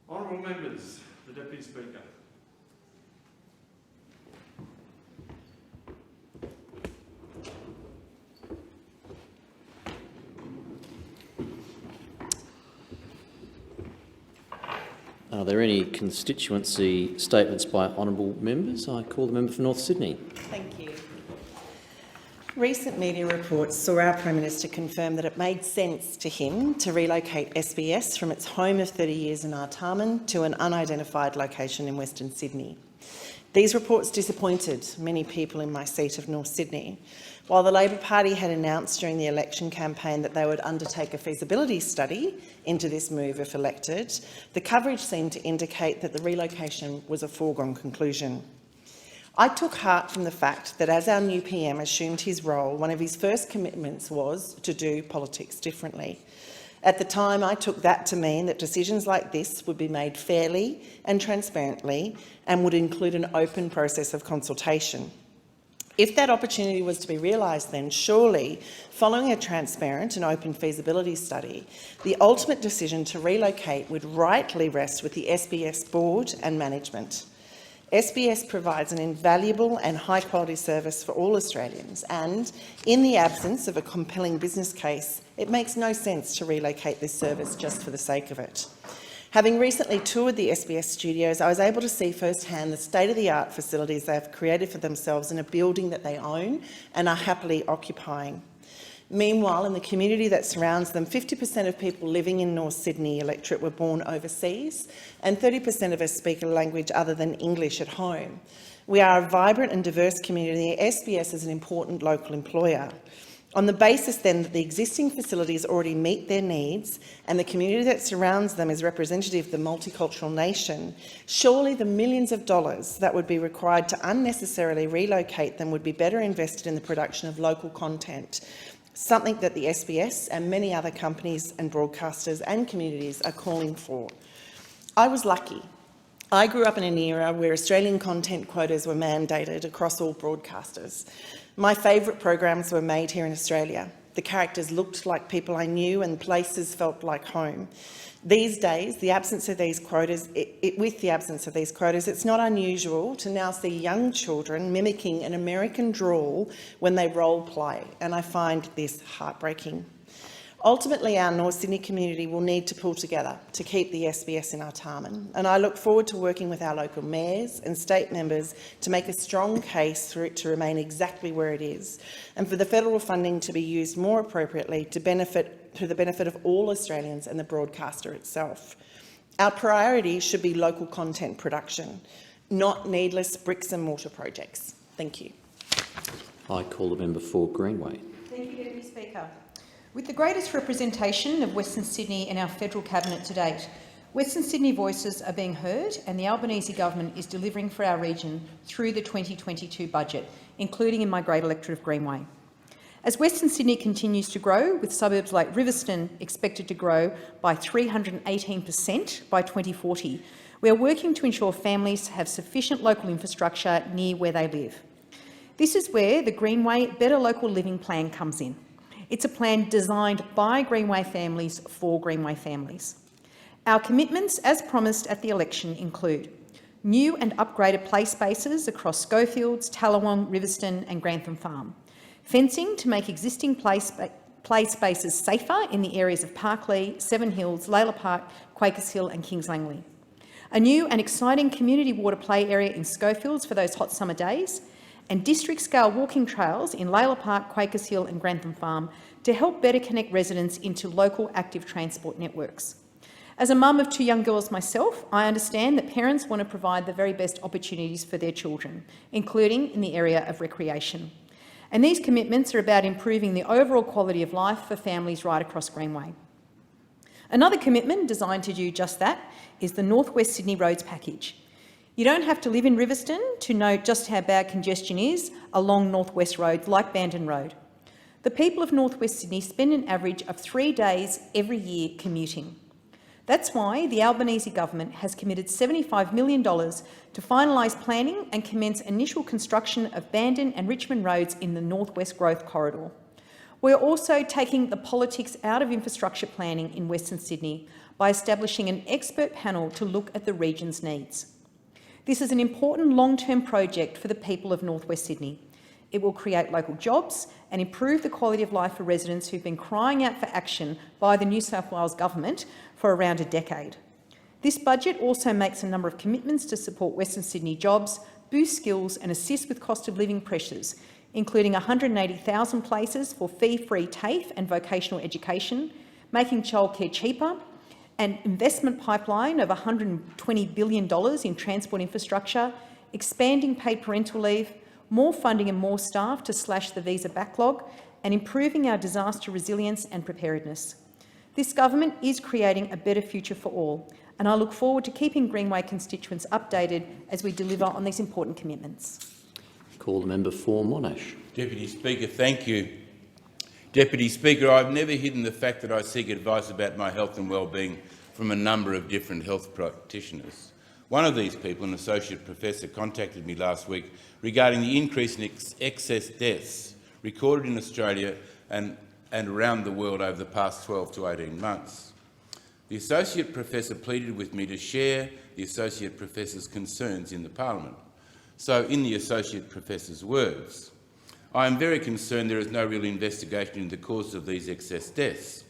Honourable members, the Deputy Speaker. Are there any constituency statements by honourable members? I call the member for North Sydney. Thank you. Recent media reports saw our Prime Minister confirm that it made sense to him to relocate SBS from its home of 30 years in Artarmon to an unidentified location in Western Sydney. These reports disappointed many people in my seat of North Sydney. While the Labor Party had announced during the election campaign that they would undertake a feasibility study into this move if elected, the coverage seemed to indicate that the relocation was a foregone conclusion. I took heart from the fact that as our new PM assumed his role, one of his first commitments was to do politics differently. At the time, I took that to mean that decisions like this would be made fairly and transparently and would include an open process of consultation. If that opportunity was to be realised, then surely, following a transparent and open feasibility study, the ultimate decision to relocate would rightly rest with the SBS board and management. SBS provides an invaluable and high-quality service for all Australians, and in the absence of a compelling business case, it makes no sense to relocate this service just for the sake of it. Having recently toured the SBS studios, I was able to see firsthand the state-of-the-art facilities they have created for themselves in a building that they own and are happily occupying. Meanwhile, in the community that surrounds them, 50% of people living in North Sydney electorate were born overseas, and 30% of us speak a language other than English at home. We are a vibrant and diverse community. SBS is an important local employer. On the basis, then, that the existing facilities already meet their needs and the community that surrounds them is representative of the multicultural nation, surely the millions of dollars that would be required to unnecessarily relocate them would be better invested in the production of local content, something that the SBS and many other companies and broadcasters and communities are calling for. I was lucky. I grew up in an era where Australian content quotas were mandated across all broadcasters. My favourite programs were made here in Australia. The characters looked like people I knew and places felt like home. These days, with the absence of these quotas, it's not unusual to now see young children mimicking an American drawl when they role play, and I find this heartbreaking. Ultimately, our North Sydney community will need to pull together to keep the SBS in Artarmon, and I look forward to working with our local mayors and state members to make a strong case for it to remain exactly where it is, and for the federal funding to be used more appropriately to the benefit of all Australians and the broadcaster itself. Our priority should be local content production, not needless bricks and mortar projects. Thank you. I call the member for Greenway. Thank you, Deputy Speaker. With the greatest representation of Western Sydney in our federal cabinet to date, Western Sydney voices are being heard and the Albanese government is delivering for our region through the 2022 budget, including in my great electorate of Greenway. As Western Sydney continues to grow, with suburbs like Riverstone expected to grow by 318% by 2040, we are working to ensure families have sufficient local infrastructure near where they live. This is where the Greenway Better Local Living Plan comes in. It's a plan designed by Greenway families for Greenway families. Our commitments, as promised at the election, include new and upgraded play spaces across Schofields, Tallawong, Riverstone and Grantham Farm, fencing to make existing play spaces safer in the areas of Parklea, Seven Hills, Layla Park, Quakers Hill and Kings Langley, a new and exciting community water play area in Schofields for those hot summer days, and district-scale walking trails in Layla Park, Quakers Hill and Grantham Farm to help better connect residents into local active transport networks. As a mum of two young girls myself, I understand that parents want to provide the very best opportunities for their children, including in the area of recreation. And these commitments are about improving the overall quality of life for families right across Greenway. Another commitment designed to do just that is the North West Sydney Roads Package. You don't have to live in Riverstone to know just how bad congestion is along North West roads like Bandon Road. The people of North West Sydney spend an average of 3 days every year commuting. That's why the Albanese government has committed $75 million to finalise planning and commence initial construction of Bandon and Richmond roads in the North West Growth Corridor. We're also taking the politics out of infrastructure planning in Western Sydney by establishing an expert panel to look at the region's needs. This is an important long-term project for the people of North West Sydney. It will create local jobs and improve the quality of life for residents who've been crying out for action by the New South Wales Government for around a decade. This budget also makes a number of commitments to support Western Sydney jobs, boost skills and assist with cost of living pressures, including 180,000 places for fee-free TAFE and vocational education, making childcare cheaper, an investment pipeline of $120 billion in transport infrastructure, expanding paid parental leave, more funding and more staff to slash the visa backlog, and improving our disaster resilience and preparedness. This government is creating a better future for all, and I look forward to keeping Greenway constituents updated as we deliver on these important commitments. Call the member for Monash. Deputy Speaker, thank you. Deputy Speaker, I've never hidden the fact that I seek advice about my health and well-being from a number of different health practitioners. One of these people, an associate professor, contacted me last week regarding the increase in excess deaths recorded in Australia and around the world over the past 12 to 18 months. The associate professor pleaded with me to share the associate professor's concerns in the Parliament. So, in the associate professor's words, I am very concerned there is no real investigation into the causes of these excess deaths.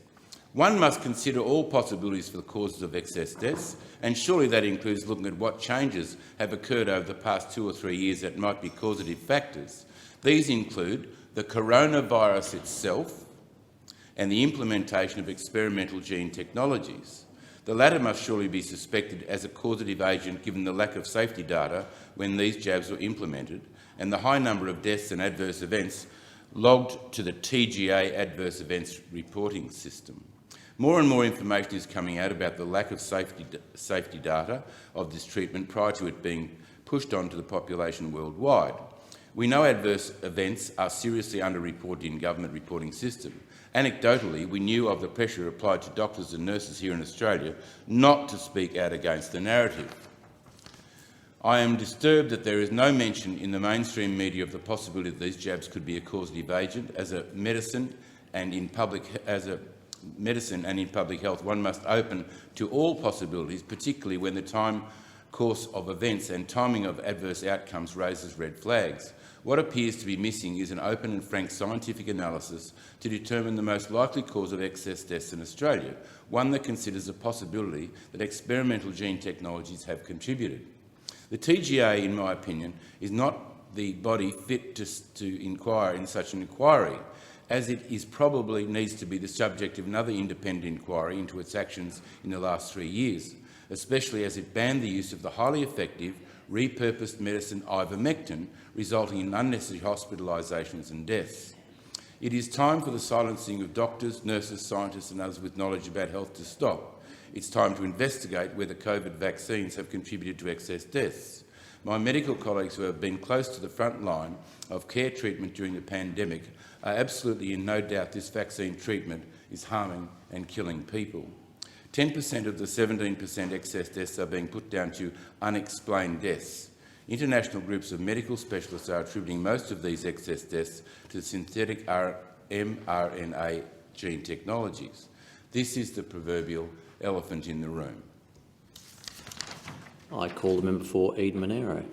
One must consider all possibilities for the causes of excess deaths, and surely that includes looking at what changes have occurred over the past 2 or 3 years that might be causative factors. These include the coronavirus itself and the implementation of experimental gene technologies. The latter must surely be suspected as a causative agent given the lack of safety data when these jabs were implemented and the high number of deaths and adverse events logged to the TGA adverse events reporting system. More and more information is coming out about the lack of safety data of this treatment prior to it being pushed onto the population worldwide. We know adverse events are seriously underreported in government reporting system. Anecdotally, we knew of the pressure applied to doctors and nurses here in Australia not to speak out against the narrative. I am disturbed that there is no mention in the mainstream media of the possibility that these jabs could be a causative agent. As a medicine and in public health, one must open to all possibilities, particularly when the time course of events and timing of adverse outcomes raises red flags. What appears to be missing is an open and frank scientific analysis to determine the most likely cause of excess deaths in Australia, one that considers the possibility that experimental gene technologies have contributed. The TGA, in my opinion, is not the body fit to inquire in such an inquiry, as it probably needs to be the subject of another independent inquiry into its actions in the last 3 years, especially as it banned the use of the highly effective repurposed medicine ivermectin, resulting in unnecessary hospitalisations and deaths. It is time for the silencing of doctors, nurses, scientists and others with knowledge about health to stop. It's time to investigate whether COVID vaccines have contributed to excess deaths. My medical colleagues who have been close to the front line of care treatment during the pandemic are absolutely in no doubt this vaccine treatment is harming and killing people. 10% of the 17% excess deaths are being put down to unexplained deaths. International groups of medical specialists are attributing most of these excess deaths to synthetic mRNA gene technologies. This is the proverbial elephant in the room. I call the member for Eden Monaro.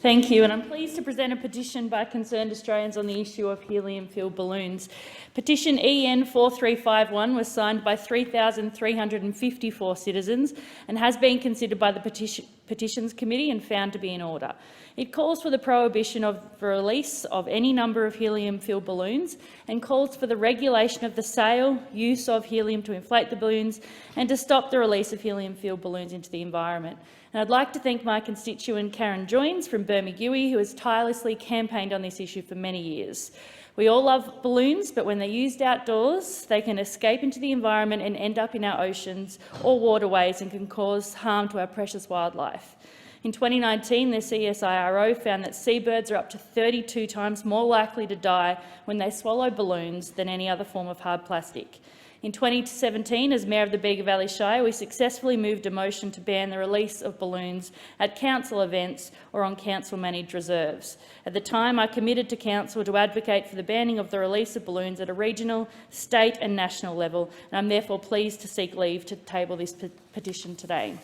Thank you, and I'm pleased to present a petition by concerned Australians on the issue of helium-filled balloons. Petition EN 4351 was signed by 3,354 citizens and has been considered by the Petitions Committee and found to be in order. It calls for the prohibition of the release of any number of helium-filled balloons and calls for the regulation of the sale, use of helium to inflate the balloons and to stop the release of helium-filled balloons into the environment. And I'd like to thank my constituent Karen Joines from Bermagui, who has tirelessly campaigned on this issue for many years. We all love balloons, but when they're used outdoors, they can escape into the environment and end up in our oceans or waterways and can cause harm to our precious wildlife. In 2019, the CSIRO found that seabirds are up to 32 times more likely to die when they swallow balloons than any other form of hard plastic. In 2017, as Mayor of the Bega Valley Shire, we successfully moved a motion to ban the release of balloons at council events or on council-managed reserves. At the time, I committed to council to advocate for the banning of the release of balloons at a regional, state and national level, and I'm therefore pleased to seek leave to table this petition today.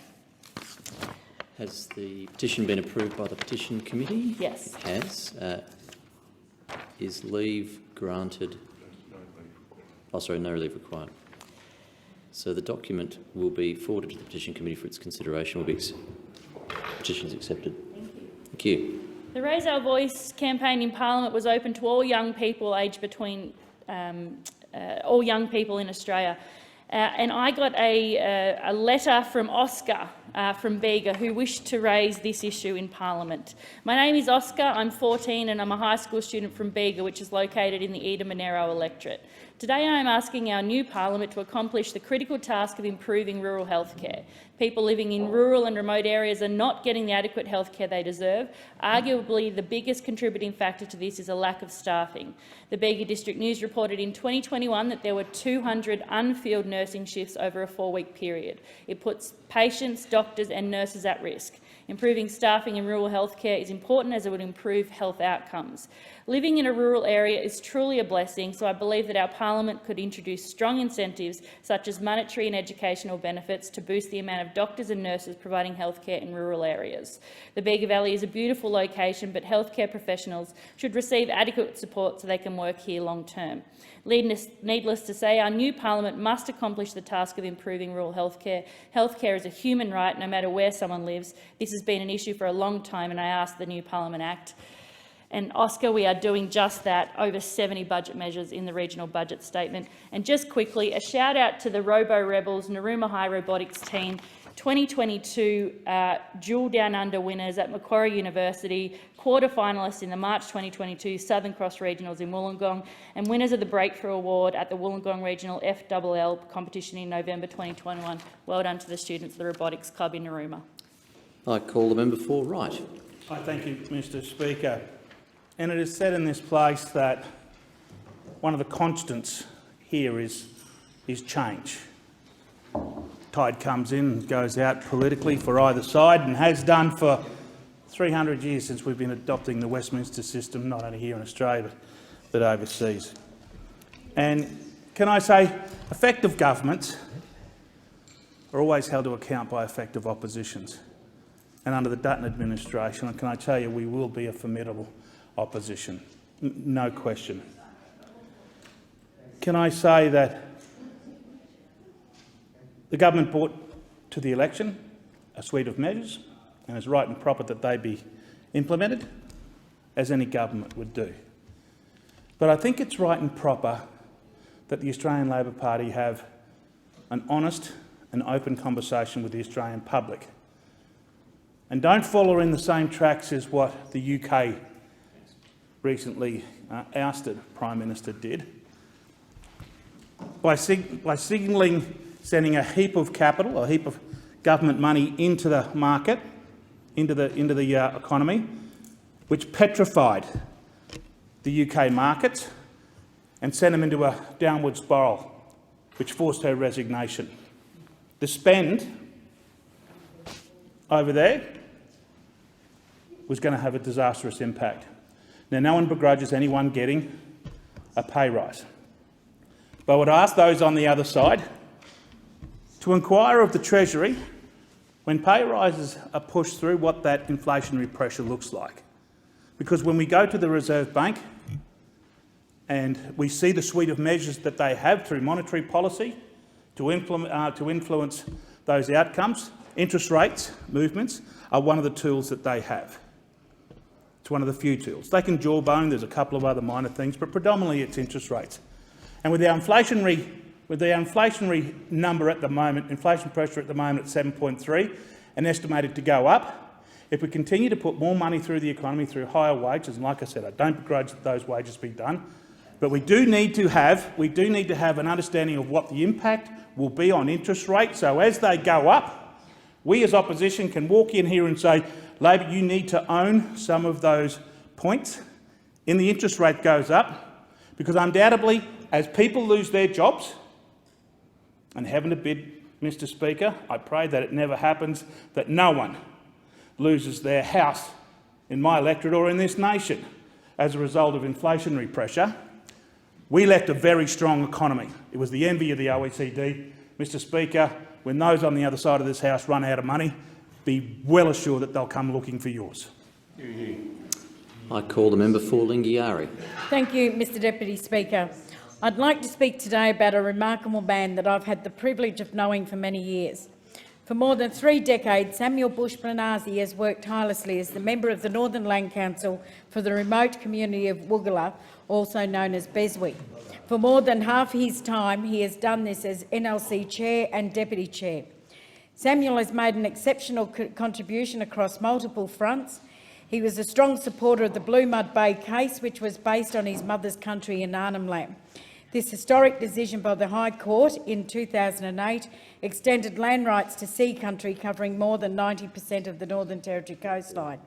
Has the petition been approved by the Petition Committee? Yes. It has. Is leave granted? Oh, sorry, no leave required. So the document will be forwarded to the Petition Committee for its consideration. Petition is accepted. Thank you. The Raise Our Voice campaign in Parliament was open to all young people aged between all young people in Australia. And I got a letter from Oscar from Bega who wished to raise this issue in Parliament. My name is Oscar, I'm 14 and I'm a high school student from Bega, which is located in the Eden-Monaro electorate. Today I am asking our new Parliament to accomplish the critical task of improving rural healthcare. People living in rural and remote areas are not getting the adequate healthcare they deserve. Arguably, the biggest contributing factor to this is a lack of staffing. The Bega District News reported in 2021 that there were 200 unfilled nursing shifts over a 4-week period. It puts patients, doctors and nurses at risk. Improving staffing in rural healthcare is important as it would improve health outcomes. Living in a rural area is truly a blessing, so I believe that our Parliament could introduce strong incentives such as monetary and educational benefits to boost the amount of doctors and nurses providing healthcare in rural areas. The Bega Valley is a beautiful location, but healthcare professionals should receive adequate support so they can work here long term. Needless to say, our new Parliament must accomplish the task of improving rural healthcare. Healthcare is a human right, no matter where someone lives. This has been an issue for a long time, and I ask the new Parliament Act. And Oscar, we are doing just that, over 70 budget measures in the regional budget statement. And just quickly, a shout out to the Robo-Rebels Narooma High Robotics team, 2022 Dual Down Under winners at Macquarie University, quarter-finalists in the March 2022 Southern Cross Regionals in Wollongong, and winners of the Breakthrough Award at the Wollongong Regional FLL competition in November 2021. Well done to the students of the Robotics Club in Narooma. I call the member for Wright. I thank you, Mr. Speaker. And it is said in this place that one of the constants here is change. Tide comes in and goes out politically for either side, and has done for 300 years since we've been adopting the Westminster system, not only here in Australia but overseas. And can I say, effective governments are always held to account by effective oppositions. And under the Dutton administration, can I tell you, we will be a formidable opposition, no question. Can I say that the government brought to the election a suite of measures, and it's right and proper that they be implemented, as any government would do. But I think it's right and proper that the Australian Labor Party have an honest and open conversation with the Australian public, and don't follow in the same tracks as what the UK recently ousted Prime Minister did, by signalling sending a heap of capital, a heap of government money into the market, into the economy, which petrified the UK markets and sent them into a downward spiral, which forced her resignation. The spend over there was going to have a disastrous impact. Now, no one begrudges anyone getting a pay rise, but I would ask those on the other side to inquire of the Treasury, when pay rises are pushed through, what that inflationary pressure looks like. Because when we go to the Reserve Bank and we see the suite of measures that they have through monetary policy to influence those outcomes, interest rates movements are one of the tools that they have. It's one of the few tools. They can jawbone, there's a couple of other minor things, but predominantly it's interest rates. And with our inflationary number at the moment, inflation pressure at the moment at 7.3 and estimated to go up, if we continue to put more money through the economy through higher wages, and like I said, I don't begrudge that those wages be done, but we do need to have an understanding of what the impact will be on interest rates. So as they go up, we as opposition can walk in here and say, Labor, you need to own some of those points in the interest rate goes up, because undoubtedly, as people lose their jobs, and heaven forbid, Mr Speaker, I pray that it never happens, that no one loses their house in my electorate or in this nation as a result of inflationary pressure. We left a very strong economy. It was the envy of the OECD. Mr Speaker, when those on the other side of this House run out of money, be well assured that they'll come looking for yours. I call the member for Lingiari. Thank you, Mr Deputy Speaker. I'd like to speak today about a remarkable man that I've had the privilege of knowing for many years. For more than 3 decades, Samuel Bush-Blanasi has worked tirelessly as the member of the Northern Land Council for the remote community of Woogala, also known as Beswick. For more than half his time, he has done this as NLC Chair and Deputy Chair. Samuel has made an exceptional contribution across multiple fronts. He was a strong supporter of the Blue Mud Bay case, which was based on his mother's country in Arnhem Land. This historic decision by the High Court in 2008 extended land rights to sea country covering more than 90% of the Northern Territory coastline.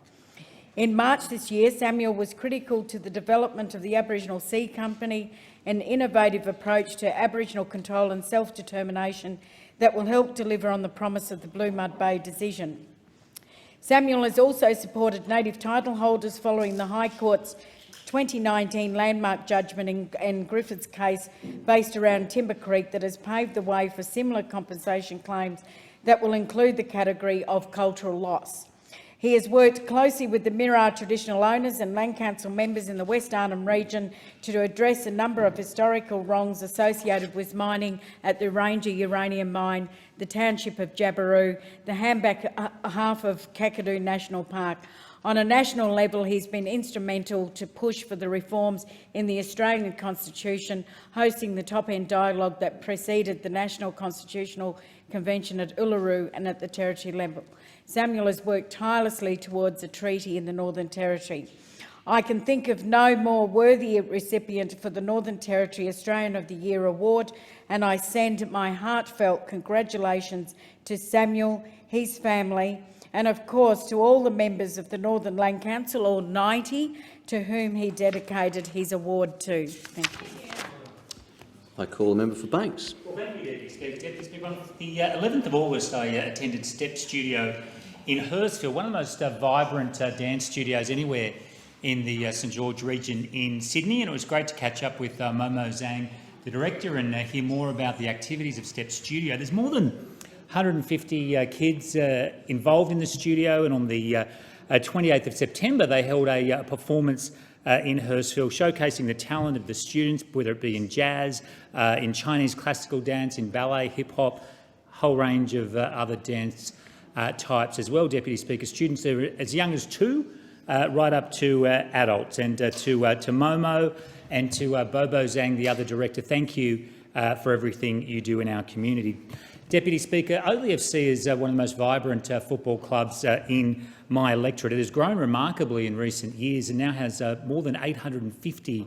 In March this year, Samuel was critical to the development of the Aboriginal Sea Company, an innovative approach to Aboriginal control and self-determination that will help deliver on the promise of the Blue Mud Bay decision. Samuel has also supported native title holders following the High Court's 2019 landmark judgment in Griffith's case based around Timber Creek that has paved the way for similar compensation claims that will include the category of cultural loss. He has worked closely with the Mirarr traditional owners and Land Council members in the West Arnhem region to address a number of historical wrongs associated with mining at the Ranger uranium mine, the township of Jabiru, the Hamback half of Kakadu National Park. On a national level, he's been instrumental to push for the reforms in the Australian Constitution, hosting the top-end dialogue that preceded the National Constitutional Convention at Uluru and at the territory level. Samuel has worked tirelessly towards a treaty in the Northern Territory. I can think of no more worthy recipient for the Northern Territory Australian of the Year award, and I send my heartfelt congratulations to Samuel, his family, and of course to all the members of the Northern Land Council, all 90, to whom he dedicated his award to. Thank you. I call the member for Banks. Well, thank you, Deputy Speaker. Deputy Speaker, on the 11th of August, I attended Step Studio in Hurstville, one of the most vibrant dance studios anywhere in the St George region in Sydney, and it was great to catch up with Momo Zhang, the director, and hear more about the activities of Step Studio. There's more than 150 kids involved in the studio, and on the 28th of September they held a performance in Hurstville showcasing the talent of the students, whether it be in jazz, in Chinese classical dance, in ballet, hip-hop, a whole range of other dance types as well, Deputy Speaker. Students there as young as 2 right up to adults. And to Momo and to Bobo Zhang, the other director, thank you for everything you do in our community. Deputy Speaker, Oatley FC is one of the most vibrant football clubs in my electorate. It has grown remarkably in recent years and now has more than 850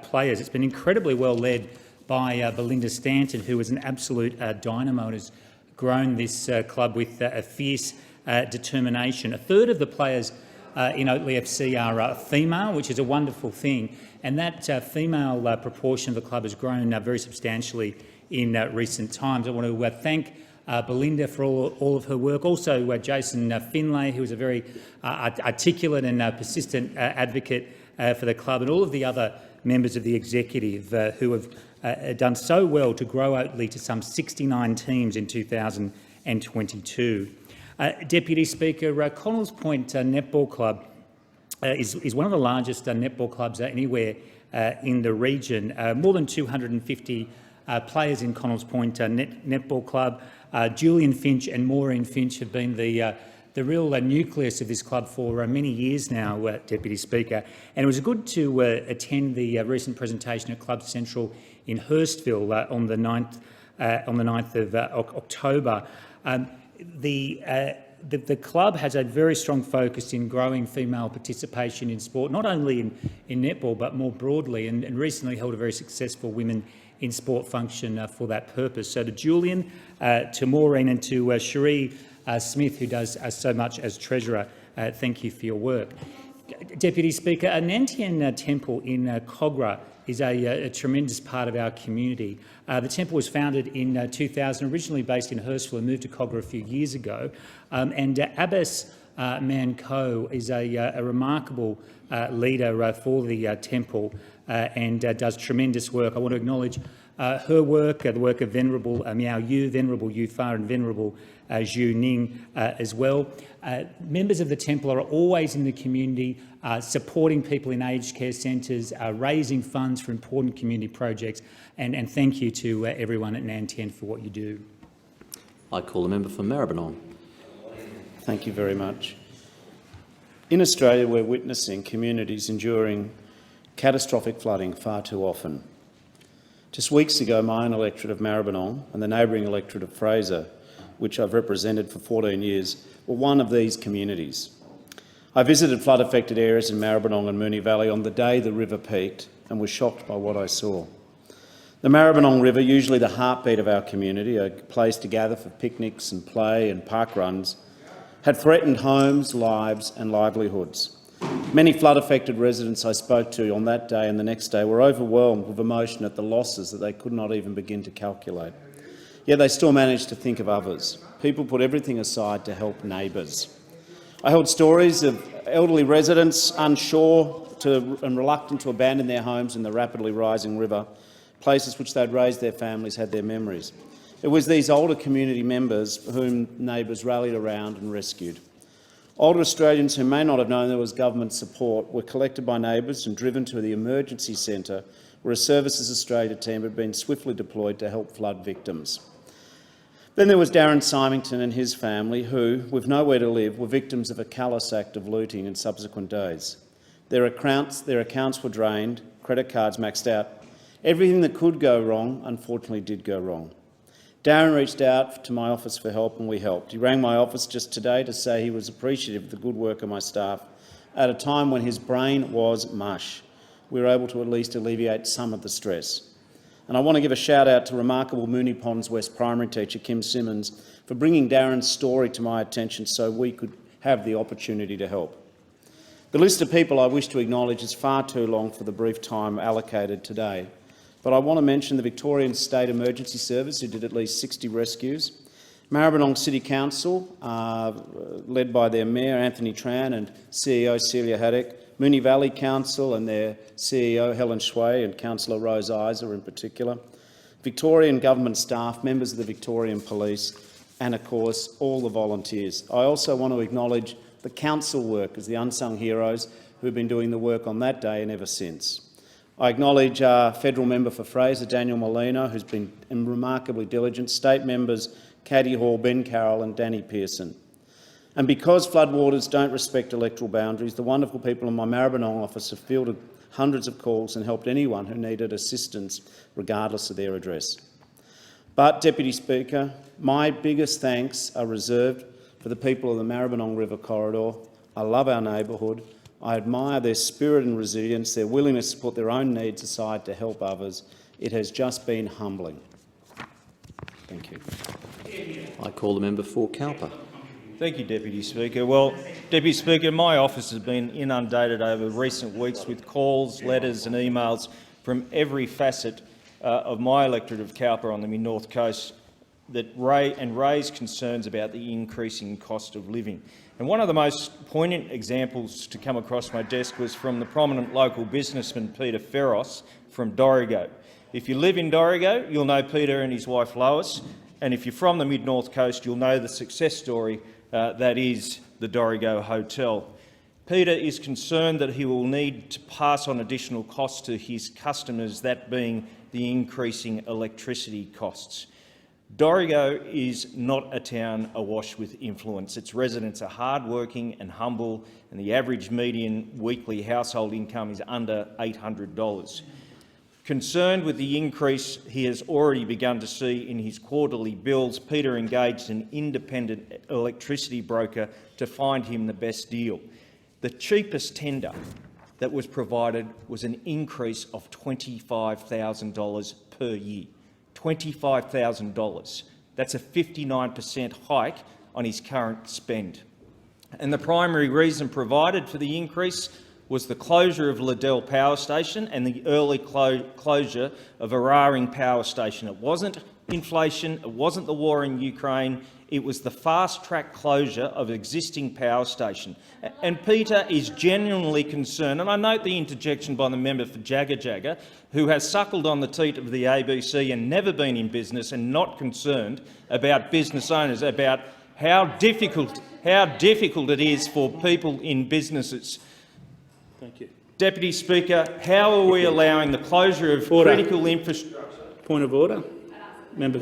players. It's been incredibly well led by Belinda Stanton, who is an absolute dynamo and has grown this club with a fierce determination. A third of the players in Oatley FC are female, which is a wonderful thing, and that female proportion of the club has grown very substantially in recent times. I want to thank Belinda for all of her work. Also Jason Finlay, who is a very articulate and persistent advocate for the club, and all of the other members of the executive who have done so well to grow Oatley to some 69 teams in 2022. Deputy Speaker, Connells Point Netball Club is one of the largest netball clubs anywhere in the region. More than 250 players in Connells Point Netball Club. Julian Finch and Maureen Finch have been the real nucleus of this club for many years now, Deputy Speaker. And it was good to attend the recent presentation at Club Central in Hurstville on the 9th of October. The club has a very strong focus in growing female participation in sport, not only in netball but more broadly, and recently held a very successful Women in Sport function for that purpose. So to Julian, to Maureen and to Cherie Smith, who does so much as Treasurer, thank you for your work. Deputy Speaker, a Nantian temple in Kogarah is a tremendous part of our community. The temple was founded in 2000, originally based in Hurstville and moved to Cogger a few years ago. And Abbess Manco is a remarkable leader for the temple and does tremendous work. I want to acknowledge her work, the work of Venerable Miao Yu, Venerable Yu Fa and Venerable Zhu Ning as well. Members of the temple are always in the community, supporting people in aged care centres, raising funds for important community projects, and thank you to everyone at Nantian for what you do. I call the member for Maribyrnong. Thank you very much. In Australia, we're witnessing communities enduring catastrophic flooding far too often. Just weeks ago, my own electorate of Maribyrnong and the neighbouring electorate of Fraser, which I've represented for 14 years, were one of these communities. I visited flood-affected areas in Maribyrnong and Moonee Valley on the day the river peaked and was shocked by what I saw. The Maribyrnong River, usually the heartbeat of our community, a place to gather for picnics and play and park runs, had threatened homes, lives and livelihoods. Many flood-affected residents I spoke to on that day and the next day were overwhelmed with emotion at the losses that they could not even begin to calculate. Yet they still managed to think of others. People put everything aside to help neighbours. I heard stories of elderly residents unsure and reluctant to abandon their homes in the rapidly rising river, places which they'd raised their families, had their memories. It was these older community members whom neighbours rallied around and rescued. Older Australians who may not have known there was government support were collected by neighbours and driven to the emergency centre where a Services Australia team had been swiftly deployed to help flood victims. Then there was Darren Symington and his family who, with nowhere to live, were victims of a callous act of looting in subsequent days. Their accounts were drained, credit cards maxed out. Everything that could go wrong, unfortunately, did go wrong. Darren reached out to my office for help and we helped. He rang my office just today to say he was appreciative of the good work of my staff at a time when his brain was mush. We were able to at least alleviate some of the stress. And I want to give a shout out to remarkable Moonee Ponds West primary teacher Kim Simmons for bringing Darren's story to my attention so we could have the opportunity to help. The list of people I wish to acknowledge is far too long for the brief time allocated today, but I want to mention the Victorian State Emergency Service, who did at least 60 rescues, Maribyrnong City Council, led by their Mayor Anthony Tran and CEO Celia Haddock, Moonee Valley Council and their CEO Helen Shui and Councillor Rose Iser in particular, Victorian Government staff, members of the Victorian Police and, of course, all the volunteers. I also want to acknowledge the council workers, the unsung heroes who have been doing the work on that day and ever since. I acknowledge our federal member for Fraser, Daniel Molina, who's been remarkably diligent, state members Katie Hall, Ben Carroll and Danny Pearson. And because floodwaters don't respect electoral boundaries, the wonderful people in my Maribyrnong office have fielded hundreds of calls and helped anyone who needed assistance, regardless of their address. But, Deputy Speaker, my biggest thanks are reserved for the people of the Maribyrnong River Corridor. I love our neighbourhood. I admire their spirit and resilience, their willingness to put their own needs aside to help others. It has just been humbling. Thank you. I call the member for Cowper. Thank you, Deputy Speaker. Well, Deputy Speaker, my office has been inundated over recent weeks with calls, letters and emails from every facet of my electorate of Cowper on the mid-north coast that raise concerns about the increasing cost of living. And one of the most poignant examples to come across my desk was from the prominent local businessman Peter Ferros from Dorrigo. If you live in Dorrigo, you'll know Peter and his wife Lois, and if you're from the mid-north coast, you'll know the success story that is the Dorrigo Hotel. Peter is concerned that he will need to pass on additional costs to his customers, that being the increasing electricity costs. Dorrigo is not a town awash with influence. Its residents are hard-working and humble, and the average median weekly household income is under $800. Concerned with the increase he has already begun to see in his quarterly bills, Peter engaged an independent electricity broker to find him the best deal. The cheapest tender that was provided was an increase of $25,000 per year. $25,000. That's a 59% hike on his current spend. And the primary reason provided for the increase was the closure of Liddell Power Station and the early closure of Eraring Power Station. It wasn't inflation, it wasn't the war in Ukraine, it was the fast-track closure of existing power station. And Peter is genuinely concerned, and I note the interjection by the member for Jagga, who has suckled on the teat of the ABC and never been in business and not concerned about business owners, about how difficult it is for people in businesses. Thank you. Deputy Speaker, how are we allowing the closure of critical infrastructure? Point of order. Member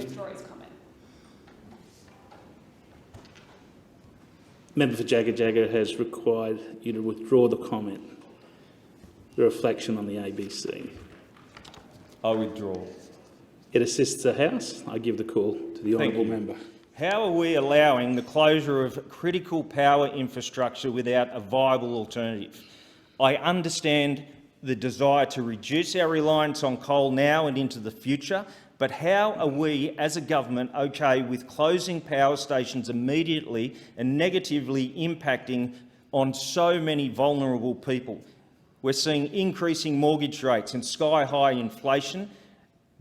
for Jagga has required you to withdraw the comment. The reflection on the ABC. I withdraw. It assists the House. I give the call to the honourable member. How are we allowing the closure of critical power infrastructure without a viable alternative? I understand the desire to reduce our reliance on coal now and into the future, but how are we as a government okay with closing power stations immediately and negatively impacting on so many vulnerable people? We're seeing increasing mortgage rates and sky-high inflation.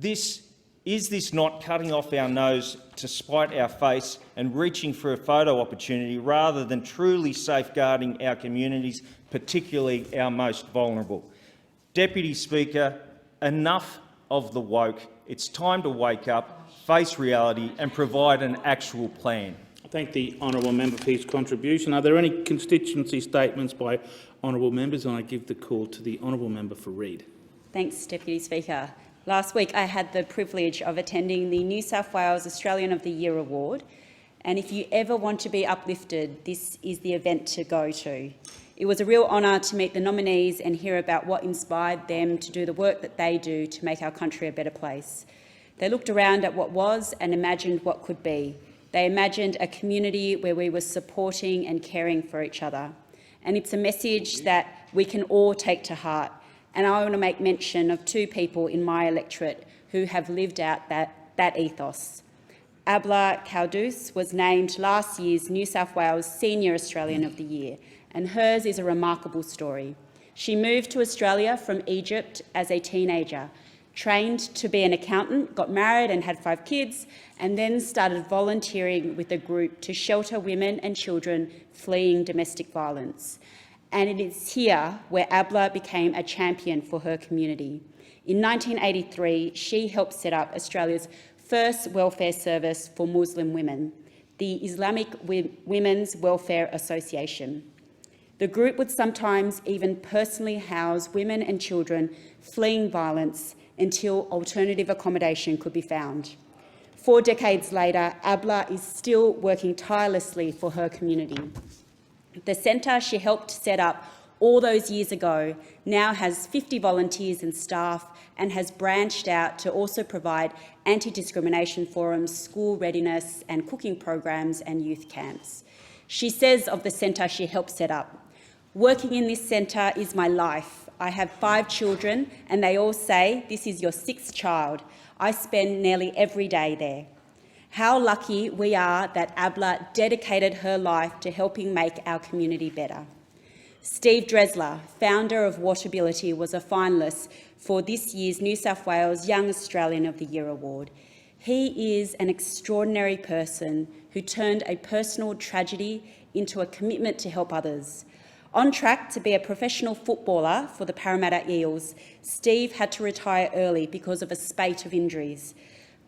Is this not cutting off our nose to spite our face and reaching for a photo opportunity rather than truly safeguarding our communities, particularly our most vulnerable? Deputy Speaker, enough of the woke. It's time to wake up, face reality and provide an actual plan. I thank the honourable member for his contribution. Are there any constituency statements by honourable members? And I give the call to the honourable member for Reid. Thanks, Deputy Speaker. Last week I had the privilege of attending the New South Wales Australian of the Year Award, and if you ever want to be uplifted, this is the event to go to. It was a real honour to meet the nominees and hear about what inspired them to do the work that they do to make our country a better place. They looked around at what was and imagined what could be. They imagined a community where we were supporting and caring for each other. And it's a message that we can all take to heart. And I want to make mention of two people in my electorate who have lived out that ethos. Abla Kaldus was named last year's New South Wales Senior Australian of the Year, and hers is a remarkable story. She moved to Australia from Egypt as a teenager, trained to be an accountant, got married and had 5 kids, and then started volunteering with a group to shelter women and children fleeing domestic violence. And it is here where Abla became a champion for her community. In 1983, she helped set up Australia's first welfare service for Muslim women, the Islamic Women's Welfare Association. The group would sometimes even personally house women and children fleeing violence until alternative accommodation could be found. 4 decades later, Abla is still working tirelessly for her community. The centre she helped set up all those years ago now has 50 volunteers and staff and has branched out to also provide anti-discrimination forums, school readiness and cooking programs and youth camps. She says of the centre she helped set up, "Working in this centre is my life. I have 5 children and they all say, 'This is your 6th child.' I spend nearly every day there." How lucky we are that Abla dedicated her life to helping make our community better. Steve Dresler, founder of Waterability, was a finalist for this year's New South Wales Young Australian of the Year Award. He is an extraordinary person who turned a personal tragedy into a commitment to help others. On track to be a professional footballer for the Parramatta Eels, Steve had to retire early because of a spate of injuries.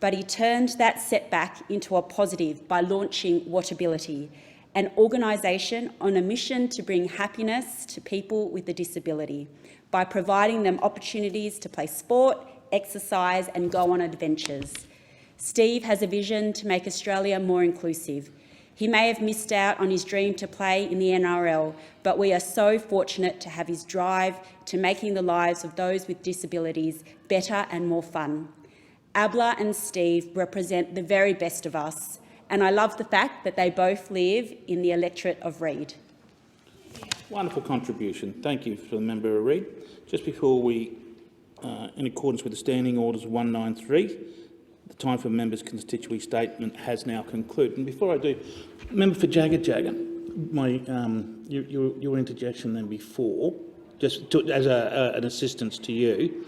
But he turned that setback into a positive by launching Waterability, an organisation on a mission to bring happiness to people with a disability by providing them opportunities to play sport, exercise and go on adventures. Steve has a vision to make Australia more inclusive. He may have missed out on his dream to play in the NRL, but we are so fortunate to have his drive to making the lives of those with disabilities better and more fun. Abla and Steve represent the very best of us, and I love the fact that they both live in the electorate of Reid. Wonderful contribution. Thank you for the member of Reid. Just before we, in accordance with the Standing Orders 193, the time for members' constituency statement has now concluded. And before I do, member for Jagga, your interjection then before just as an assistance to you.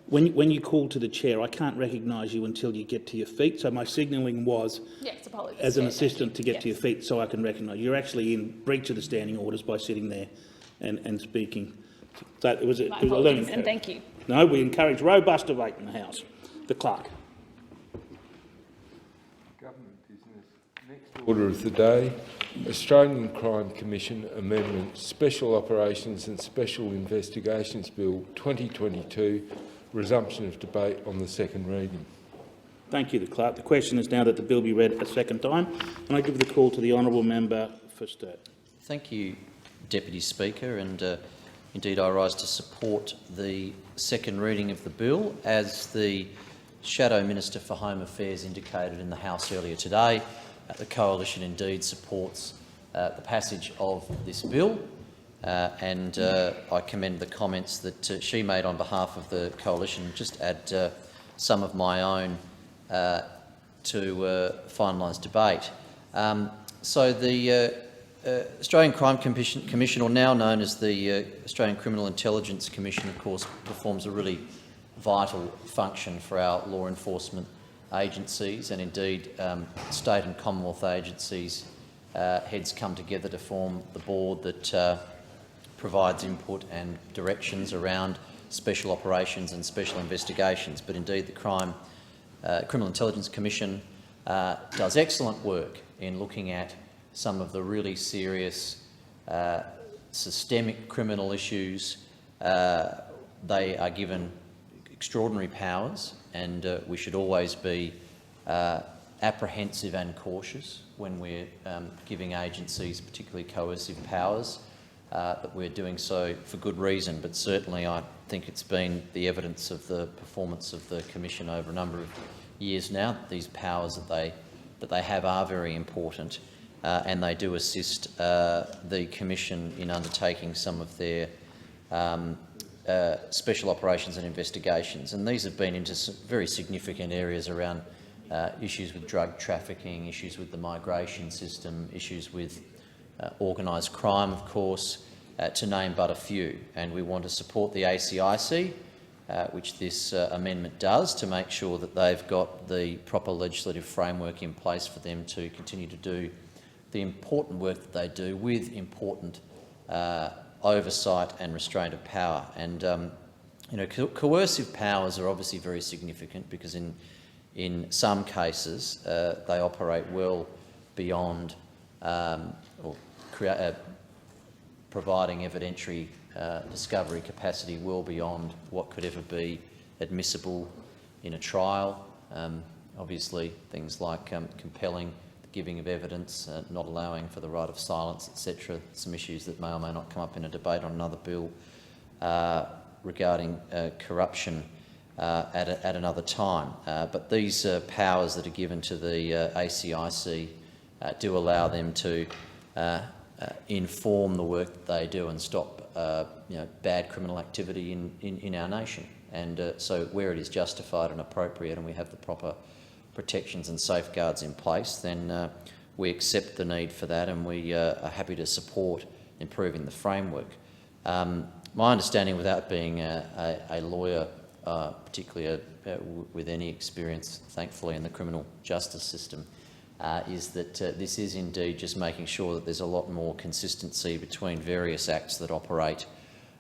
When you call to the chair, I can't recognise you until you get to your feet. So my signalling was Yes, apologies. as an Chair, assistant to get yes. to your feet so I can recognise you. You're actually in breach of the standing orders by sitting there and speaking. So it was a My learning apologies, curve. and thank you. No, we encourage robust debate in the House. The clerk. Government business. Next order of the day, Australian Crime Commission Amendment, Special Operations and Special Investigations Bill 2022, resumption of debate on the second reading. Thank you, the clerk. The question is now that the bill be read a second time, and I give the call to the honourable member for Sturt. Thank you, Deputy Speaker, and indeed I rise to support the second reading of the bill. As the Shadow Minister for Home Affairs indicated in the House earlier today, the Coalition indeed supports the passage of this bill, and I commend the comments that she made on behalf of the Coalition. Just add some of my own to finalise debate. So the Australian Crime Commission, or now known as the Australian Criminal Intelligence Commission, of course, performs a really vital function for our law enforcement agencies, and indeed state and Commonwealth agencies heads come together to form the board that provides input and directions around special operations and special investigations. But indeed the Criminal Intelligence Commission does excellent work in looking at some of the really serious systemic criminal issues. They are given extraordinary powers, and we should always be apprehensive and cautious when we're giving agencies particularly coercive powers, but we're doing so for good reason. But certainly I think it's been the evidence of the performance of the Commission over a number of years now that these powers that they have are very important, and they do assist the Commission in undertaking some of their special operations and investigations. And these have been into some very significant areas around issues with drug trafficking, issues with the migration system, issues with organised crime, of course, to name but a few. And we want to support the ACIC, which this amendment does, to make sure that they've got the proper legislative framework in place for them to continue to do the important work that they do with important oversight and restraint of power. And you know, coercive powers are obviously very significant because in some cases they operate well beyond providing evidentiary discovery capacity well beyond what could ever be admissible in a trial. Obviously things like compelling the giving of evidence, not allowing for the right of silence, etc. Some issues that may or may not come up in a debate on another bill regarding corruption at another time. But these powers that are given to the ACIC do allow them to inform the work that they do and stop you know, bad criminal activity in our nation. And so where it is justified and appropriate and we have the proper protections and safeguards in place, then we accept the need for that, and we are happy to support improving the framework. My understanding, without being a lawyer, particularly with any experience, thankfully, in the criminal justice system, is that this is indeed just making sure that there's a lot more consistency between various acts that operate,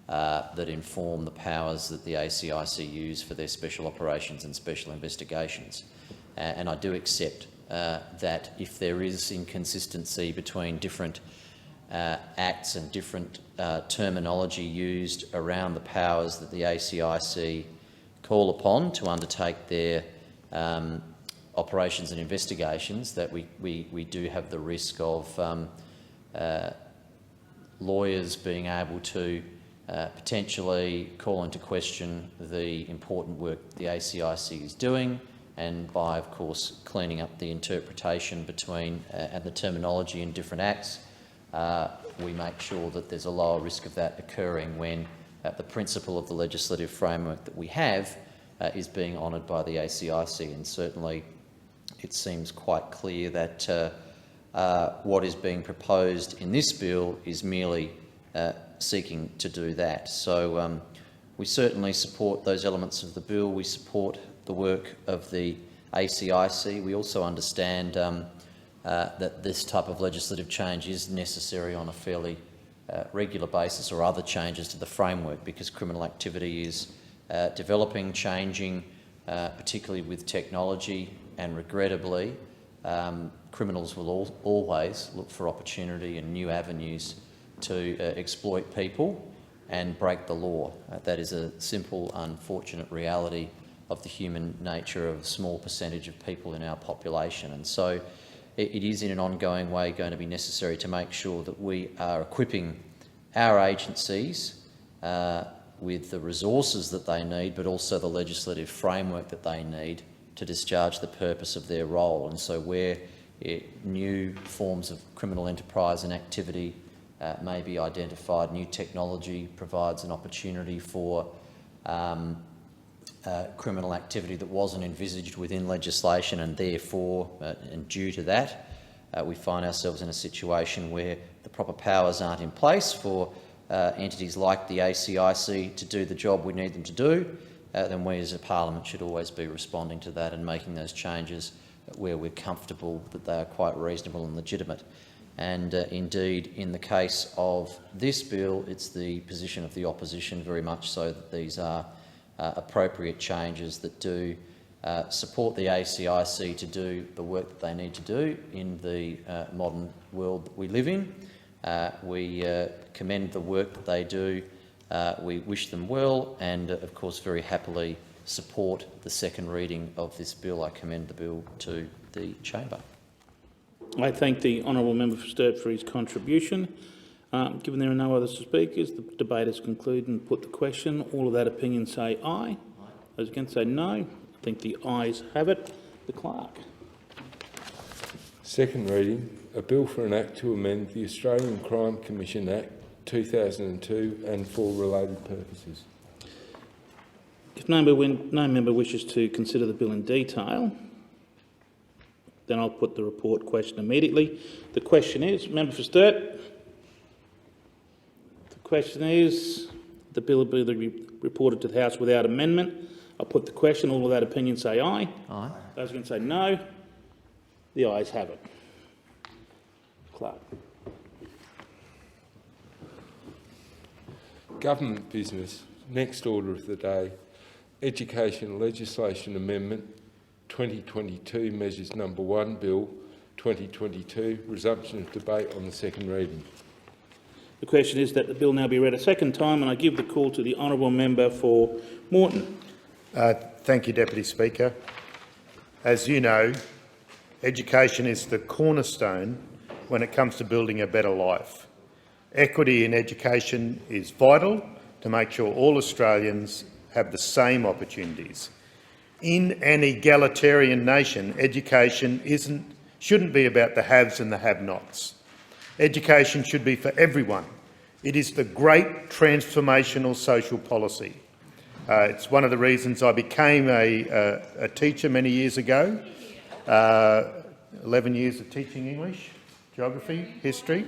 that inform the powers that the ACIC use for their special operations and special investigations. And I do accept that if there is inconsistency between different acts and different terminology used around the powers that the ACIC call upon to undertake their operations and investigations, that we do have the risk of lawyers being able to potentially call into question the important work the ACIC is doing, and by, of course, cleaning up the interpretation between and the terminology in different acts, we make sure that there's a lower risk of that occurring when the principle of the legislative framework that we have is being honoured by the ACIC. And certainly it seems quite clear that what is being proposed in this bill is merely seeking to do that. So we certainly support those elements of the bill. We support the work of the ACIC. We also understand that this type of legislative change is necessary on a fairly regular basis, or other changes to the framework, because criminal activity is developing, changing, particularly with technology, and regrettably criminals will always look for opportunity and new avenues to exploit people and break the law. That is a simple, unfortunate reality of the human nature of a small percentage of people in our population. And so it is in an ongoing way going to be necessary to make sure that we are equipping our agencies with the resources that they need, but also the legislative framework that they need to discharge the purpose of their role. And so where new forms of criminal enterprise and activity may be identified, new technology provides an opportunity for criminal activity that wasn't envisaged within legislation, and therefore, and due to that, we find ourselves in a situation where the proper powers aren't in place for entities like the ACIC to do the job we need them to do. Then we as a parliament should always be responding to that and making those changes where we're comfortable that they are quite reasonable and legitimate. And indeed, in the case of this bill, it's the position of the opposition very much so that these are appropriate changes that do support the ACIC to do the work that they need to do in the modern world that we live in. We commend the work that they do. We wish them well, and of course very happily support the second reading of this bill. I commend the bill to the chamber. I thank the honourable member for Sturt for his contribution. Given there are no other speakers, the debate is concluded and put the question. All of that opinion say aye. Those against say no. I think the ayes have it. The clerk. Second reading, a bill for an act to amend the Australian Crime Commission Act 2002 and for related purposes. If no member wishes to consider the bill in detail, then I'll put the report question immediately. The question is, member for Sturt. The question is, the bill will be reported to the House without amendment. I'll put the question. All of that opinion say aye. Aye. Those against say no. The ayes have it. Clerk. Government business. Next order of the day. Education Legislation Amendment 2022, Measures Number 1, Bill 2022. Resumption of debate on the second reading. The question is that the bill now be read a second time, and I give the call to the honourable member for Moreton. Thank you, Deputy Speaker. As you know, education is the cornerstone when it comes to building a better life. Equity in education is vital to make sure all Australians have the same opportunities. In an egalitarian nation, education shouldn't be about the haves and the have-nots. Education should be for everyone. It is the great transformational social policy. It's one of the reasons I became a teacher many years ago. 11 years of teaching English, geography, history.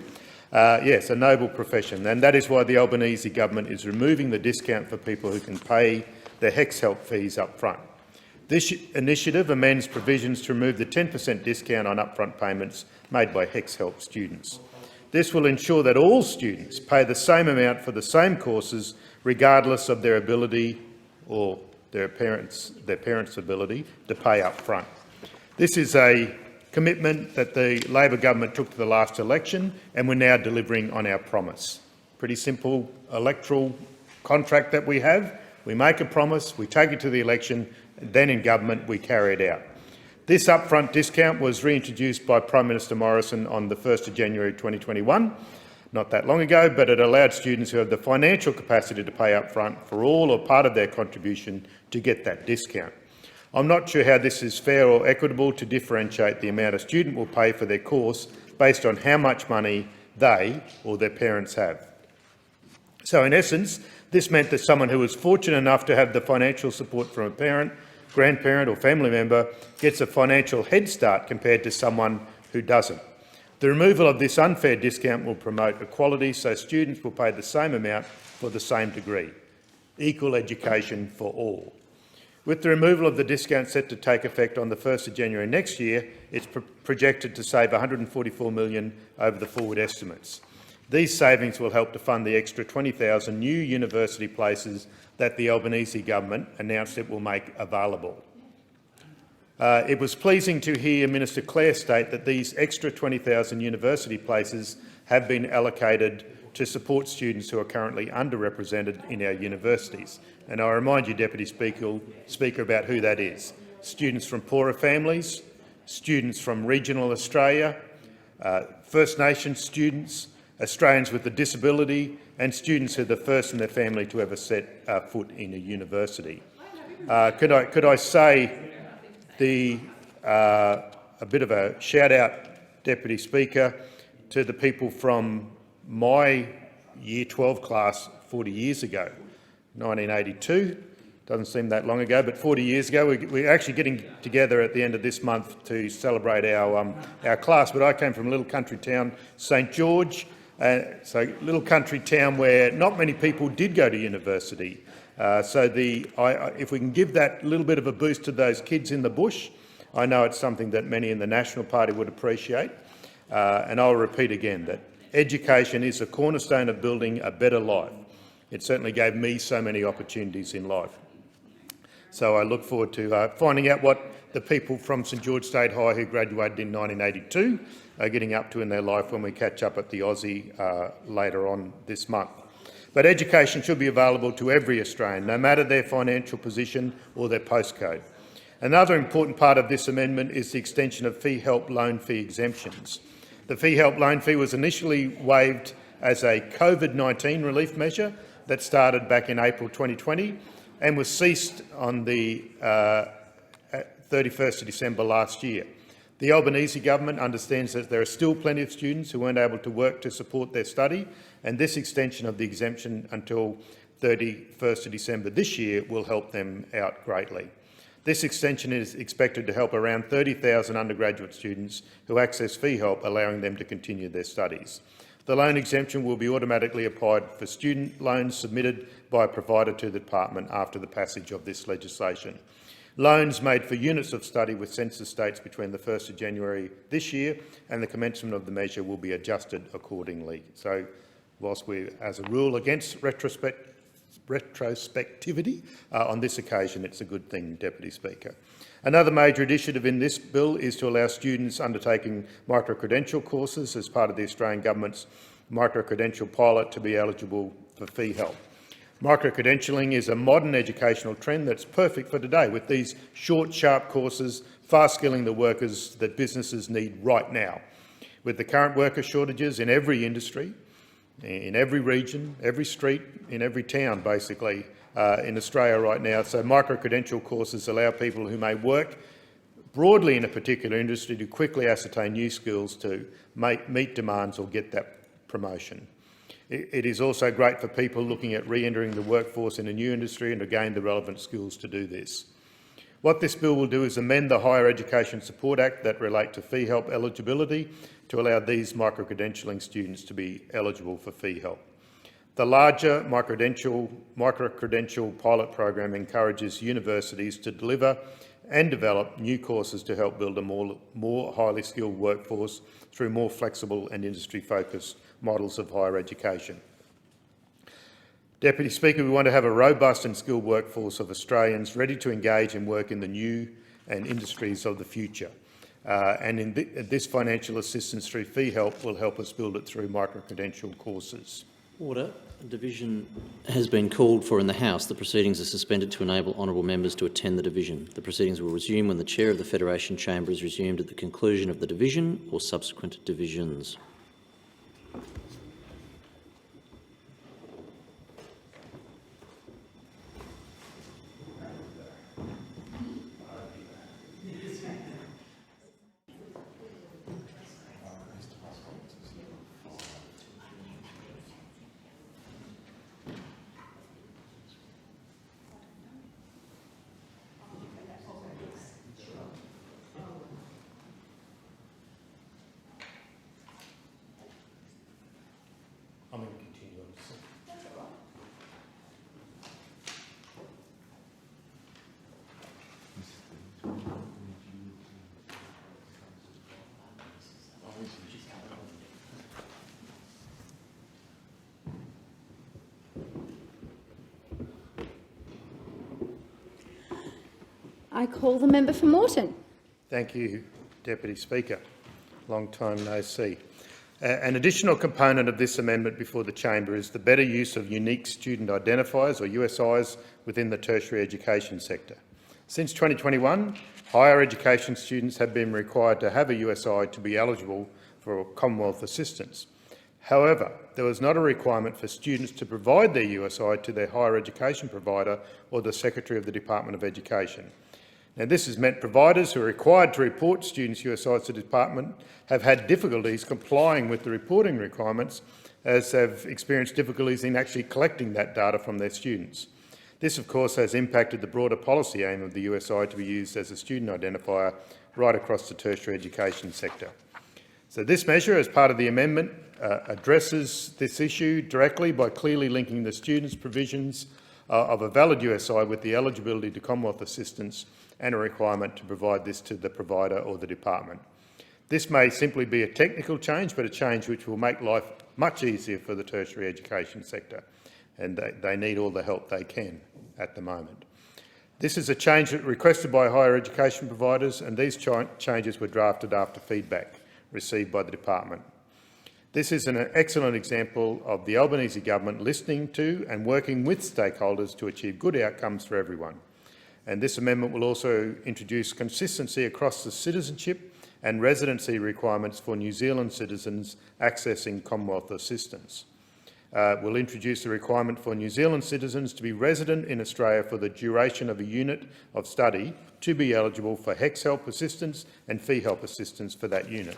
Yes, a noble profession, and that is why the Albanese government is removing the discount for people who can pay their HECS help fees up front. This initiative amends provisions to remove the 10% discount on upfront payments made by HECS help students. This will ensure that all students pay the same amount for the same courses, regardless of their ability or their parents' ability to pay up front. This is a commitment that the Labor government took to the last election, and we're now delivering on our promise. Pretty simple electoral contract that we have. We make a promise, we take it to the election, and then in government we carry it out. This upfront discount was reintroduced by Prime Minister Morrison on the 1st of January 2021, not that long ago, but it allowed students who have the financial capacity to pay upfront for all or part of their contribution to get that discount. I'm not sure how this is fair or equitable to differentiate the amount a student will pay for their course based on how much money they or their parents have. So in essence, this meant that someone who was fortunate enough to have the financial support from a parent, grandparent or family member gets a financial head start compared to someone who doesn't. The removal of this unfair discount will promote equality, so students will pay the same amount for the same degree. Equal education for all. With the removal of the discount set to take effect on the 1st of January next year, it's projected to save $144 million over the forward estimates. These savings will help to fund the extra 20,000 new university places that the Albanese government announced it will make available. It was pleasing to hear Minister Clare state that these extra 20,000 university places have been allocated to support students who are currently underrepresented in our universities. And I remind you, Deputy Speaker, about who that is. Students from poorer families, students from regional Australia, First Nations students, Australians with a disability, and students who are the first in their family to ever set foot in a university. Could I say a bit of a shout-out, Deputy Speaker, to the people from my Year 12 class 40 years ago, 1982. Doesn't seem that long ago, but 40 years ago. We're actually getting together at the end of this month to celebrate our class, but I came from a little country town, St George, so little country town where not many people did go to university. If we can give that little bit of a boost to those kids in the bush, I know it's something that many in the National Party would appreciate. And I'll repeat again that education is a cornerstone of building a better life. It certainly gave me so many opportunities in life. So I look forward to finding out what the people from St George State High who graduated in 1982 are getting up to in their life when we catch up at the Aussie later on this month. But education should be available to every Australian, no matter their financial position or their postcode. Another important part of this amendment is the extension of fee help loan fee exemptions. The fee help loan fee was initially waived as a COVID-19 relief measure that started back in April 2020 and was ceased on the 31st of December last year. The Albanese government understands that there are still plenty of students who weren't able to work to support their study, and this extension of the exemption until 31st of December this year will help them out greatly. This extension is expected to help around 30,000 undergraduate students who access fee help, allowing them to continue their studies. The loan exemption will be automatically applied for student loans submitted by a provider to the department after the passage of this legislation. Loans made for units of study with census dates between the 1st of January this year and the commencement of the measure will be adjusted accordingly. So, whilst we're, as a rule, against retrospectivity, on this occasion it's a good thing, Deputy Speaker. Another major initiative in this bill is to allow students undertaking micro-credential courses as part of the Australian Government's micro-credential pilot to be eligible for fee help. Micro-credentialing is a modern educational trend that's perfect for today, with these short, sharp courses fast-skilling the workers that businesses need right now. With the current worker shortages in every industry, in every region, every street, in every town, basically, in Australia right now. So micro-credential courses allow people who may work broadly in a particular industry to quickly ascertain new skills to meet demands or get that promotion. It is also great for people looking at re-entering the workforce in a new industry and to gain the relevant skills to do this. What this bill will do is amend the Higher Education Support Act that relate to fee help eligibility to allow these micro-credentialing students to be eligible for fee help. The larger micro-credential pilot program encourages universities to deliver and develop new courses to help build a more highly skilled workforce through more flexible and industry-focused models of higher education. Deputy Speaker, we want to have a robust and skilled workforce of Australians ready to engage and work in the new and industries of the future. This financial assistance through fee help will help us build it through micro-credential courses. Order. A division has been called for in the House. The proceedings are suspended to enable honourable members to attend the division. The proceedings will resume when the Chair of the Federation Chamber is resumed at the conclusion of the division or subsequent divisions. I call the member for Moreton. Thank you, Deputy Speaker. Long time no see. An additional component of this amendment before the chamber is the better use of unique student identifiers, or USIs, within the tertiary education sector. Since 2021, higher education students have been required to have a USI to be eligible for Commonwealth assistance. However, there was not a requirement for students to provide their USI to their higher education provider or the Secretary of the Department of Education. Now, this has meant providers who are required to report students' USIs to the department have had difficulties complying with the reporting requirements, as they've experienced difficulties in actually collecting that data from their students. This, of course, has impacted the broader policy aim of the USI to be used as a student identifier right across the tertiary education sector. So this measure, as part of the amendment, addresses this issue directly by clearly linking the students' provisions of a valid USI with the eligibility to Commonwealth assistance and a requirement to provide this to the provider or the department. This may simply be a technical change, but a change which will make life much easier for the tertiary education sector, and they need all the help they can at the moment. This is a change requested by higher education providers, and these changes were drafted after feedback received by the department. This is an excellent example of the Albanese government listening to and working with stakeholders to achieve good outcomes for everyone. And this amendment will also introduce consistency across the citizenship and residency requirements for New Zealand citizens accessing Commonwealth assistance. We'll introduce the requirement for New Zealand citizens to be resident in Australia for the duration of a unit of study to be eligible for HECS help assistance and fee help assistance for that unit.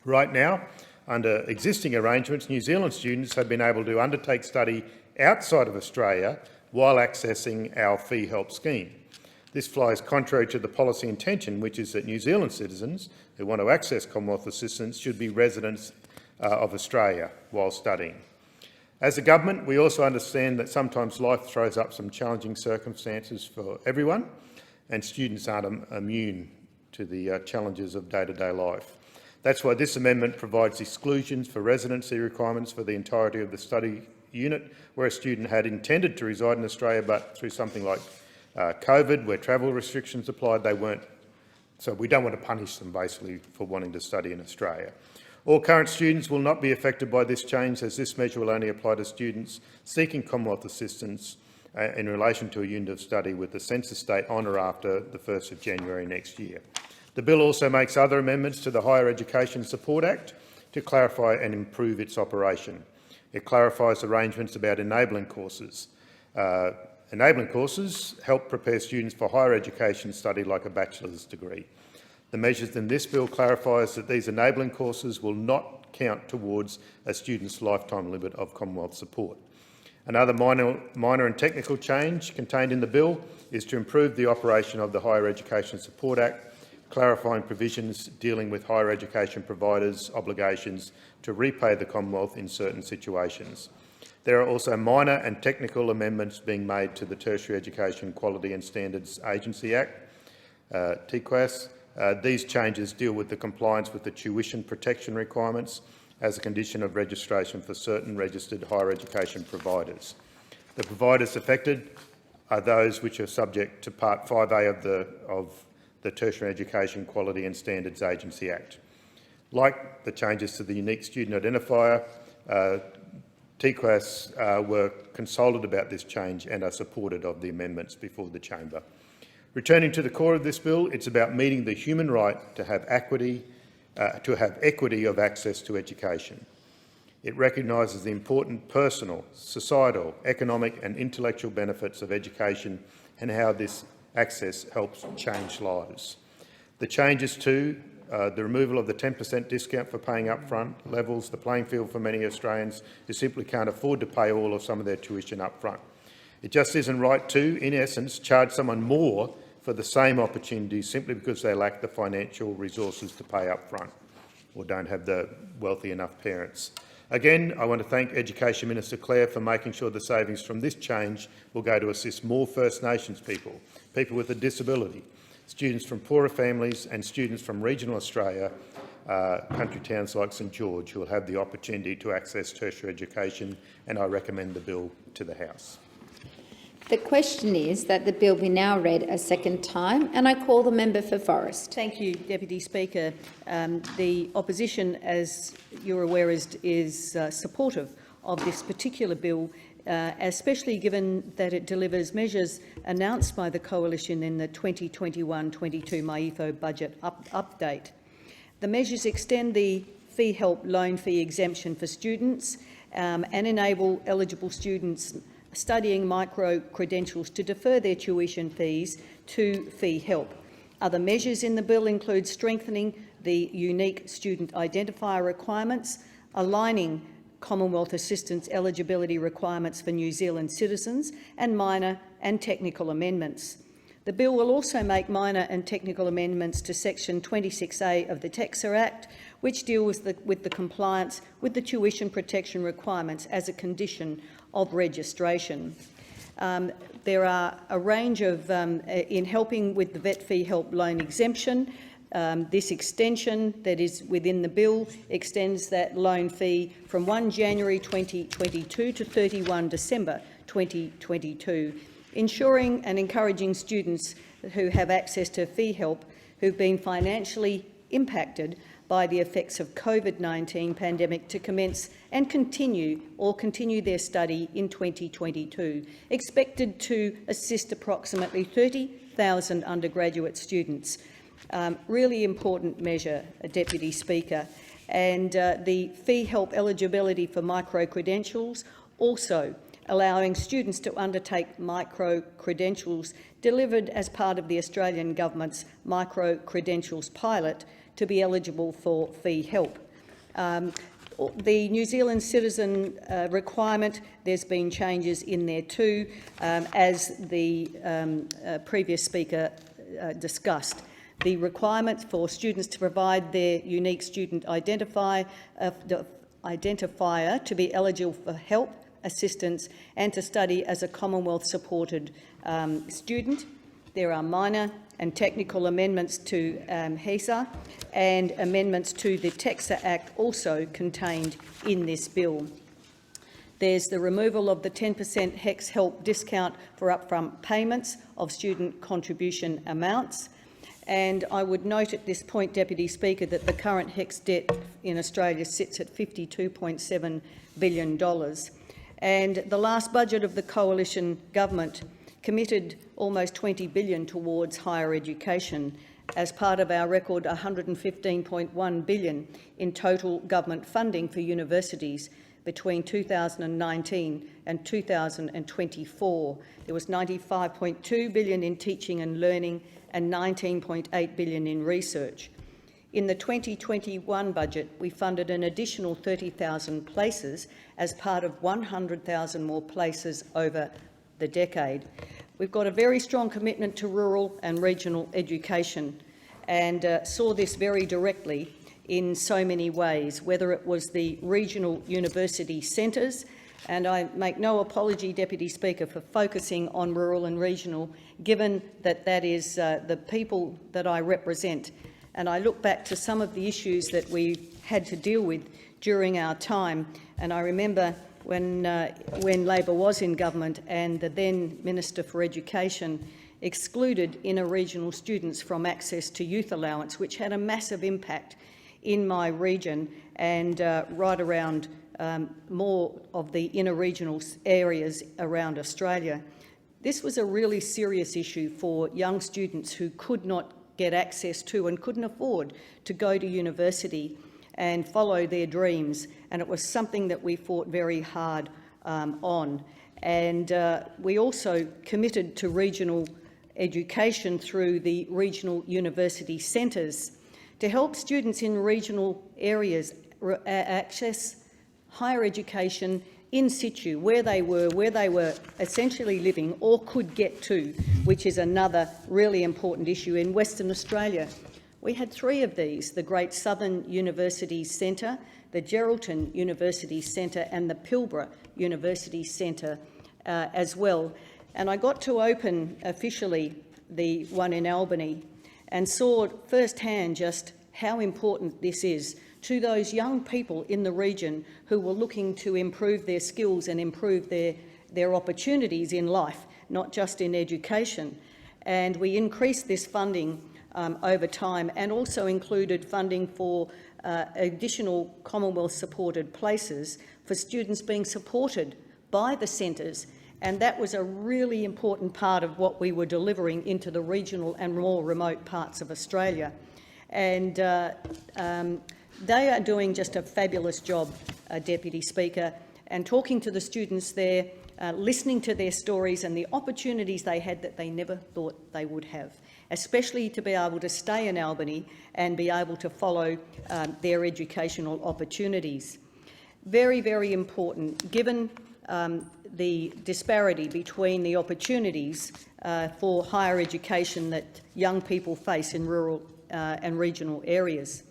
Right now, under existing arrangements, New Zealand students have been able to undertake study outside of Australia while accessing our fee help scheme. This flies contrary to the policy intention, which is that New Zealand citizens who want to access Commonwealth assistance should be residents of Australia while studying. As a government, we also understand that sometimes life throws up some challenging circumstances for everyone, and students aren't immune to the challenges of day-to-day life. That's why this amendment provides exclusions for residency requirements for the entirety of the study unit, where a student had intended to reside in Australia, but through something like COVID, where travel restrictions applied, they weren't. So we don't want to punish them, basically, for wanting to study in Australia. All current students will not be affected by this change, as this measure will only apply to students seeking Commonwealth assistance in relation to a unit of study with the census date on or after the 1st of January next year. The bill also makes other amendments to the Higher Education Support Act to clarify and improve its operation. It clarifies arrangements about enabling courses. Enabling courses help prepare students for higher education study like a bachelor's degree. The measures in this bill clarifies that these enabling courses will not count towards a student's lifetime limit of Commonwealth support. Another minor and technical change contained in the bill is to improve the operation of the Higher Education Support Act, clarifying provisions dealing with higher education providers' obligations to repay the Commonwealth in certain situations. There are also minor and technical amendments being made to the Tertiary Education Quality and Standards Agency Act, TQAS. These changes deal with the compliance with the tuition protection requirements as a condition of registration for certain registered higher education providers. The providers affected are those which are subject to Part 5A of the Tertiary Education Quality and Standards Agency Act. Like the changes to the unique student identifier, TQAS were consulted about this change and are supported of the amendments before the chamber. Returning to the core of this bill, it's about meeting the human right to have equity of access to education. It recognises the important personal, societal, economic and intellectual benefits of education and how this access helps change lives. The changes to the removal of the 10% discount for paying upfront levels the playing field for many Australians who simply can't afford to pay all or some of their tuition upfront. It just isn't right to, in essence, charge someone more for the same opportunity simply because they lack the financial resources to pay upfront or don't have the wealthy enough parents. Again, I want to thank Education Minister Clare for making sure the savings from this change will go to assist more First Nations people, people with a disability, students from poorer families and students from regional Australia, country towns like St George, who will have the opportunity to access tertiary education, and I recommend the bill to the House. The question is that the bill be now read a second time, and I call the member for Forrest. Thank you, Deputy Speaker. The opposition, as you're aware, is supportive of this particular bill, especially given that it delivers measures announced by the Coalition in the 2021-22 MyEFO budget update. The measures extend the fee help loan fee exemption for students and enable eligible students studying micro-credentials to defer their tuition fees to fee help. Other measures in the bill include strengthening the unique student identifier requirements, aligning Commonwealth assistance eligibility requirements for New Zealand citizens, and minor and technical amendments. The bill will also make minor and technical amendments to Section 26A of the TEQSA Act, which deals with the compliance with the tuition protection requirements as a condition of registration. There are a range of, in helping with the vet fee help loan exemption, this extension that is within the bill extends that loan fee from 1 January 2022 to 31 December 2022, ensuring and encouraging students who have access to fee help who've been financially impacted by the effects of COVID-19 pandemic to commence and continue their study in 2022, expected to assist approximately 30,000 undergraduate students. Really important measure, Deputy Speaker. And the fee help eligibility for micro-credentials, also allowing students to undertake micro-credentials delivered as part of the Australian Government's micro-credentials pilot to be eligible for fee help. The New Zealand citizen requirement, there's been changes in there too, as the previous speaker discussed. The requirement for students to provide their unique student identifier to be eligible for help, assistance and to study as a Commonwealth-supported student. There are minor and technical amendments to HESA and amendments to the TEQSA Act also contained in this bill. There's the removal of the 10% HEX help discount for upfront payments of student contribution amounts. And I would note at this point, Deputy Speaker, that the current HEX debt in Australia sits at $52.7 billion. And the last budget of the Coalition Government committed almost $20 billion towards higher education as part of our record $115.1 billion in total government funding for universities between 2019 and 2024. There was $95.2 billion in teaching and learning and $19.8 billion in research. In the 2021 budget, we funded an additional 30,000 places as part of 100,000 more places over the decade. We've got a very strong commitment to rural and regional education and saw this very directly in so many ways, whether it was the regional university centres, and I make no apology, Deputy Speaker, for focusing on rural and regional, given that that is the people that I represent. And I look back to some of the issues that we had to deal with during our time, and I remember when Labor was in government and the then Minister for Education excluded inner regional students from access to youth allowance, which had a massive impact in my region and right around more of the inner regional areas around Australia. This was a really serious issue for young students who could not get access to and couldn't afford to go to university and follow their dreams, and it was something that we fought very hard on. And we also committed to regional education through the regional university centres to help students in regional areas access higher education in situ, where they were essentially living or could get to, which is another really important issue. In Western Australia, we had 3 of these: the Great Southern University Centre, the Geraldton University Centre and the Pilbara University Centre as well. And I got to open officially the one in Albany and saw firsthand just how important this is to those young people in the region who were looking to improve their skills and improve their opportunities in life not just in education. And we increased this funding over time and also included funding for additional Commonwealth-supported places for students being supported by the centres, and that was a really important part of what we were delivering into the regional and more remote parts of Australia. And they are doing just a fabulous job, Deputy Speaker, and talking to the students there, listening to their stories and the opportunities they had that they never thought they would have, especially to be able to stay in Albany and be able to follow their educational opportunities. Very, very important, given the disparity between the opportunities for higher education that young people face in rural and regional areas.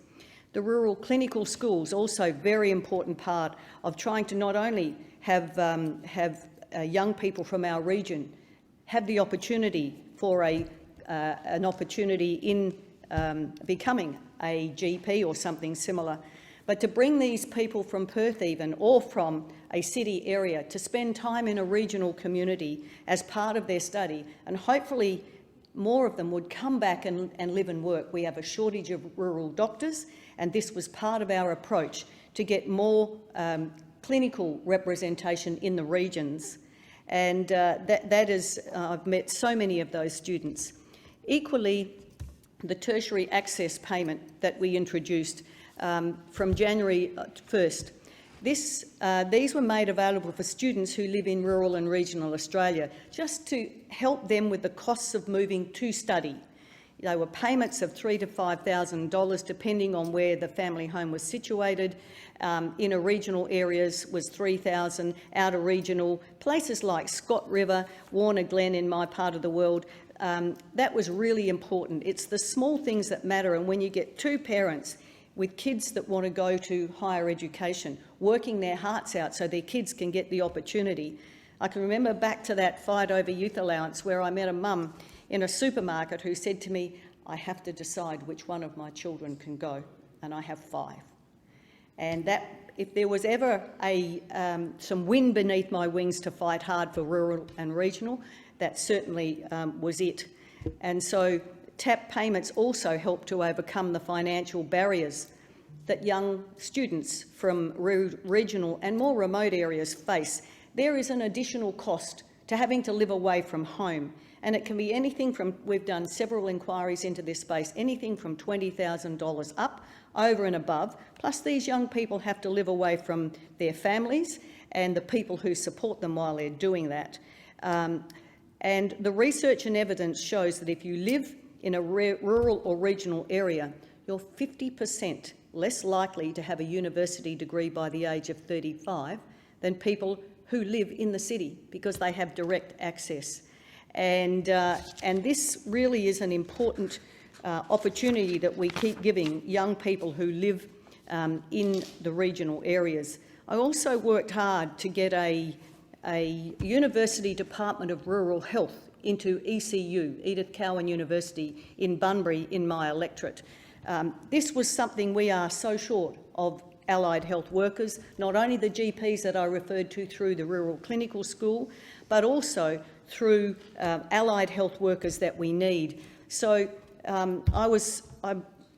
The rural clinical schools also very important part of trying to not only have young people from our region have the opportunity for an opportunity in becoming a GP or something similar, but to bring these people from Perth even, or from a city area, to spend time in a regional community as part of their study, and hopefully more of them would come back and live and work. We have a shortage of rural doctors, and this was part of our approach to get more clinical representation in the regions. And that is, I've met so many of those students. Equally, the tertiary access payment that we introduced from January 1st. These were made available for students who live in rural and regional Australia, just to help them with the costs of moving to study. They were payments of $3,000 to $5,000, depending on where the family home was situated. Inner regional areas was $3,000, outer regional, places like Scott River, Warner Glen in my part of the world. That was really important. It's the small things that matter, and when you get two parents with kids that want to go to higher education, working their hearts out so their kids can get the opportunity. I can remember back to that fight over youth allowance where I met a mum in a supermarket who said to me, "I have to decide which one of my children can go, and I have 5. And that, if there was ever some wind beneath my wings to fight hard for rural and regional, that certainly was it. And so TAP payments also help to overcome the financial barriers that young students from regional and more remote areas face. There is an additional cost to having to live away from home, and it can be anything from, we've done several inquiries into this space, anything from $20,000 up, over and above, plus these young people have to live away from their families and the people who support them while they're doing that. And the research and evidence shows that if you live in a rural or regional area, you're 50% less likely to have a university degree by the age of 35 than people who live in the city, because they have direct access. And this really is an important opportunity that we keep giving young people who live in the regional areas. I also worked hard to get a University Department of Rural Health into ECU, Edith Cowan University in Bunbury, in my electorate. This was something we are so short of allied health workers, not only the GPs that I referred to through the rural clinical school, but also through allied health workers that we need. So I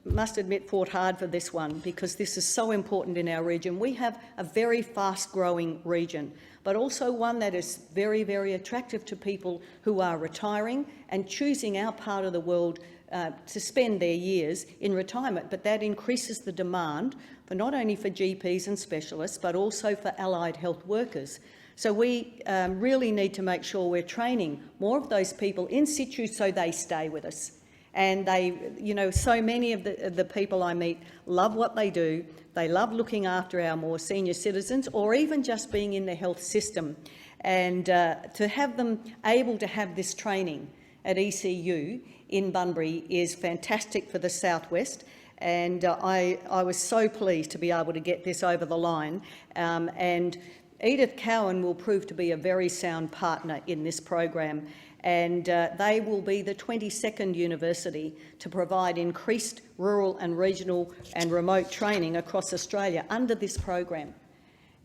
must admit, fought hard for this one, because this is so important in our region. We have a very fast-growing region, but also one that is very, very attractive to people who are retiring and choosing our part of the world to spend their years in retirement. But that increases the demand for not only for GPs and specialists, but also for allied health workers. So we really need to make sure we're training more of those people in situ so they stay with us. And they, you know, so many of the people I meet love what they do. They love looking after our more senior citizens, or even just being in the health system. And to have them able to have this training at ECU in Bunbury is fantastic for the Southwest. And I was so pleased to be able to get this over the line. And Edith Cowan will prove to be a very sound partner in this program. And they will be the 22nd university to provide increased rural and regional and remote training across Australia under this program.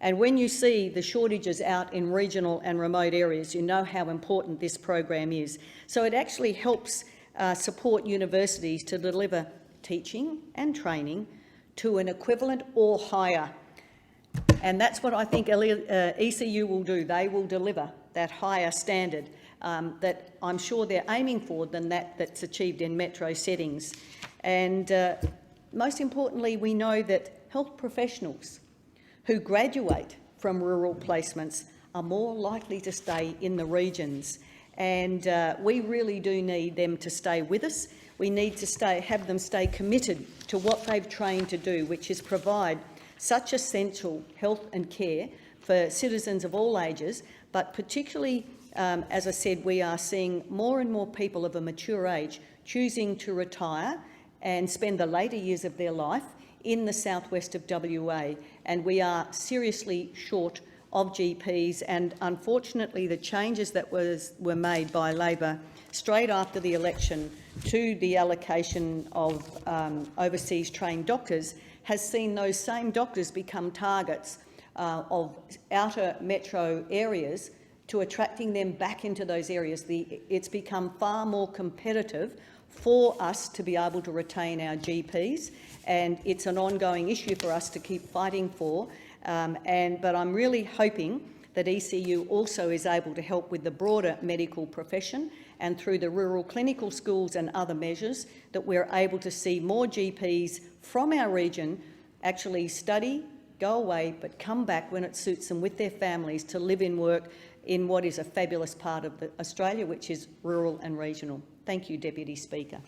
And when you see the shortages out in regional and remote areas, you know how important this program is. So it actually helps support universities to deliver teaching and training to an equivalent or higher. And that's what I think ECU will do. They will deliver that higher standard that I'm sure they're aiming for than that's achieved in metro settings. And most importantly, we know that health professionals who graduate from rural placements are more likely to stay in the regions. And we really do need them to stay with us. We need to have them stay committed to what they've trained to do, which is provide such essential health and care for citizens of all ages, but particularly, as I said, we are seeing more and more people of a mature age choosing to retire and spend the later years of their life in the southwest of WA, and we are seriously short of GPs. And unfortunately, the changes that were made by Labor straight after the election to the allocation of overseas trained doctors has seen those same doctors become targets of outer metro areas to attracting them back into those areas. It's become far more competitive for us to be able to retain our GPs, and it's an ongoing issue for us to keep fighting for. But I'm really hoping that ECU also is able to help with the broader medical profession, and through the rural clinical schools and other measures, that we're able to see more GPs from our region actually study, go away, but come back when it suits them with their families to live and work in what is a fabulous part of Australia, which is rural and regional. Thank you, Deputy Speaker.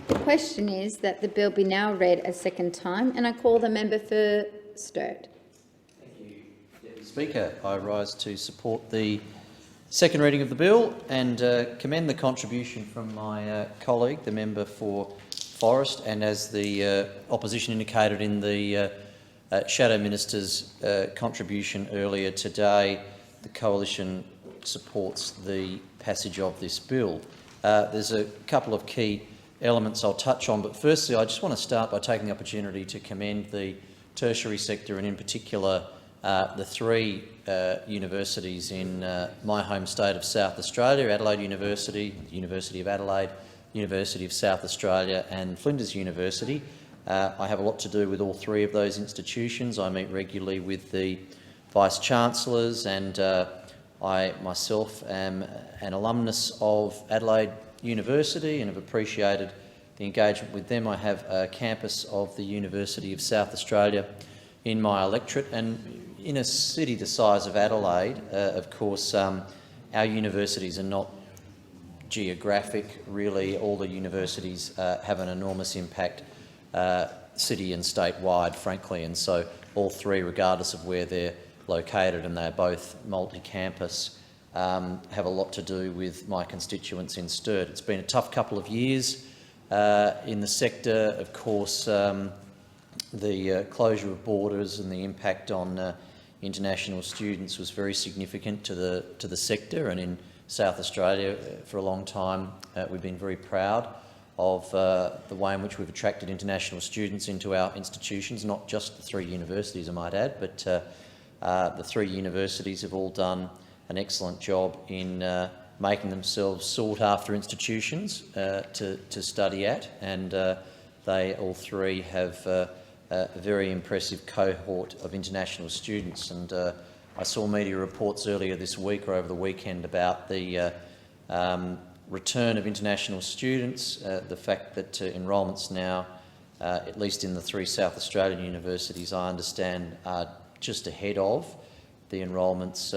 The question is that the bill be now read a second time, and I call the member for Sturt. Thank you, Deputy Speaker. I rise to support the second reading of the bill and commend the contribution from my colleague, the member for Forrest, and as the opposition indicated in the Shadow Minister's contribution earlier today, the Coalition supports the passage of this bill. There's a couple of key elements I'll touch on, but firstly I just want to start by taking the opportunity to commend the tertiary sector, and in particular the three universities in my home state of South Australia: Adelaide University, University of Adelaide, University of South Australia and Flinders University. I have a lot to do with all three of those institutions. I meet regularly with the Vice-Chancellors, and I myself am an alumnus of Adelaide University and have appreciated the engagement with them. I have a campus of the University of South Australia in my electorate, and in a city the size of Adelaide, of course, our universities are not geographic, really. All the universities have an enormous impact city and statewide, frankly, and so all three, regardless of where they're located, and they're both multi-campus, have a lot to do with my constituents in Sturt. It's been a tough couple of years in the sector. Of course, the closure of borders and the impact on international students was very significant to the sector, and in South Australia for a long time we've been very proud of the way in which we've attracted international students into our institutions, not just the three universities, I might add, but the three universities have all done an excellent job in making themselves sought-after institutions to study at, and they all three have a very impressive cohort of international students. And I saw media reports earlier this week or over the weekend about the return of international students, the fact that enrolments now, at least in the three South Australian universities, I understand, are just ahead of the enrolments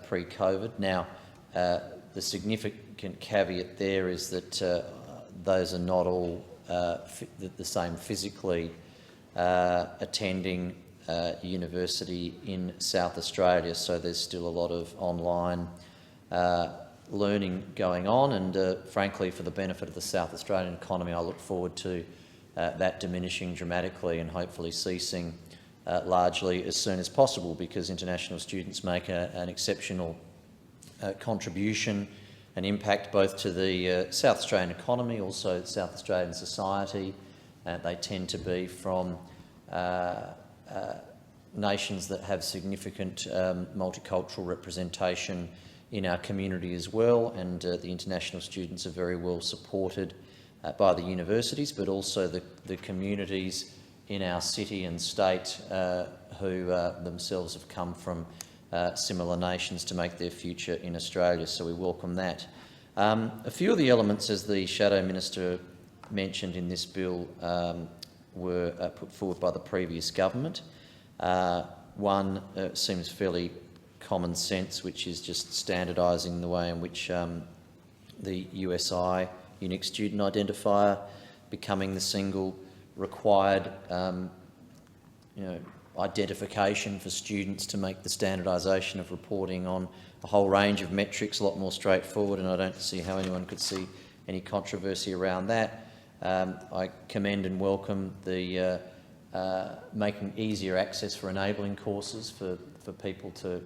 pre-COVID. Now, the significant caveat there is that those are not all the same physically attending university in South Australia, so there's still a lot of online learning going on, and frankly, for the benefit of the South Australian economy, I look forward to that diminishing dramatically and hopefully ceasing largely as soon as possible, because international students make an exceptional contribution and impact both to the South Australian economy, also South Australian society. They tend to be from nations that have significant multicultural representation in our community as well, and the international students are very well supported by the universities, but also the communities in our city and state who themselves have come from similar nations to make their future in Australia, so we welcome that. A few of the elements, as the Shadow Minister mentioned in this bill, were put forward by the previous government. One seems fairly common sense, which is just standardising the way in which the USI, Unique Student Identifier, becoming the single required identification for students to make the standardisation of reporting on a whole range of metrics a lot more straightforward, and I don't see how anyone could see any controversy around that. I commend and welcome the making easier access for enabling courses for people to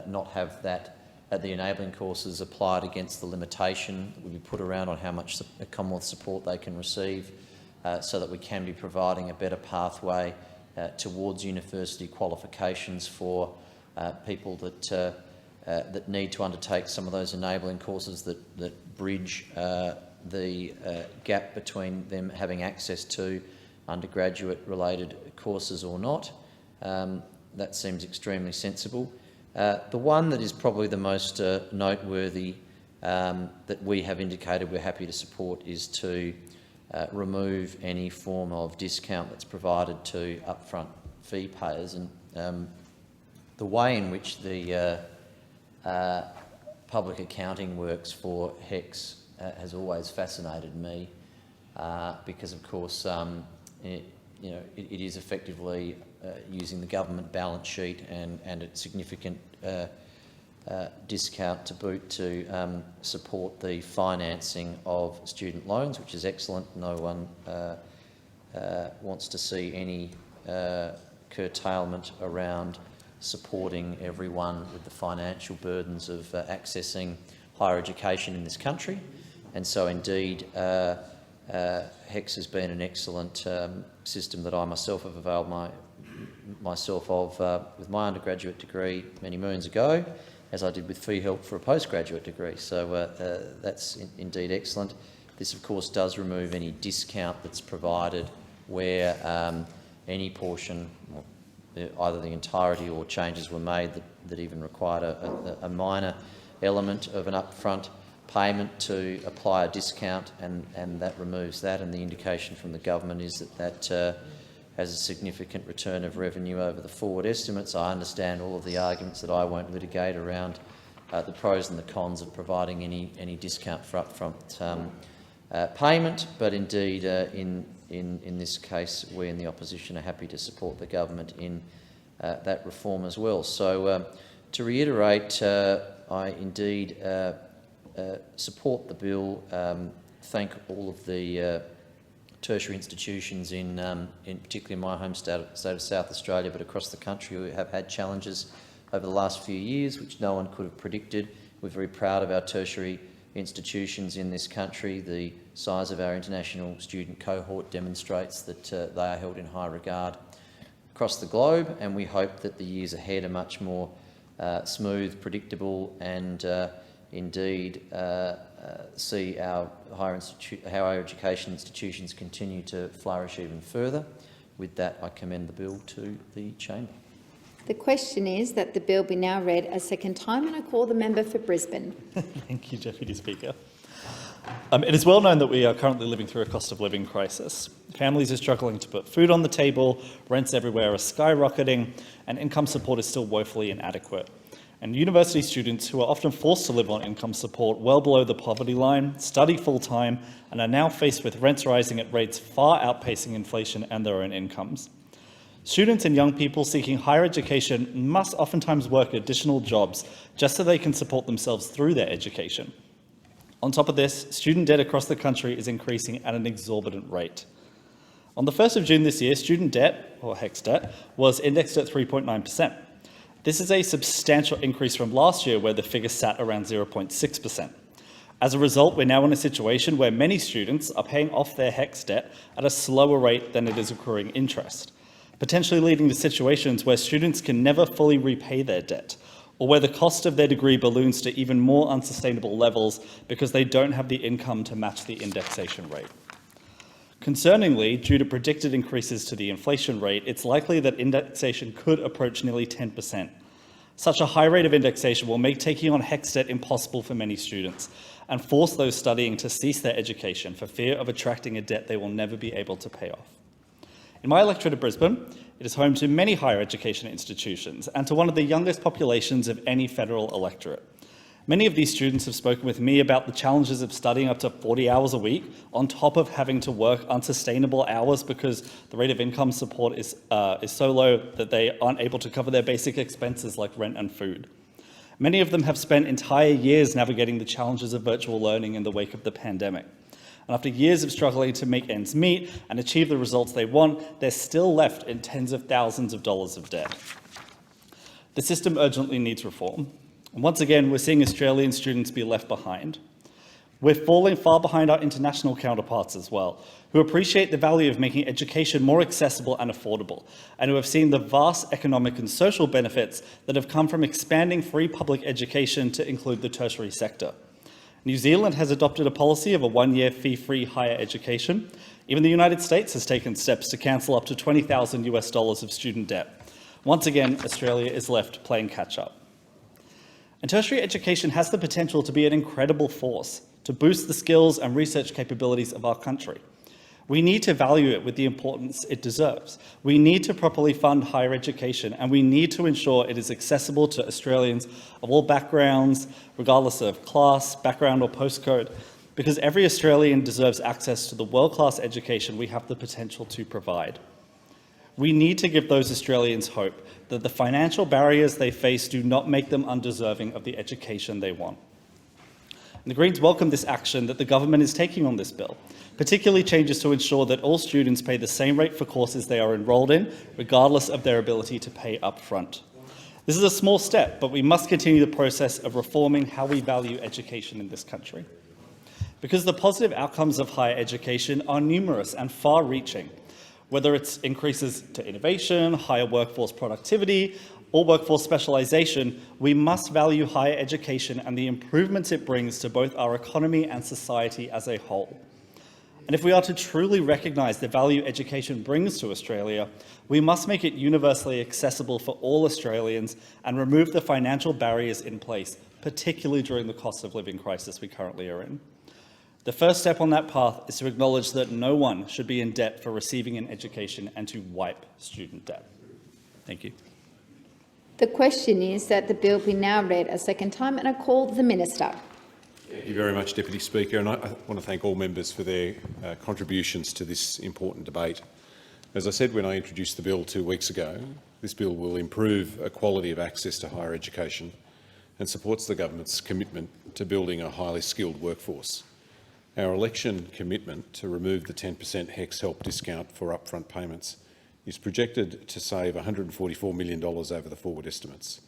not have that the enabling courses applied against the limitation that would be put around on how much Commonwealth support they can receive, so that we can be providing a better pathway towards university qualifications for people that need to undertake some of those enabling courses that bridge the gap between them having access to undergraduate-related courses or not. That seems extremely sensible. The one that is probably the most noteworthy that we have indicated we're happy to support is to remove any form of discount that's provided to upfront fee payers. And the way in which the public accounting works for HECS has always fascinated me, because of course it is effectively using the government balance sheet and a significant discount to boot to support the financing of student loans, which is excellent. No one wants to see any curtailment around supporting everyone with the financial burdens of accessing higher education in this country. And so indeed, HECS has been an excellent system that I myself have availed myself of with my undergraduate degree many moons ago, as I did with fee help for a postgraduate degree. So that's indeed excellent. This, of course, does remove any discount that's provided where any portion, either the entirety or changes were made that even required a minor element of an upfront payment to apply a discount, and that removes that. And the indication from the government is that has a significant return of revenue over the forward estimates. I understand all of the arguments that I won't litigate around the pros and the cons of providing any discount for upfront payment, but indeed in this case we in the opposition are happy to support the government in that reform as well. So to reiterate, I indeed support the bill, thank all of the tertiary institutions in particularly in my home state of South Australia, but across the country, who have had challenges over the last few years which no one could have predicted. We're very proud of our tertiary institutions in this country. The size of our international student cohort demonstrates that they are held in high regard across the globe, and we hope that the years ahead are much more smooth, predictable, and indeed see our higher education institutions continue to flourish even further. With that, I commend the bill to the chamber. The question is that the bill be now read a second time, and I call the member for Brisbane. Thank you, Deputy Speaker. It is well known that we are currently living through a cost of living crisis. Families are struggling to put food on the table, rents everywhere are skyrocketing, and income support is still woefully inadequate. And university students, who are often forced to live on income support well below the poverty line, study full-time, and are now faced with rents rising at rates far outpacing inflation and their own incomes. Students and young people seeking higher education must oftentimes work additional jobs just so they can support themselves through their education. On top of this, student debt across the country is increasing at an exorbitant rate. On the 1st of June this year, student debt, or HECS debt, was indexed at 3.9%. This is a substantial increase from last year, where the figure sat around 0.6%. As a result, we're now in a situation where many students are paying off their HECS debt at a slower rate than it is accruing interest. potentially leading to situations where students can never fully repay their debt, or where the cost of their degree balloons to even more unsustainable levels because they don't have the income to match the indexation rate. Concerningly, due to predicted increases to the inflation rate, it's likely that indexation could approach nearly 10%. Such a high rate of indexation will make taking on HECS debt impossible for many students and force those studying to cease their education for fear of attracting a debt they will never be able to pay off. In my electorate of Brisbane, it is home to many higher education institutions and to one of the youngest populations of any federal electorate. Many of these students have spoken with me about the challenges of studying up to 40 hours a week on top of having to work unsustainable hours because the rate of income support is so low that they aren't able to cover their basic expenses like rent and food. Many of them have spent entire years navigating the challenges of virtual learning in the wake of the pandemic. And after years of struggling to make ends meet and achieve the results they want, they're still left in tens of thousands of dollars of debt. The system urgently needs reform. And once again, we're seeing Australian students be left behind. We're falling far behind our international counterparts as well, who appreciate the value of making education more accessible and affordable, and who have seen the vast economic and social benefits that have come from expanding free public education to include the tertiary sector. New Zealand has adopted a policy of a one-year fee-free higher education. Even the United States has taken steps to cancel up to $20,000 of student debt. Once again, Australia is left playing catch-up. And tertiary education has the potential to be an incredible force to boost the skills and research capabilities of our country. We need to value it with the importance it deserves. We need to properly fund higher education, and we need to ensure it is accessible to Australians of all backgrounds, regardless of class, background or postcode, because every Australian deserves access to the world-class education we have the potential to provide. We need to give those Australians hope that the financial barriers they face do not make them undeserving of the education they want. And the Greens welcome this action that the government is taking on this bill, particularly changes to ensure that all students pay the same rate for courses they are enrolled in, regardless of their ability to pay up front. This is a small step, but we must continue the process of reforming how we value education in this country. Because the positive outcomes of higher education are numerous and far-reaching, whether it's increases to innovation, higher workforce productivity, or workforce specialisation, we must value higher education and the improvements it brings to both our economy and society as a whole. And if we are to truly recognise the value education brings to Australia, we must make it universally accessible for all Australians and remove the financial barriers in place, particularly during the cost of living crisis we currently are in. The first step on that path is to acknowledge that no one should be in debt for receiving an education and to wipe student debt. Thank you. The question is that the bill be now read a second time, and I call the Minister. Thank you very much, Deputy Speaker, and I want to thank all members for their contributions to this important debate. As I said when I introduced the bill 2 weeks ago, this bill will improve equality of access to higher education and supports the government's commitment to building a highly skilled workforce. Our election commitment to remove the 10% HECS help discount for upfront payments is projected to save $144 million over the forward estimates,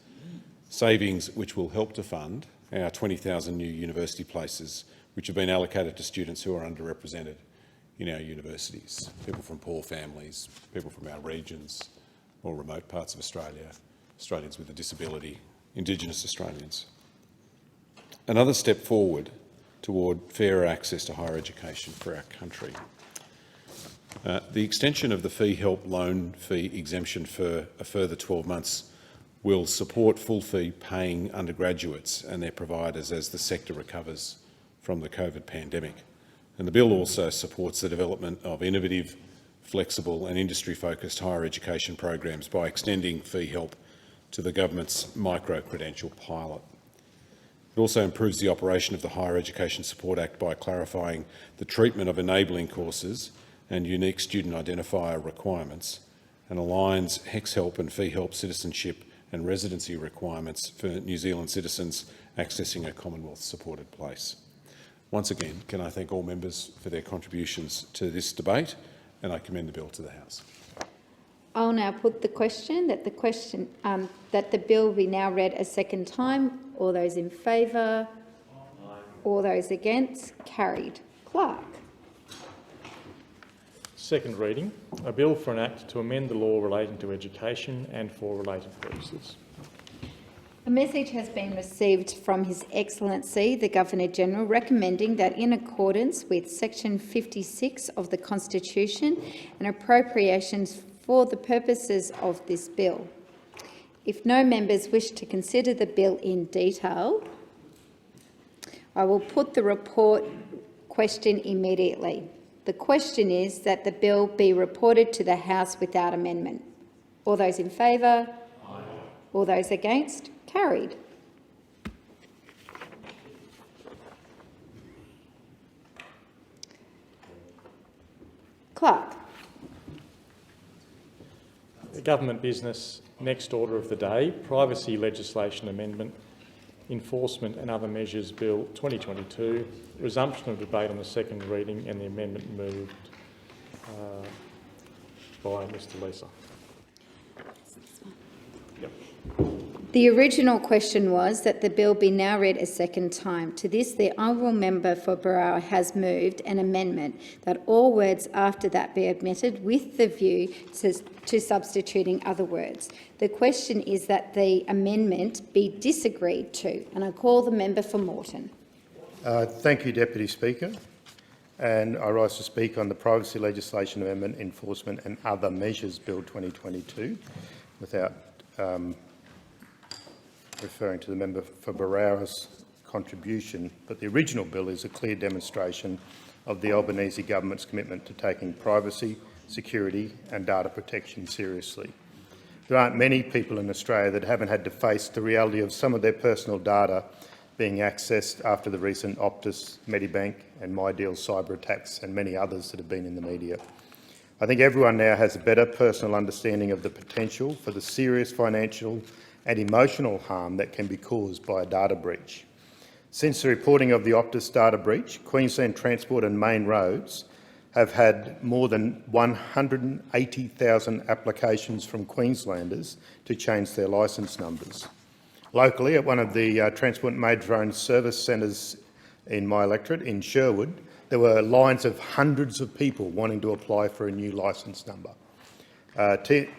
savings which will help to fund our 20,000 new university places which have been allocated to students who are underrepresented in our universities, people from poor families, people from our regions or remote parts of Australia, Australians with a disability, Indigenous Australians. Another step forward toward fairer access to higher education for our country. The extension of the fee help loan fee exemption for a further 12 months will support full fee paying undergraduates and their providers as the sector recovers from the COVID pandemic. And the bill also supports the development of innovative, flexible and industry-focused higher education programs by extending fee help to the government's micro-credential pilot. It also improves the operation of the Higher Education Support Act by clarifying the treatment of enabling courses and unique student identifier requirements, and aligns HECS help and fee help citizenship and residency requirements for New Zealand citizens accessing a Commonwealth-supported place. Once again, can I thank all members for their contributions to this debate, and I commend the bill to the House. I'll now put the question that the bill be now read a second time. All those in favour? All those against? Carried. Clerk. Second reading, a bill for an act to amend the law relating to education and for related purposes. A message has been received from His Excellency the Governor-General recommending that in accordance with Section 56 of the Constitution and appropriations for the purposes of this bill. If no members wish to consider the bill in detail, I will put the report question immediately. The question is that the bill be reported to the House without amendment. All those in favour? Aye. All those against? Carried. Clerk. The government business, next order of the day, Privacy Legislation Amendment, Enforcement and Other Measures Bill 2022, resumption of debate on the second reading and the amendment moved by Mr Leeser. Yep. The original question was that the bill be now read a second time. To this, the honourable member for Berowra has moved an amendment that all words after that be omitted with the view to substituting other words. The question is that the amendment be disagreed to, and I call the member for Moreton. Thank you, Deputy Speaker. And I rise to speak on the Privacy Legislation Amendment, Enforcement and Other Measures Bill 2022 without referring to the member for Berowra's contribution, but the original bill is a clear demonstration of the Albanese government's commitment to taking privacy, security and data protection seriously. There aren't many people in Australia that haven't had to face the reality of some of their personal data being accessed after the recent Optus, Medibank and MyDeal cyber attacks and many others that have been in the media. I think everyone now has a better personal understanding of the potential for the serious financial and emotional harm that can be caused by a data breach. Since the reporting of the Optus data breach, Queensland Transport and Main Roads have had more than 180,000 applications from Queenslanders to change their licence numbers. Locally, at one of the Transport and Main Roads service centres in my electorate, in Sherwood, there were lines of hundreds of people wanting to apply for a new licence number.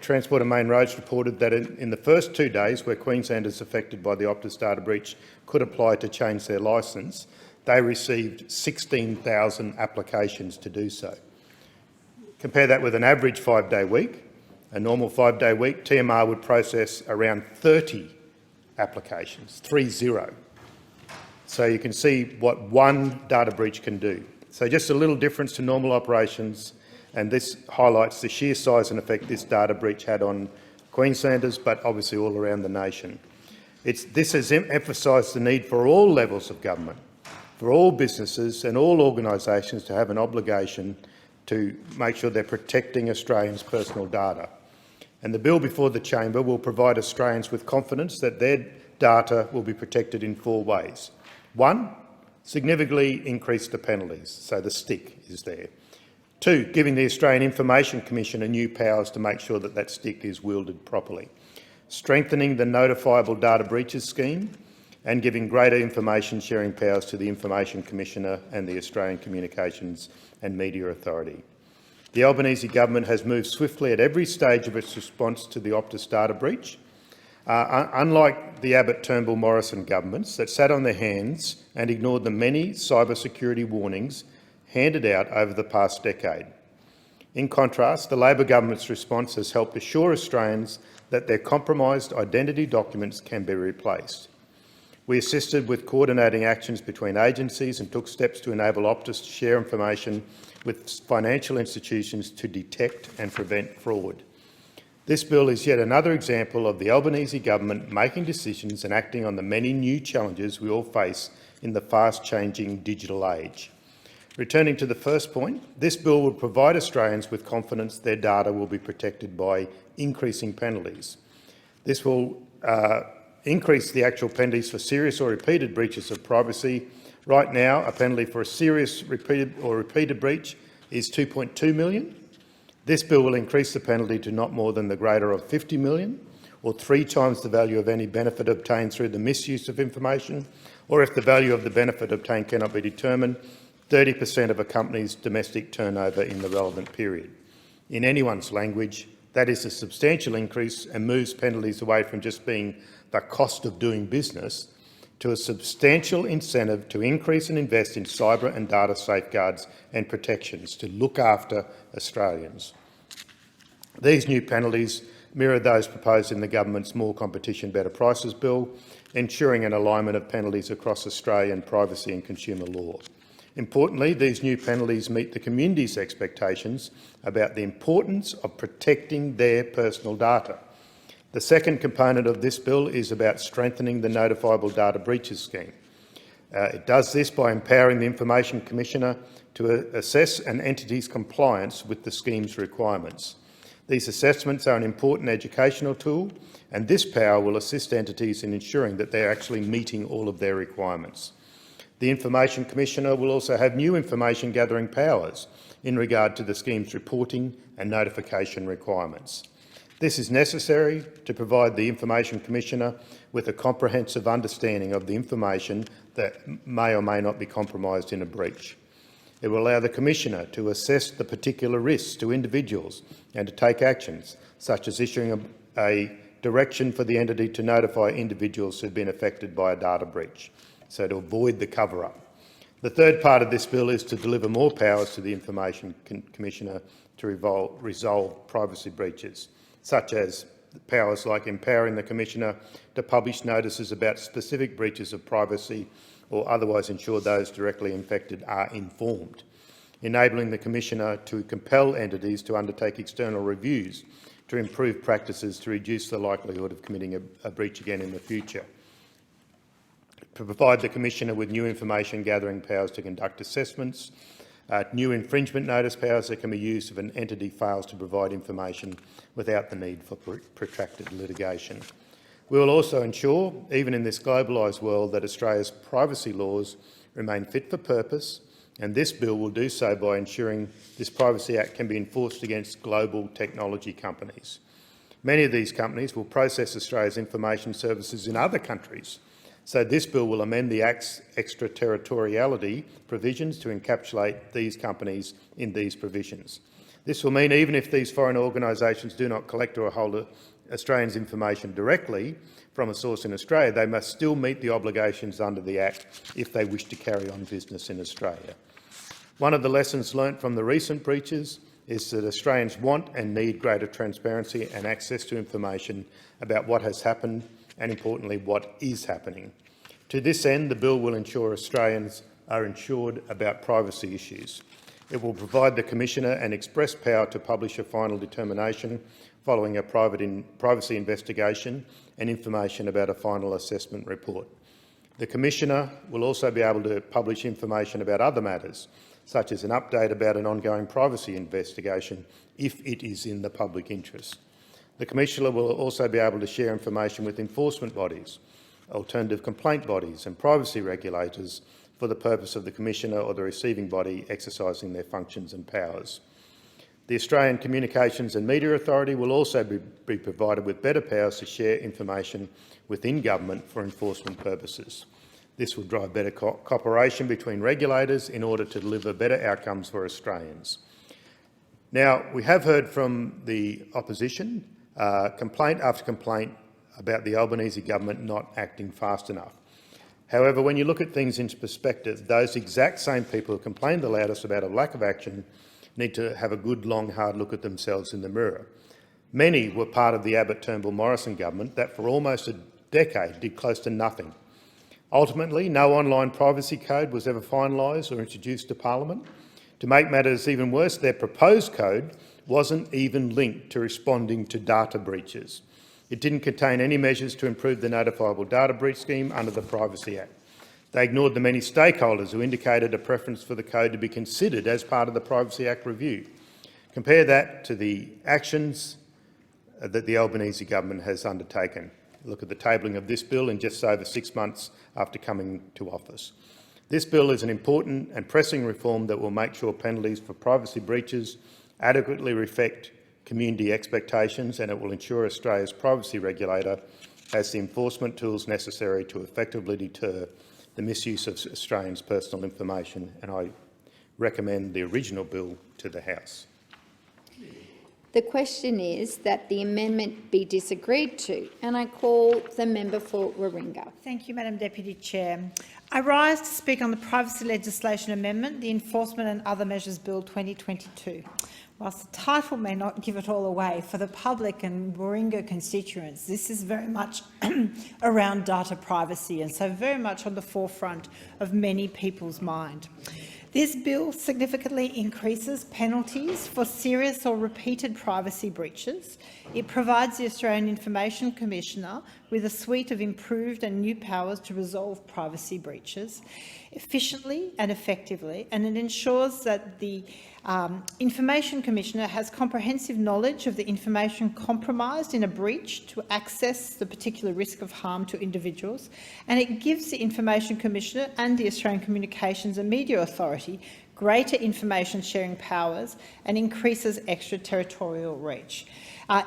Transport and Main Roads reported that in the first 2 days where Queenslanders affected by the Optus data breach could apply to change their licence, they received 16,000 applications to do so. Compare that with an average 5-day week. A normal 5-day week, TMR would process around 30 applications, 30. So you can see what one data breach can do. So just a little difference to normal operations, and this highlights the sheer size and effect this data breach had on Queenslanders, but obviously all around the nation. This has emphasised the need for all levels of government, for all businesses and all organisations to have an obligation to make sure they're protecting Australians' personal data. And the bill before the chamber will provide Australians with confidence that their data will be protected in 4 ways. 1, significantly increase the penalties, so the stick is there. 2, giving the Australian Information Commissioner new powers to make sure that that stick is wielded properly. Strengthening the notifiable data breaches scheme and giving greater information sharing powers to the Information Commissioner and the Australian Communications and Media Authority. The Albanese government has moved swiftly at every stage of its response to the Optus data breach. Unlike the Abbott-Turnbull-Morrison governments that sat on their hands and ignored the many cybersecurity warnings handed out over the past decade. In contrast, the Labor government's response has helped assure Australians that their compromised identity documents can be replaced. We assisted with coordinating actions between agencies and took steps to enable Optus to share information with financial institutions to detect and prevent fraud. This bill is yet another example of the Albanese government making decisions and acting on the many new challenges we all face in the fast-changing digital age. Returning to the first point, this bill will provide Australians with confidence their data will be protected by increasing penalties. This will increase the actual penalties for serious or repeated breaches of privacy. Right now, a penalty for a serious repeated breach is $2.2 million. This bill will increase the penalty to not more than the greater of $50 million, or 3 times the value of any benefit obtained through the misuse of information, or if the value of the benefit obtained cannot be determined, 30% of a company's domestic turnover in the relevant period. in anyone's language, that is a substantial increase and moves penalties away from just being the cost of doing business to a substantial incentive to increase and invest in cyber and data safeguards and protections to look after Australians. These new penalties mirror those proposed in the government's More Competition, Better Prices bill, ensuring an alignment of penalties across Australian privacy and consumer law. Importantly, these new penalties meet the community's expectations about the importance of protecting their personal data. The second component of this bill is about strengthening the Notifiable Data Breaches Scheme. It does this by empowering the Information Commissioner to assess an entity's compliance with the scheme's requirements. These assessments are an important educational tool, and this power will assist entities in ensuring that they're actually meeting all of their requirements. The Information Commissioner will also have new information gathering powers in regard to the scheme's reporting and notification requirements. This is necessary to provide the Information Commissioner with a comprehensive understanding of the information that may or may not be compromised in a breach. It will allow the Commissioner to assess the particular risks to individuals and to take actions, such as issuing a direction for the entity to notify individuals who have been affected by a data breach, so to avoid the cover-up. The third part of this bill is to deliver more powers to the Information Commissioner to resolve privacy breaches, such as powers like empowering the Commissioner to publish notices about specific breaches of privacy or otherwise ensure those directly infected are informed, enabling the Commissioner to compel entities to undertake external reviews to improve practices to reduce the likelihood of committing a breach again in the future, to provide the Commissioner with new information gathering powers to conduct assessments, new infringement notice powers that can be used if an entity fails to provide information without the need for protracted litigation. We will also ensure, even in this globalised world, that Australia's privacy laws remain fit for purpose, and this bill will do so by ensuring this Privacy Act can be enforced against global technology companies. Many of these companies will process Australia's information services in other countries, so this bill will amend the Act's extraterritoriality provisions to encapsulate these companies in these provisions. This will mean even if these foreign organisations do not collect or hold Australians' information directly from a source in Australia, they must still meet the obligations under the Act if they wish to carry on business in Australia. One of the lessons learnt from the recent breaches is that Australians want and need greater transparency and access to information about what has happened and, importantly, what is happening. To this end, the bill will ensure Australians are ensured about privacy issues. It will provide the Commissioner an express power to publish a final determination following a privacy investigation and information about a final assessment report. The Commissioner will also be able to publish information about other matters, such as an update about an ongoing privacy investigation, if it is in the public interest. The Commissioner will also be able to share information with enforcement bodies, alternative complaint bodies and privacy regulators for the purpose of the Commissioner or the receiving body exercising their functions and powers. The Australian Communications and Media Authority will also be provided with better powers to share information within government for enforcement purposes. This will drive better cooperation between regulators in order to deliver better outcomes for Australians. Now, we have heard from the opposition complaint after complaint about the Albanese government not acting fast enough. However, when you look at things into perspective, those exact same people who complained the loudest about a lack of action need to have a good, long, hard look at themselves in the mirror. Many were part of the Abbott-Turnbull-Morrison government that for almost a decade did close to nothing. Ultimately, no online privacy code was ever finalised or introduced to Parliament. To make matters even worse, their proposed code wasn't even linked to responding to data breaches. It didn't contain any measures to improve the Notifiable Data Breach Scheme under the Privacy Act. They ignored the many stakeholders who indicated a preference for the code to be considered as part of the Privacy Act review. Compare that to the actions that the Albanese government has undertaken. Look at the tabling of this bill in just over 6 months after coming to office. This bill is an important and pressing reform that will make sure penalties for privacy breaches adequately reflect community expectations, and it will ensure Australia's privacy regulator has the enforcement tools necessary to effectively deter the misuse of Australians' personal information, and I recommend the original bill to the House. The question is that the amendment be disagreed to, and I call the member for Warringah. Thank you, Madam Deputy Chair. I rise to speak on the Privacy Legislation Amendment, the Enforcement and Other Measures Bill 2022. Whilst the title may not give it all away, for the public and Warringah constituents, this is very much around data privacy, and so very much on the forefront of many people's mind. This bill significantly increases penalties for serious or repeated privacy breaches. It provides the Australian Information Commissioner with a suite of improved and new powers to resolve privacy breaches efficiently and effectively, and it ensures that the Information Commissioner has comprehensive knowledge of the information compromised in a breach to access the particular risk of harm to individuals, and it gives the Information Commissioner and the Australian Communications and Media Authority greater information sharing powers and increases extraterritorial reach.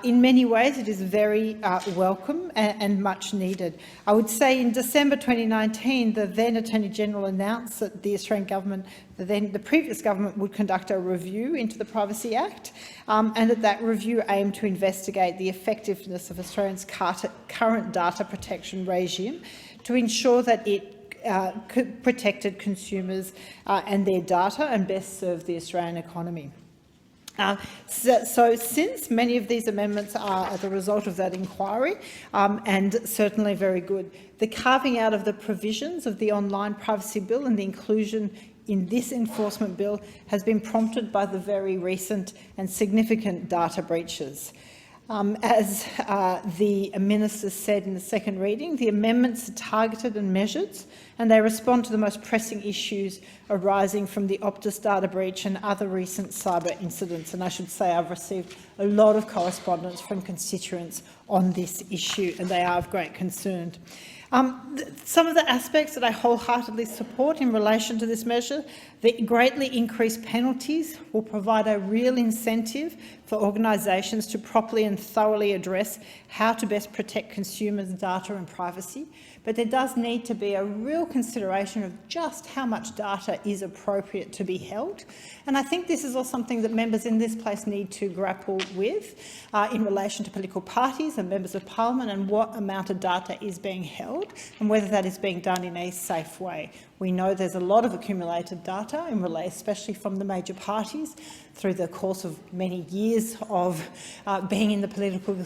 In many ways, it is very welcome and much needed. I would say in December 2019, the then Attorney-General announced that the Australian government, the previous government, would conduct a review into the Privacy Act, and that review aimed to investigate the effectiveness of Australia's current data protection regime to ensure that it protected consumers and their data and best served the Australian economy. So since many of these amendments are as a result of that inquiry, and certainly very good, the carving out of the provisions of the Online Privacy Bill and the inclusion in this enforcement bill has been prompted by the very recent and significant data breaches. As the Minister said in the second reading, the amendments are targeted and measured, and they respond to the most pressing issues arising from the Optus data breach and other recent cyber incidents. And I should say I've received a lot of correspondence from constituents on this issue, and they are of great concern. Some of the aspects that I wholeheartedly support in relation to this measure, the greatly increased penalties will provide a real incentive for organisations to properly and thoroughly address how to best protect consumers' data and privacy. But there does need to be a real consideration of just how much data is appropriate to be held. And I think this is all something that members in this place need to grapple with in relation to political parties and members of parliament, and what amount of data is being held and whether that is being done in a safe way. We know there's a lot of accumulated data in relation, especially from the major parties, through the course of many years of being in the political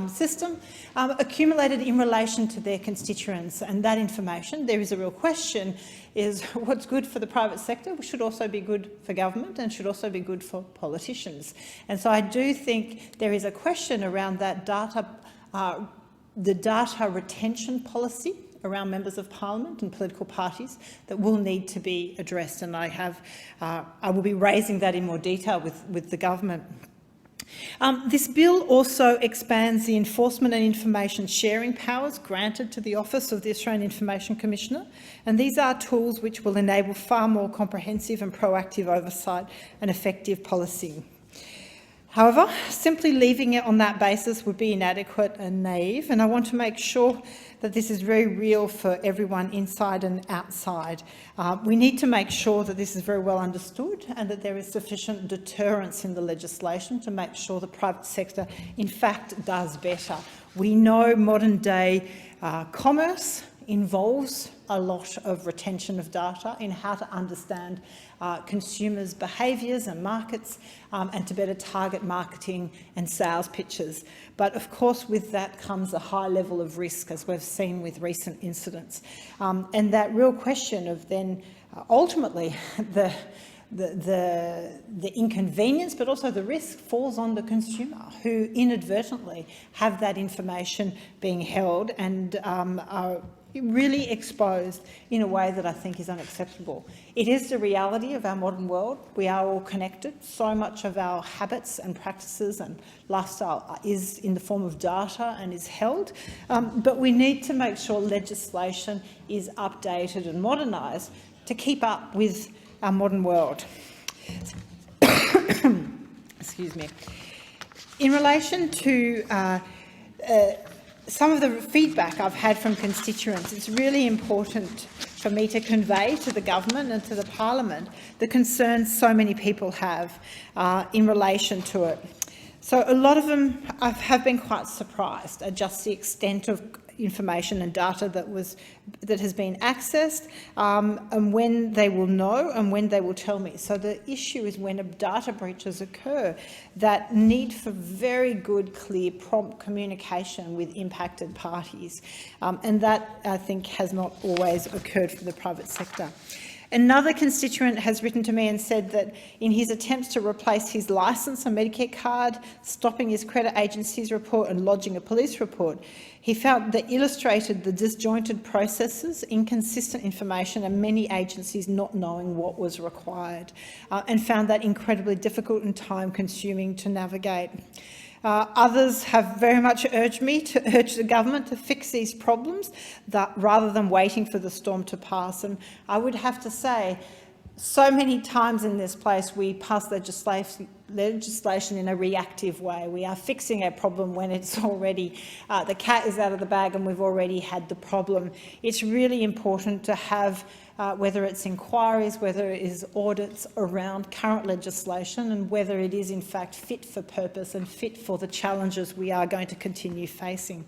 system, accumulated in relation to their constituents. And that information, there is a real question, is what's good for the private sector should also be good for government and should also be good for politicians. And so I do think there is a question around that data, the data retention policy around members of parliament and political parties that will need to be addressed, and I will be raising that in more detail with the government. This bill also expands the enforcement and information sharing powers granted to the Office of the Australian Information Commissioner, and these are tools which will enable far more comprehensive and proactive oversight and effective policing. However, simply leaving it on that basis would be inadequate and naive, and I want to make sure that this is very real for everyone inside and outside. We need to make sure that this is very well understood and that there is sufficient deterrence in the legislation to make sure the private sector in fact does better. We know modern-day commerce involves a lot of retention of data in how to understand consumers' behaviours and markets, and to better target marketing and sales pitches. But of course, with that comes a high level of risk, as we've seen with recent incidents. And that real question of then ultimately the inconvenience, but also the risk, falls on the consumer, who inadvertently have that information being held and are really exposed in a way that I think is unacceptable. It is the reality of our modern world. We are all connected. So much of our habits and practices and lifestyle is in the form of data and is held. But we need to make sure legislation is updated and modernised to keep up with our modern world. Excuse me. In relation to some of the feedback I've had from constituents, it's really important for me to convey to the government and to the parliament the concerns so many people have in relation to it. So a lot of them have been quite surprised at just the extent of information and data that has been accessed, and when they will know and when they will tell me. So the issue is when data breaches occur, that need for very good, clear, prompt communication with impacted parties, and that, I think, has not always occurred for the private sector. Another constituent has written to me and said that in his attempts to replace his licence and Medicare card, stopping his credit agency's report and lodging a police report, he felt that illustrated the disjointed processes, inconsistent information and many agencies not knowing what was required, and found that incredibly difficult and time-consuming to navigate. Others have very much urged me to urge the government to fix these problems rather than waiting for the storm to pass. And I would have to say, so many times in this place we pass legislation in a reactive way. We are fixing a problem when it's already, the cat is out of the bag and we've already had the problem. It's really important to have whether it's inquiries, whether it is audits around current legislation, and whether it is in fact fit for purpose and fit for the challenges we are going to continue facing.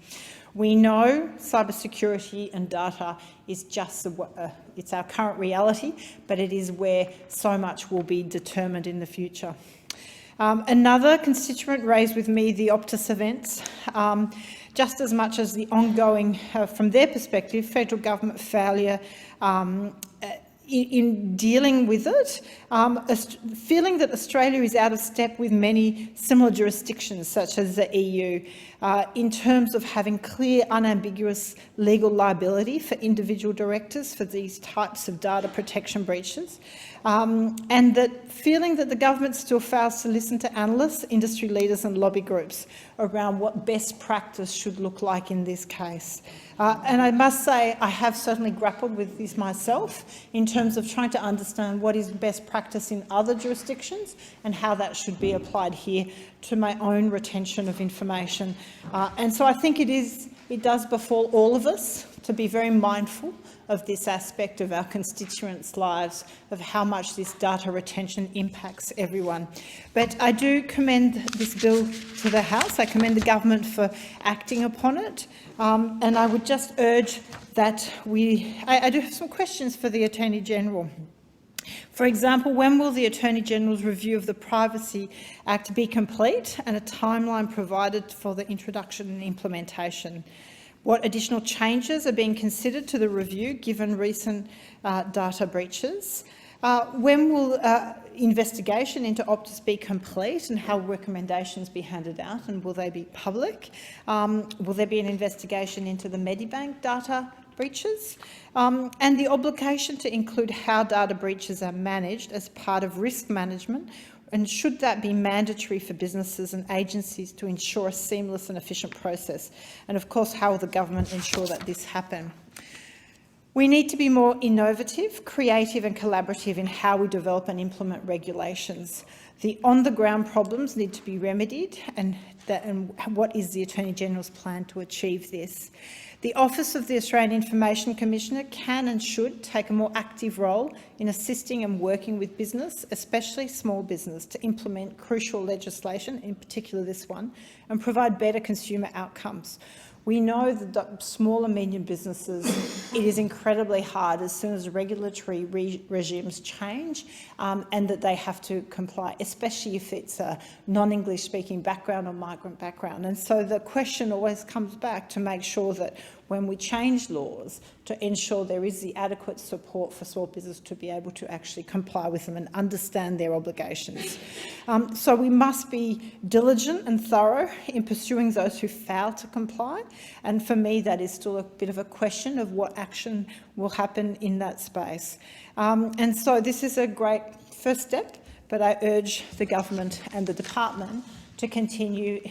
We know cybersecurity and data is just it's our current reality, but it is where so much will be determined in the future. Another constituent raised with me the Optus events. Just as much as the ongoing, from their perspective, federal government failure in dealing with it, feeling that Australia is out of step with many similar jurisdictions such as the EU in terms of having clear, unambiguous legal liability for individual directors for these types of data protection breaches, and that feeling that the government still fails to listen to analysts, industry leaders and lobby groups around what best practice should look like in this case. And I must say I have certainly grappled with this myself in terms of trying to understand what is best practice in other jurisdictions and how that should be applied here to my own retention of information. And so I think it does befall all of us to be very mindful of this aspect of our constituents' lives, of how much this data retention impacts everyone. But I do commend this bill to the House. I commend the government for acting upon it. And I would just urge that I do have some questions for the Attorney-General. For example, when will the Attorney-General's review of the Privacy Act be complete and a timeline provided for the introduction and implementation? What additional changes are being considered to the review given recent data breaches? When will investigation into Optus be complete and how will recommendations be handed out, and will they be public? Will there be an investigation into the Medibank data breaches? And the obligation to include how data breaches are managed as part of risk management, and should that be mandatory for businesses and agencies to ensure a seamless and efficient process? And of course, how will the government ensure that this happens? We need to be more innovative, creative and collaborative in how we develop and implement regulations. The on-the-ground problems need to be remedied, and what is the Attorney-General's plan to achieve this? The Office of the Australian Information Commissioner can and should take a more active role in assisting and working with business, especially small business, to implement crucial legislation, in particular this one, and provide better consumer outcomes. We know that small and medium businesses, it is incredibly hard as soon as regulatory regimes change, and that they have to comply, especially if it's a non-English speaking background or migrant background. And so the question always comes back to make sure that when we change laws, to ensure there is the adequate support for small business to be able to actually comply with them and understand their obligations. So we must be diligent and thorough in pursuing those who fail to comply. And for me, that is still a bit of a question of what action will happen in that space. And so this is a great first step, but I urge the government and the department to continue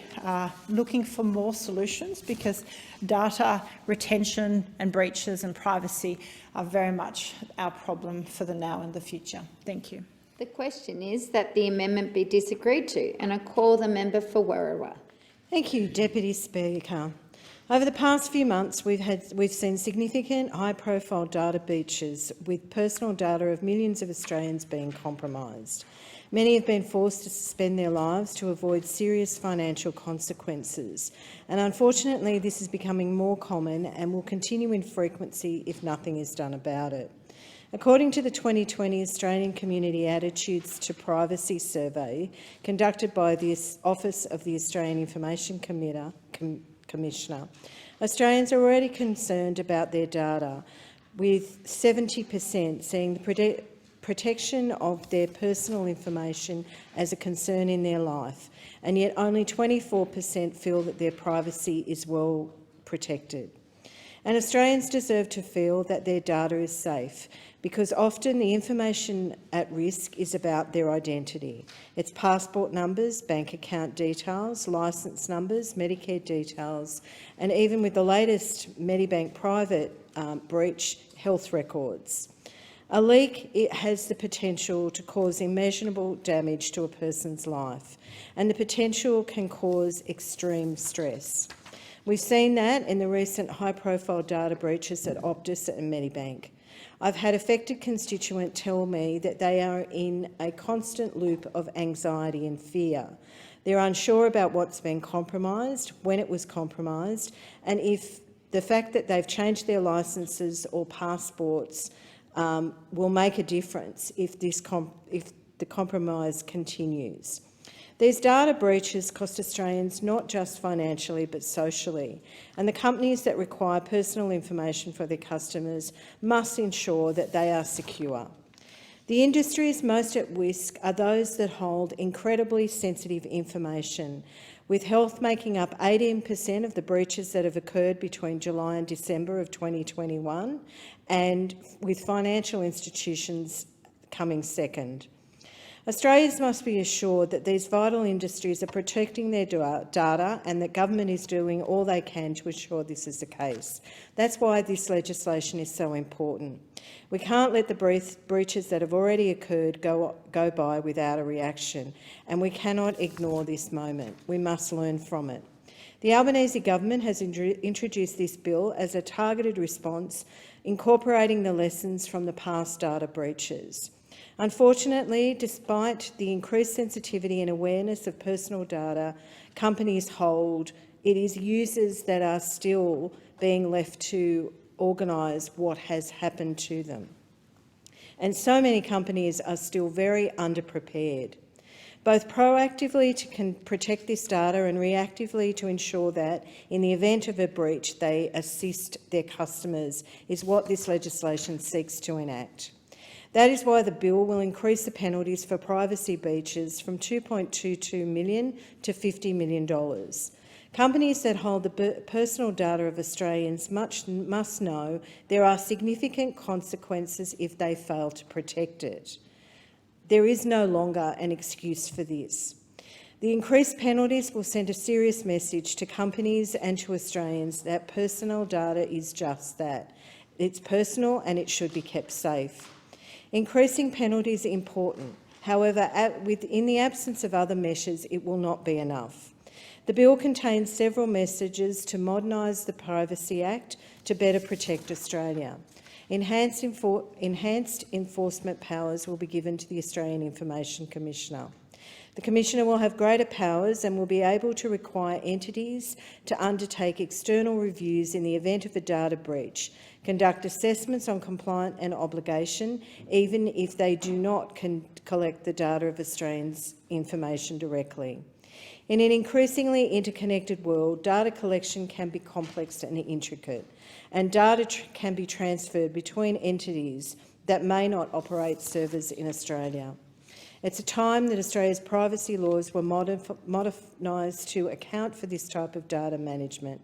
looking for more solutions, because data retention and breaches and privacy are very much our problem for the now and the future. Thank you. The question is that the amendment be disagreed to, and I call the member for Werriwa. Thank you, Deputy Speaker. Over the past few months, we've seen significant high-profile data breaches with personal data of millions of Australians being compromised. Many have been forced to suspend their lives to avoid serious financial consequences, and unfortunately this is becoming more common and will continue in frequency if nothing is done about it. According to the 2020 Australian Community Attitudes to Privacy survey conducted by the Office of the Australian Information Commissioner, Australians are already concerned about their data, with 70% seeing the protection of their personal information as a concern in their life, and yet only 24% feel that their privacy is well protected. And Australians deserve to feel that their data is safe, because often the information at risk is about their identity. It's passport numbers, bank account details, licence numbers, Medicare details, and even with the latest Medibank Private breach, health records. A leak has the potential to cause immeasurable damage to a person's life, and the potential can cause extreme stress. We've seen that in the recent high-profile data breaches at Optus and Medibank. I've had affected constituents tell me that they are in a constant loop of anxiety and fear. They're unsure about what's been compromised, when it was compromised, and if the fact that they've changed their licences or passports will make a difference if the compromise continues. These data breaches cost Australians not just financially but socially, and the companies that require personal information for their customers must ensure that they are secure. The industries most at risk are those that hold incredibly sensitive information, with health making up 18% of the breaches that have occurred between July and December of 2021, and with financial institutions coming second. Australians must be assured that these vital industries are protecting their data and that government is doing all they can to ensure this is the case. That's why this legislation is so important. We can't let the breaches that have already occurred go by without a reaction, and we cannot ignore this moment. We must learn from it. The Albanese government has introduced this bill as a targeted response, incorporating the lessons from the past data breaches. Unfortunately, despite the increased sensitivity and awareness of personal data companies hold, it is users that are still being left to organise what has happened to them. And so many companies are still very underprepared, both proactively to protect this data and reactively to ensure that, in the event of a breach, they assist their customers, is what this legislation seeks to enact. That is why the bill will increase the penalties for privacy breaches from $2.22 million to $50 million. Companies that hold the personal data of Australians must know there are significant consequences if they fail to protect it. There is no longer an excuse for this. The increased penalties will send a serious message to companies and to Australians that personal data is just that. It's personal and it should be kept safe. Increasing penalties are important. However, in the absence of other measures, it will not be enough. The bill contains several messages to modernise the Privacy Act to better protect Australia. Enhanced enforcement powers will be given to the Australian Information Commissioner. The Commissioner will have greater powers and will be able to require entities to undertake external reviews in the event of a data breach, conduct assessments on compliance and obligation, even if they do not collect the data of Australians' information directly. In an increasingly interconnected world, data collection can be complex and intricate, and data can be transferred between entities that may not operate servers in Australia. It's a time that Australia's privacy laws were modernised to account for this type of data management.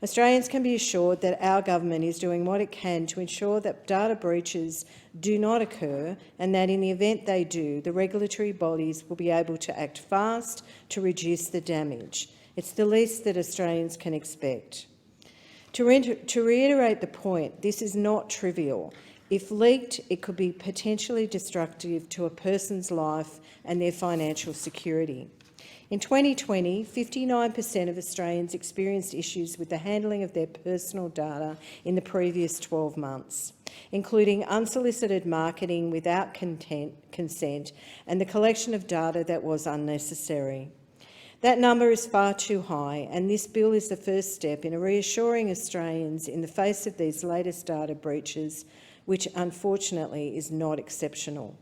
Australians can be assured that our government is doing what it can to ensure that data breaches do not occur, and that in the event they do, the regulatory bodies will be able to act fast to reduce the damage. It's the least that Australians can expect. To reiterate the point, this is not trivial. If leaked, it could be potentially destructive to a person's life and their financial security. In 2020, 59% of Australians experienced issues with the handling of their personal data in the previous 12 months, including unsolicited marketing without consent and the collection of data that was unnecessary. That number is far too high, and this bill is the first step in reassuring Australians in the face of these latest data breaches, which unfortunately is not exceptional.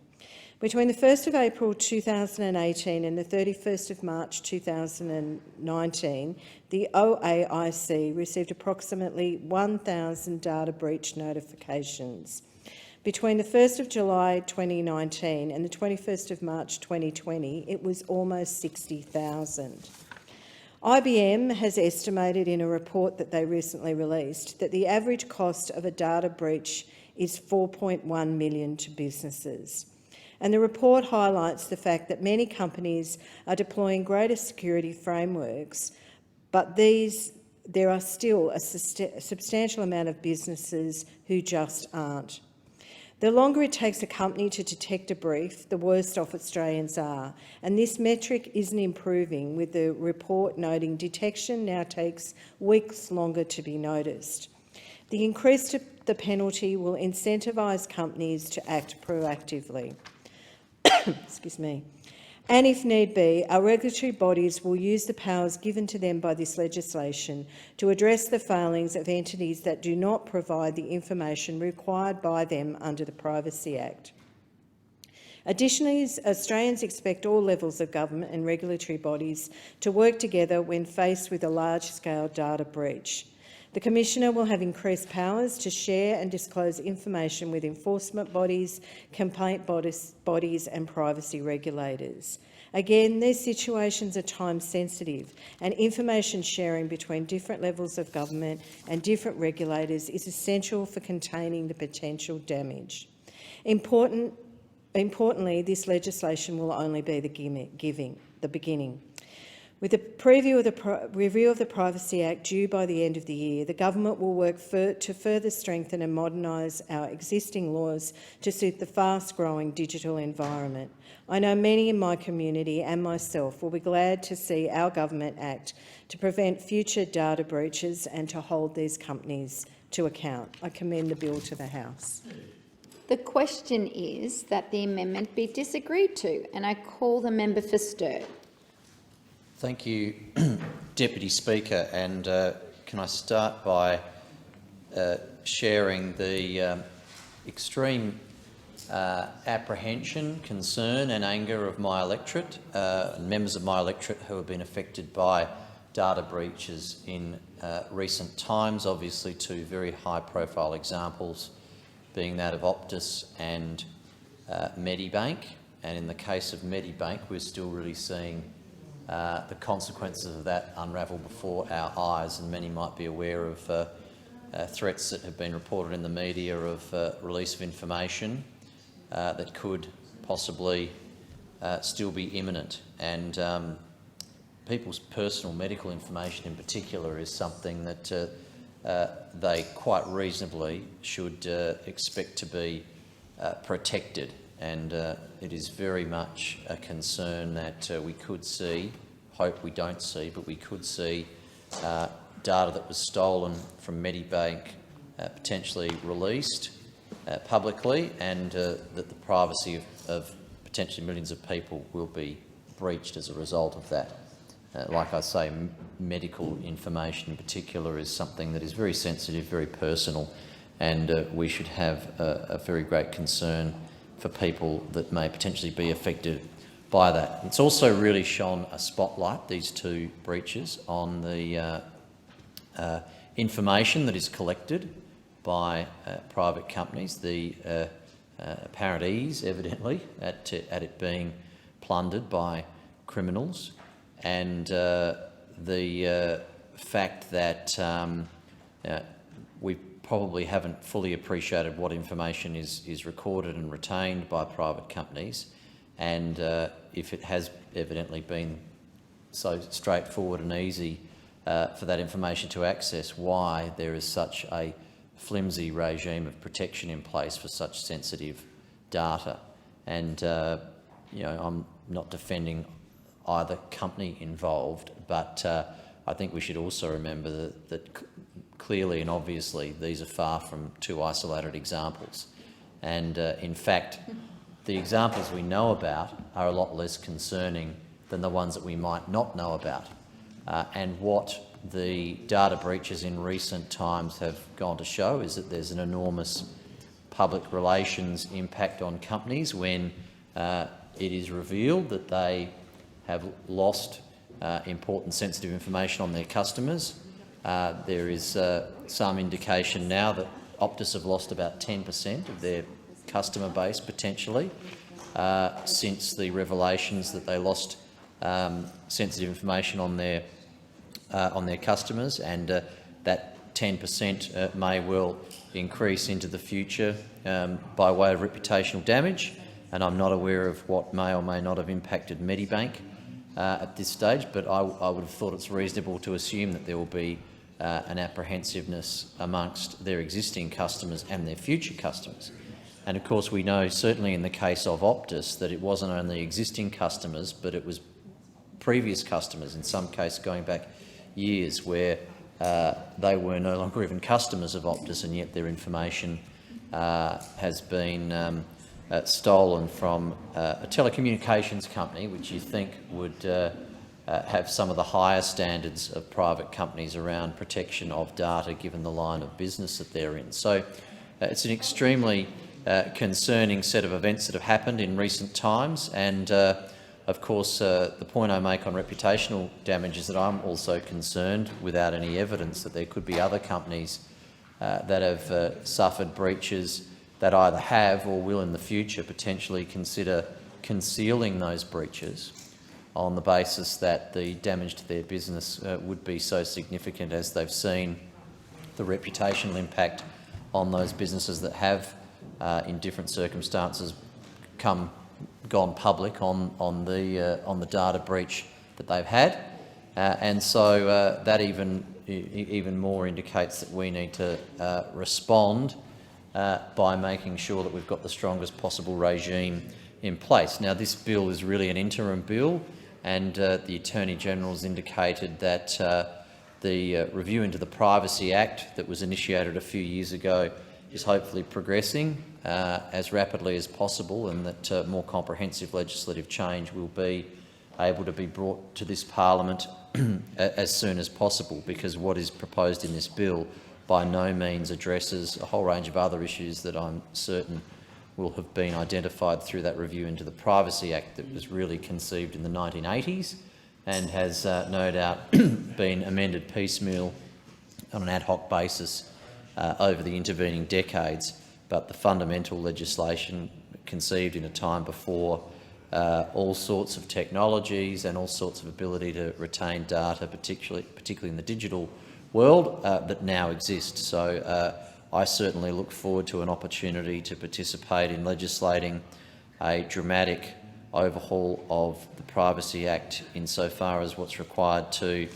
Between the 1st of April 2018 and the 31st of March 2019, the OAIC received approximately 1,000 data breach notifications. Between the 1st of July 2019 and the 21st of March 2020, it was almost 60,000. IBM has estimated in a report that they recently released that the average cost of a data breach is $4.1 million to businesses. And the report highlights the fact that many companies are deploying greater security frameworks, but there are still a substantial amount of businesses who just aren't. The longer it takes a company to detect a brief, the worse off Australians are, and this metric isn't improving, with the report noting detection now takes weeks longer to be noticed. The increase to the penalty will incentivise companies to act proactively. Excuse me. And if need be, our regulatory bodies will use the powers given to them by this legislation to address the failings of entities that do not provide the information required by them under the Privacy Act. Additionally, Australians expect all levels of government and regulatory bodies to work together when faced with a large-scale data breach. The Commissioner will have increased powers to share and disclose information with enforcement bodies, complaint bodies and privacy regulators. Again, these situations are time-sensitive, and information sharing between different levels of government and different regulators is essential for containing the potential damage. Importantly, this legislation will only be the beginning. With the review of the Privacy Act due by the end of the year, the government will work to further strengthen and modernise our existing laws to suit the fast-growing digital environment. I know many in my community and myself will be glad to see our government act to prevent future data breaches and to hold these companies to account. I commend the bill to the House. The question is that the amendment be disagreed to, and I call the member for Sturt. Thank you, Deputy Speaker. And can I start by sharing the extreme apprehension, concern and anger of my electorate, members of my electorate who have been affected by data breaches in recent times, obviously two very high-profile examples being that of Optus and Medibank. And in the case of Medibank, we're still really seeing the consequences of that unravel before our eyes, and many might be aware of threats that have been reported in the media of release of information that could possibly still be imminent. And people's personal medical information in particular is something that they quite reasonably should expect to be protected. And it is very much a concern that we could see, hope we don't see, but we could see data that was stolen from Medibank potentially released publicly, and that the privacy of potentially millions of people will be breached as a result of that. Like I say, medical information in particular is something that is very sensitive, very personal, and we should have a very great concern for people that may potentially be affected by that. It's also really shone a spotlight, these two breaches, on the information that is collected by private companies, the apparent ease, evidently, at it being plundered by criminals, and the fact that we probably haven't fully appreciated what information is recorded and retained by private companies, and if it has evidently been so straightforward and easy for that information to access, why there is such a flimsy regime of protection in place for such sensitive data. And I'm not defending either company involved, but I think we should also remember that clearly and obviously these are far from two isolated examples. And in fact, the examples we know about are a lot less concerning than the ones that we might not know about. And what the data breaches in recent times have gone to show is that there's an enormous public relations impact on companies when it is revealed that they have lost important sensitive information on their customers. There is some indication now that Optus have lost about 10% of their customer base potentially since the revelations that they lost sensitive information on their customers, and that 10% may well increase into the future by way of reputational damage. And I'm not aware of what may or may not have impacted Medibank at this stage, but I would have thought it's reasonable to assume that there will be an apprehensiveness amongst their existing customers and their future customers. And of course we know, certainly in the case of Optus, that it wasn't only existing customers, but it was previous customers, in some cases going back years, where they were no longer even customers of Optus, and yet their information has been stolen from a telecommunications company which you think would have some of the higher standards of private companies around protection of data, given the line of business that they're in. So it's an extremely concerning set of events that have happened in recent times, and of course the point I make on reputational damage is that I'm also concerned, without any evidence, that there could be other companies that have suffered breaches that either have or will in the future potentially consider concealing those breaches on the basis that the damage to their business would be so significant, as they've seen the reputational impact on those businesses that have, in different circumstances, gone public on the data breach that they've had, and so that even more indicates that we need to respond by making sure that we've got the strongest possible regime in place. Now, this bill is really an interim bill, and the Attorney-General's indicated that the review into the Privacy Act that was initiated a few years ago is hopefully progressing as rapidly as possible, and that more comprehensive legislative change will be able to be brought to this parliament as soon as possible, because what is proposed in this bill by no means addresses a whole range of other issues that I'm certain will have been identified through that review into the Privacy Act that was really conceived in the 1980s and has no doubt been amended piecemeal on an ad hoc basis over the intervening decades. But the fundamental legislation conceived in a time before all sorts of technologies and all sorts of ability to retain data, particularly in the digital world, that now exist. So I certainly look forward to an opportunity to participate in legislating a dramatic overhaul of the Privacy Act insofar as what's required to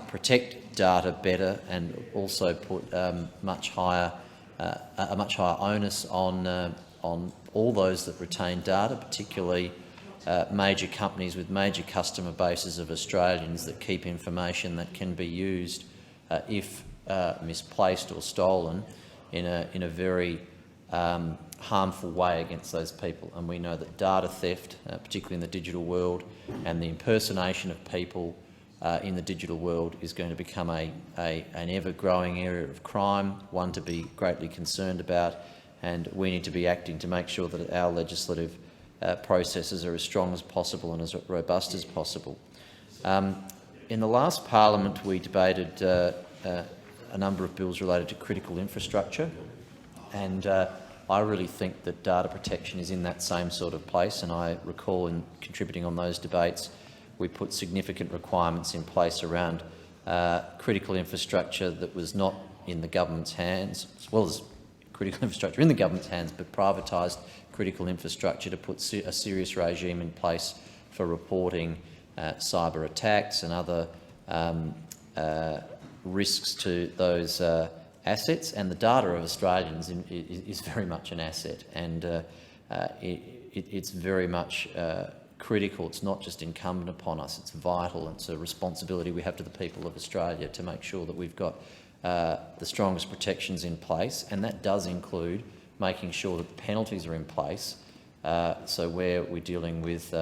protect data better, and also put a much higher onus on all those that retain data, particularly major companies with major customer bases of Australians that keep information that can be used, if misplaced or stolen, in a very harmful way against those people. And we know that data theft, particularly in the digital world, and the impersonation of people in the digital world is going to become an ever-growing area of crime, one to be greatly concerned about, and we need to be acting to make sure that our legislative processes are as strong as possible and as robust as possible. In the last parliament, we debated a number of bills related to critical infrastructure, and I really think that data protection is in that same sort of place, and I recall in contributing on those debates we put significant requirements in place around critical infrastructure that was not in the government's hands, as well as critical infrastructure in the government's hands, but privatised critical infrastructure, to put a serious regime in place for reporting cyber attacks and other risks to those assets. And the data of Australians is very much an asset, and it's very much critical. It's not just incumbent upon us, it's vital. It's a responsibility we have to the people of Australia to make sure that we've got the strongest protections in place, and that does include making sure that the penalties are in place. So where we're dealing with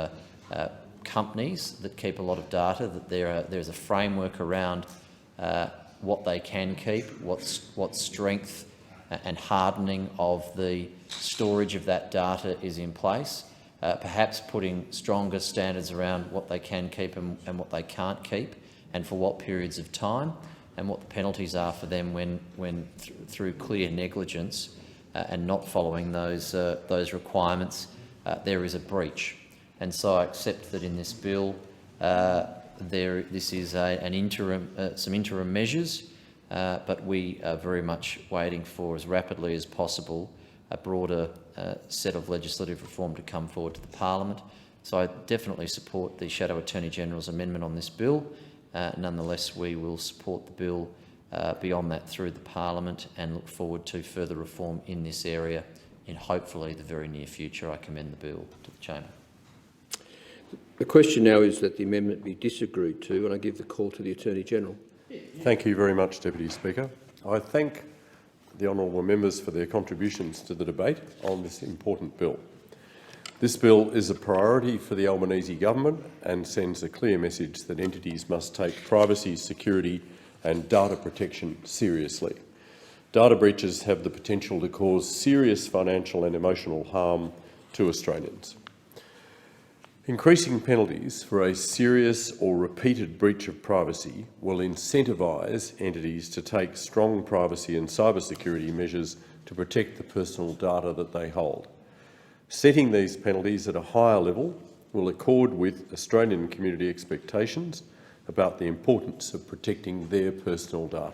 companies that keep a lot of data, that there's a framework around what they can keep, what strength and hardening of the storage of that data is in place, perhaps putting stronger standards around what they can keep and what they can't keep, and for what periods of time, and what the penalties are for them when through clear negligence and not following those requirements, there is a breach. And so I accept that in this bill, this is some interim measures, but we are very much waiting for, as rapidly as possible, a broader set of legislative reform to come forward to the Parliament. So I definitely support the Shadow Attorney-General's amendment on this bill. Nonetheless, we will support the bill beyond that through the Parliament and look forward to further reform in this area in hopefully the very near future. I commend the bill to the Chamber. The question now is that the amendment be disagreed to, and I give the call to the Attorney-General. Thank you very much, Deputy Speaker. I thank the honourable members for their contributions to the debate on this important bill. This bill is a priority for the Albanese government and sends a clear message that entities must take privacy, security and data protection seriously. Data breaches have the potential to cause serious financial and emotional harm to Australians. Increasing penalties for a serious or repeated breach of privacy will incentivise entities to take strong privacy and cybersecurity measures to protect the personal data that they hold. Setting these penalties at a higher level will accord with Australian community expectations about the importance of protecting their personal data.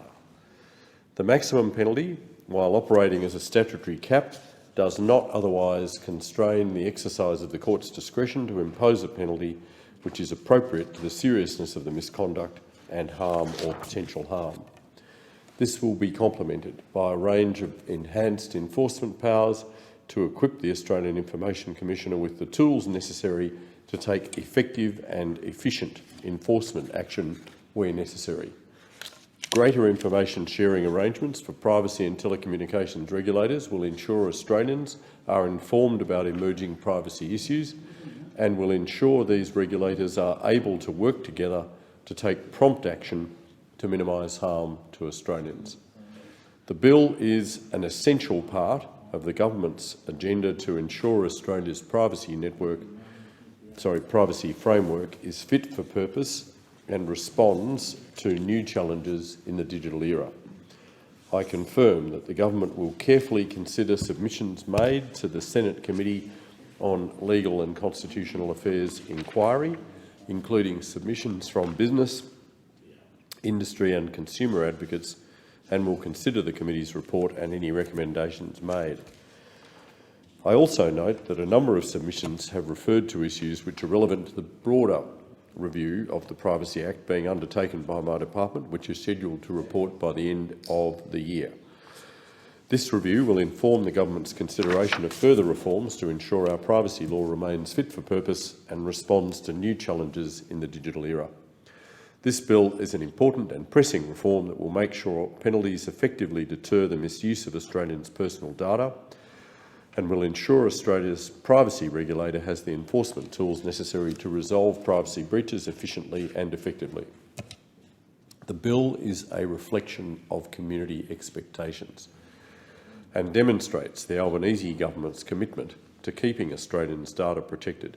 The maximum penalty, while operating as a statutory cap, does not otherwise constrain the exercise of the court's discretion to impose a penalty which is appropriate to the seriousness of the misconduct and harm or potential harm. This will be complemented by a range of enhanced enforcement powers to equip the Australian Information Commissioner with the tools necessary to take effective and efficient enforcement action where necessary. Greater information sharing arrangements for privacy and telecommunications regulators will ensure Australians are informed about emerging privacy issues and will ensure these regulators are able to work together to take prompt action to minimise harm to Australians. The bill is an essential part of the government's agenda to ensure Australia's privacy framework is fit for purpose and responds to new challenges in the digital era. I confirm that the government will carefully consider submissions made to the Senate Committee on Legal and Constitutional Affairs inquiry, including submissions from business, industry and consumer advocates, and will consider the committee's report and any recommendations made. I also note that a number of submissions have referred to issues which are relevant to the broader review of the Privacy Act being undertaken by my department, which is scheduled to report by the end of the year. This review will inform the government's consideration of further reforms to ensure our privacy law remains fit for purpose and responds to new challenges in the digital era. This bill is an important and pressing reform that will make sure penalties effectively deter the misuse of Australians' personal data and will ensure Australia's privacy regulator has the enforcement tools necessary to resolve privacy breaches efficiently and effectively. The bill is a reflection of community expectations and demonstrates the Albanese government's commitment to keeping Australians' data protected.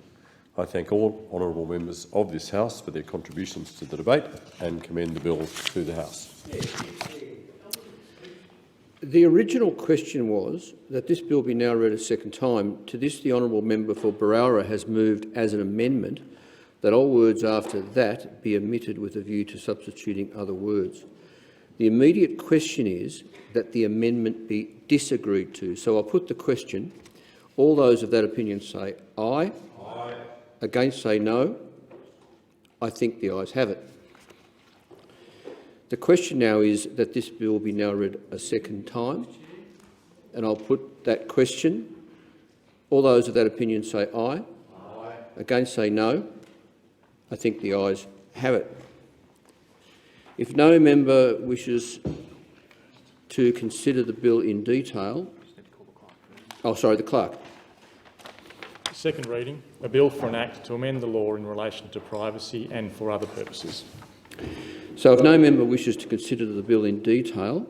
I thank all honourable members of this House for their contributions to the debate and commend the bill to the House. The original question was that this bill be now read a second time. To this, the honourable member for Berowra has moved as an amendment that all words after that be omitted with a view to substituting other words. The immediate question is that the amendment be disagreed to. So I'll put the question. All those of that opinion say aye. Aye. Against say no. I think the ayes have it. The question now is that this bill be now read a second time, and I'll put that question. All those of that opinion say aye. Aye. Against say no. I think the ayes have it. If no member wishes to consider the bill in detail... Oh, sorry, the clerk. Second reading, a bill for an act to amend the law in relation to privacy and for other purposes. So if no member wishes to consider the bill in detail,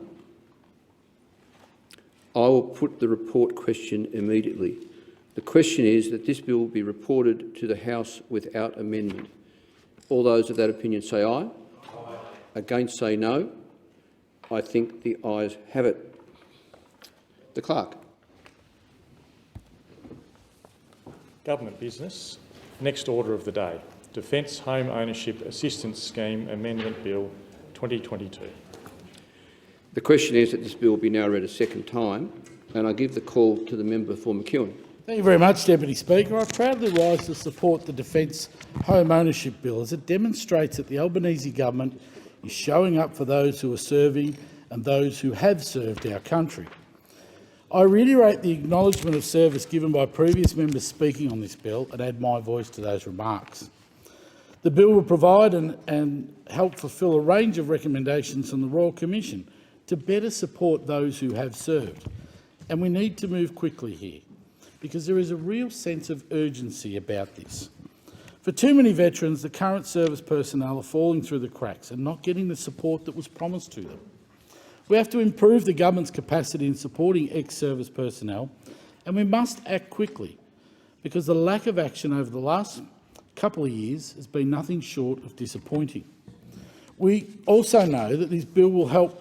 I will put the report question immediately. The question is that this bill be reported to the House without amendment. All those of that opinion say aye. Aye. Against say no. I think the ayes have it. The clerk. Government business. Next order of the day. Defence Home Ownership Assistance Scheme Amendment Bill 2022. The question is that this bill be now read a second time, and I give the call to the member for McEwen. Thank you very much, Deputy Speaker. I proudly rise to support the Defence Home Ownership Bill as it demonstrates that the Albanese government is showing up for those who are serving and those who have served our country. I reiterate the acknowledgement of service given by previous members speaking on this bill and add my voice to those remarks. The bill will provide and help fulfil a range of recommendations from the Royal Commission to better support those who have served. And we need to move quickly here, because there is a real sense of urgency about this. For too many veterans, the current service personnel are falling through the cracks and not getting the support that was promised to them. We have to improve the government's capacity in supporting ex-service personnel, and we must act quickly, because the lack of action over the last couple of years has been nothing short of disappointing. We also know that this bill will help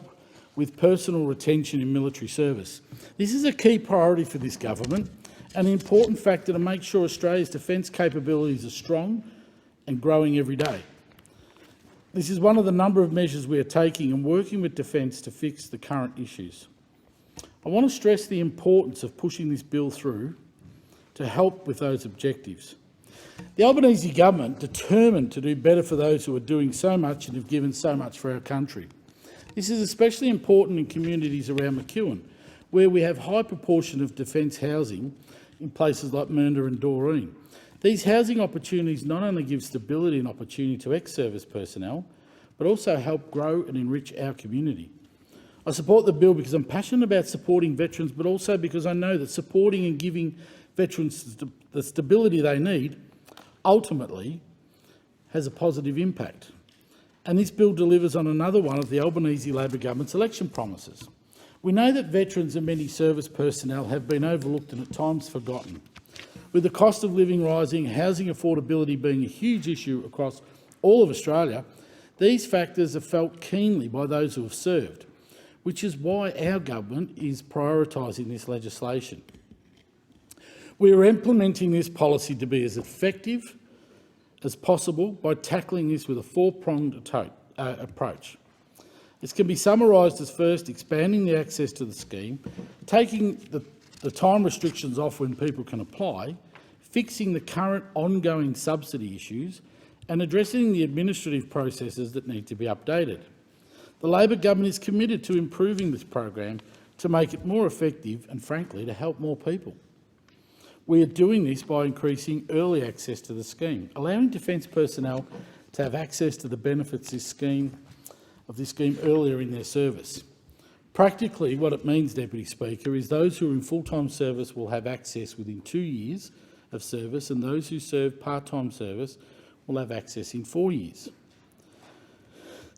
with personal retention in military service. This is a key priority for this government, and an important factor to make sure Australia's defence capabilities are strong and growing every day. This is one of the number of measures we are taking and working with Defence to fix the current issues. I want to stress the importance of pushing this bill through to help with those objectives. The Albanese government determined to do better for those who are doing so much and have given so much for our country. This is especially important in communities around McEwen, where we have a high proportion of defence housing in places like Mernda and Doreen. These housing opportunities not only give stability and opportunity to ex-service personnel, but also help grow and enrich our community. I support the bill because I'm passionate about supporting veterans, but also because I know that supporting and giving veterans the stability they need ultimately has a positive impact. And this bill delivers on another one of the Albanese Labor government's election promises. We know that veterans and many service personnel have been overlooked and at times forgotten. With the cost of living rising, housing affordability being a huge issue across all of Australia, these factors are felt keenly by those who have served, which is why our government is prioritising this legislation. We are implementing this policy to be as effective as possible by tackling this with a four-pronged approach. This can be summarised as first, expanding the access to the scheme, taking the time restrictions off when people can apply, fixing the current ongoing subsidy issues, and addressing the administrative processes that need to be updated. The Labor government is committed to improving this program to make it more effective and, frankly, to help more people. We are doing this by increasing early access to the scheme, allowing defence personnel to have access to the benefits of this scheme earlier in their service. Practically, what it means, Deputy Speaker, is those who are in full-time service will have access within 2 years of service, and those who serve part-time service will have access in 4 years.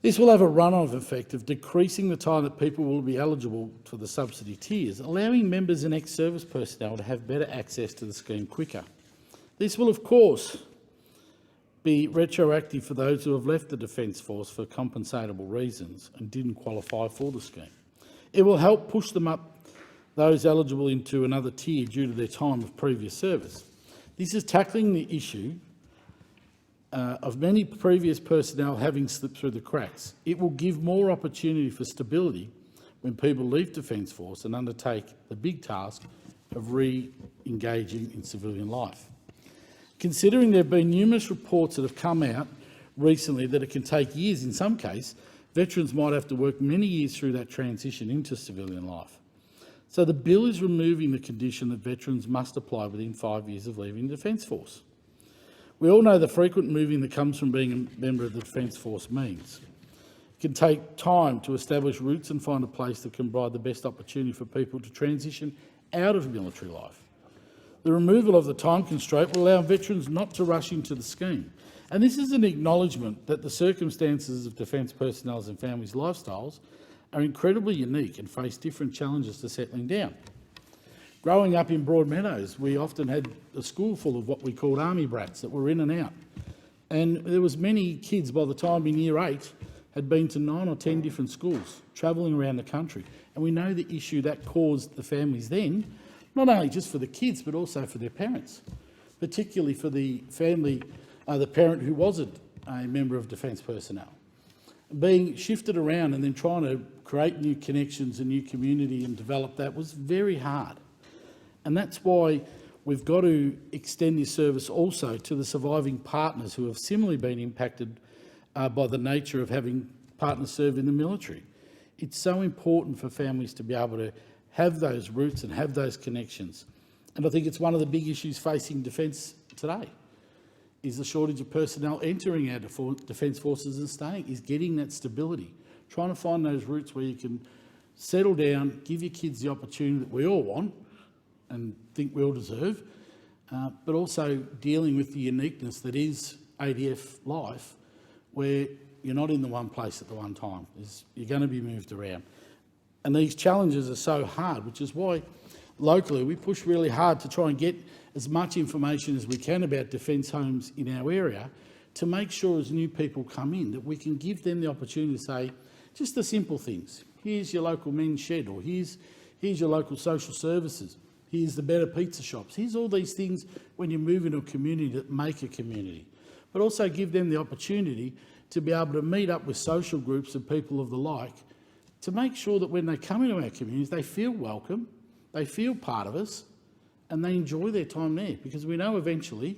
This will have a run-on effect of decreasing the time that people will be eligible for the subsidy tiers, allowing members and ex-service personnel to have better access to the scheme quicker. This will, of course, be retroactive for those who have left the Defence Force for compensatable reasons and didn't qualify for the scheme. It will help push them up, those eligible, into another tier due to their time of previous service. This is tackling the issue of many previous personnel having slipped through the cracks. It will give more opportunity for stability when people leave Defence Force and undertake the big task of re-engaging in civilian life. Considering there have been numerous reports that have come out recently that it can take years, in some cases, veterans might have to work many years through that transition into civilian life. So the bill is removing the condition that veterans must apply within 5 years of leaving the Defence Force. We all know the frequent moving that comes from being a member of the Defence Force means. It can take time to establish roots and find a place that can provide the best opportunity for people to transition out of military life. The removal of the time constraint will allow veterans not to rush into the scheme. And this is an acknowledgement that the circumstances of defence personnel and families' lifestyles are incredibly unique and face different challenges to settling down. Growing up in Broadmeadows, we often had a school full of what we called army brats that were in and out. And there was many kids by the time in year 8 had been to 9 or 10 different schools, travelling around the country. And we know the issue that caused the families then, not only just for the kids, but also for their parents, particularly for the family, the parent who wasn't a member of defence personnel. Being shifted around and then trying to create new connections and new community and develop that was very hard. And that's why we've got to extend this service also to the surviving partners who have similarly been impacted by the nature of having partners serve in the military. It's so important for families to be able to have those roots and have those connections. And I think it's one of the big issues facing defence today, is the shortage of personnel entering our defence forces and staying, is getting that stability, trying to find those roots where you can settle down, give your kids the opportunity that we all want and think we all deserve, but also dealing with the uniqueness that is ADF life, where you're not in the one place at the one time. You're going to be moved around. And these challenges are so hard, which is why locally we push really hard to try and get as much information as we can about defence homes in our area to make sure as new people come in that we can give them the opportunity to say just the simple things. Here's your local men's shed, or here's your local social services. Here's the better pizza shops. Here's all these things when you move into a community that make a community. But also give them the opportunity to be able to meet up with social groups of people of the like to make sure that when they come into our communities, they feel welcome, they feel part of us, and they enjoy their time there. Because we know eventually,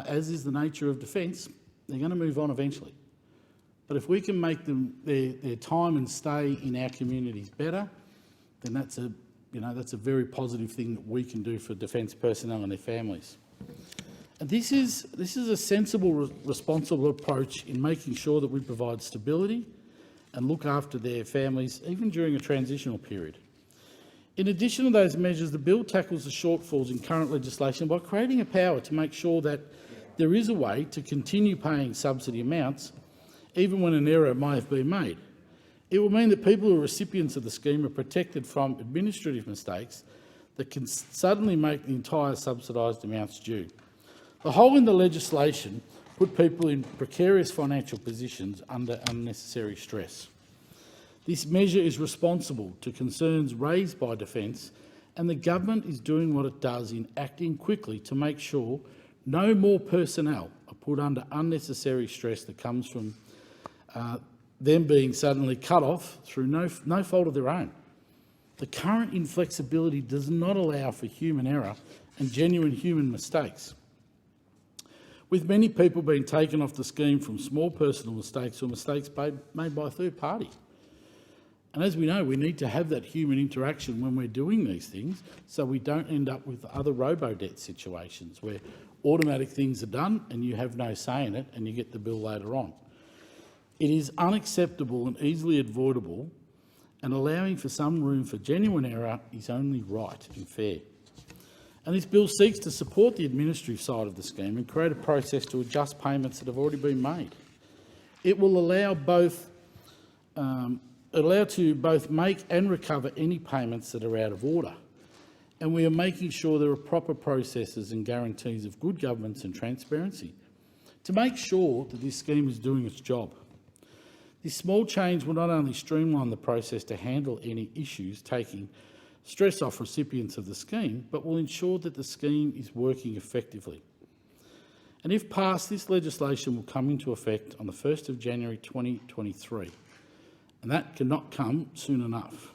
as is the nature of defence, they're going to move on eventually. But if we can make them their time and stay in our communities better, then that's a very positive thing that we can do for defence personnel and their families. And this is a sensible, responsible approach in making sure that we provide stability and look after their families, even during a transitional period. In addition to those measures, the bill tackles the shortfalls in current legislation by creating a power to make sure that there is a way to continue paying subsidy amounts even when an error may have been made. It will mean that people who are recipients of the scheme are protected from administrative mistakes that can suddenly make the entire subsidised amounts due. The hole in the legislation put people in precarious financial positions under unnecessary stress. This measure is responsible to concerns raised by Defence, and the government is doing what it does in acting quickly to make sure no more personnel are put under unnecessary stress that comes from them being suddenly cut off through no fault of their own. The current inflexibility does not allow for human error and genuine human mistakes, with many people being taken off the scheme from small personal mistakes or mistakes made by a third party. And as we know, we need to have that human interaction when we're doing these things so we don't end up with other robo-debt situations where automatic things are done and you have no say in it and you get the bill later on. It is unacceptable and easily avoidable, and allowing for some room for genuine error is only right and fair. And this bill seeks to support the administrative side of the scheme and create a process to adjust payments that have already been made. It will allow to both make and recover any payments that are out of order. And we are making sure there are proper processes and guarantees of good governance and transparency to make sure that this scheme is doing its job. This small change will not only streamline the process to handle any issues taking stress off recipients of the scheme, but will ensure that the scheme is working effectively. And if passed, this legislation will come into effect on the 1st of January 2023, and that cannot come soon enough.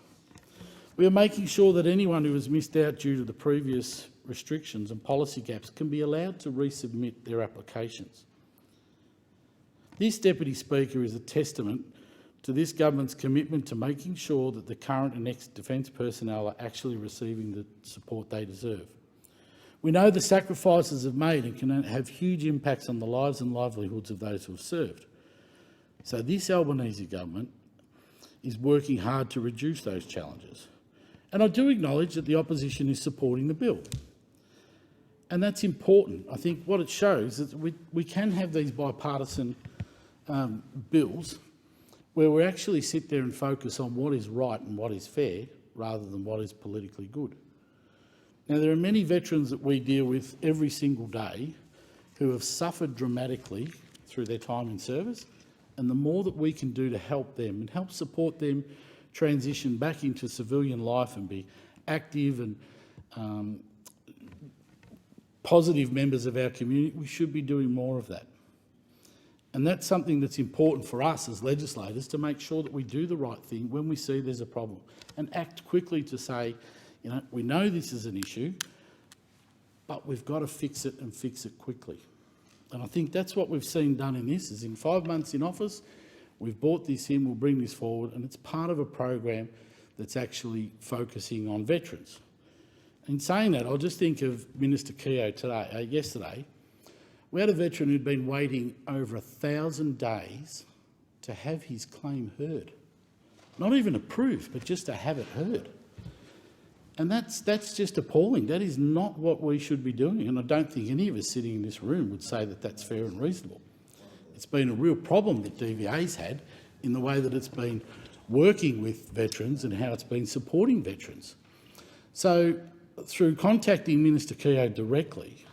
We are making sure that anyone who has missed out due to the previous restrictions and policy gaps can be allowed to resubmit their applications. This, Deputy Speaker, is a testament to this government's commitment to making sure that the current and next defence personnel are actually receiving the support they deserve. We know the sacrifices have made and can have huge impacts on the lives and livelihoods of those who have served. So this Albanese government is working hard to reduce those challenges. And I do acknowledge that the opposition is supporting the bill. And that's important. I think what it shows is that we can have these bipartisan bills where we actually sit there and focus on what is right and what is fair rather than what is politically good. Now, there are many veterans that we deal with every single day who have suffered dramatically through their time in service, and the more that we can do to help them and help support them transition back into civilian life and be active and positive members of our community, we should be doing more of that. And that's something that's important for us as legislators, to make sure that we do the right thing when we see there's a problem and act quickly to say, you know, we know this is an issue, but we've got to fix it and fix it quickly. And I think that's what we've seen done in this, is in 5 months in office, we've brought this in, we'll bring this forward, and it's part of a program that's actually focusing on veterans. In saying that, I'll just think of Minister Keogh yesterday. We had a veteran who'd been waiting over 1,000 days to have his claim heard. Not even approved, but just to have it heard. And that's just appalling. That is not what we should be doing, and I don't think any of us sitting in this room would say that that's fair and reasonable. It's been a real problem that DVA's had in the way that it's been working with veterans and how it's been supporting veterans. So through contacting Minister Keogh directly,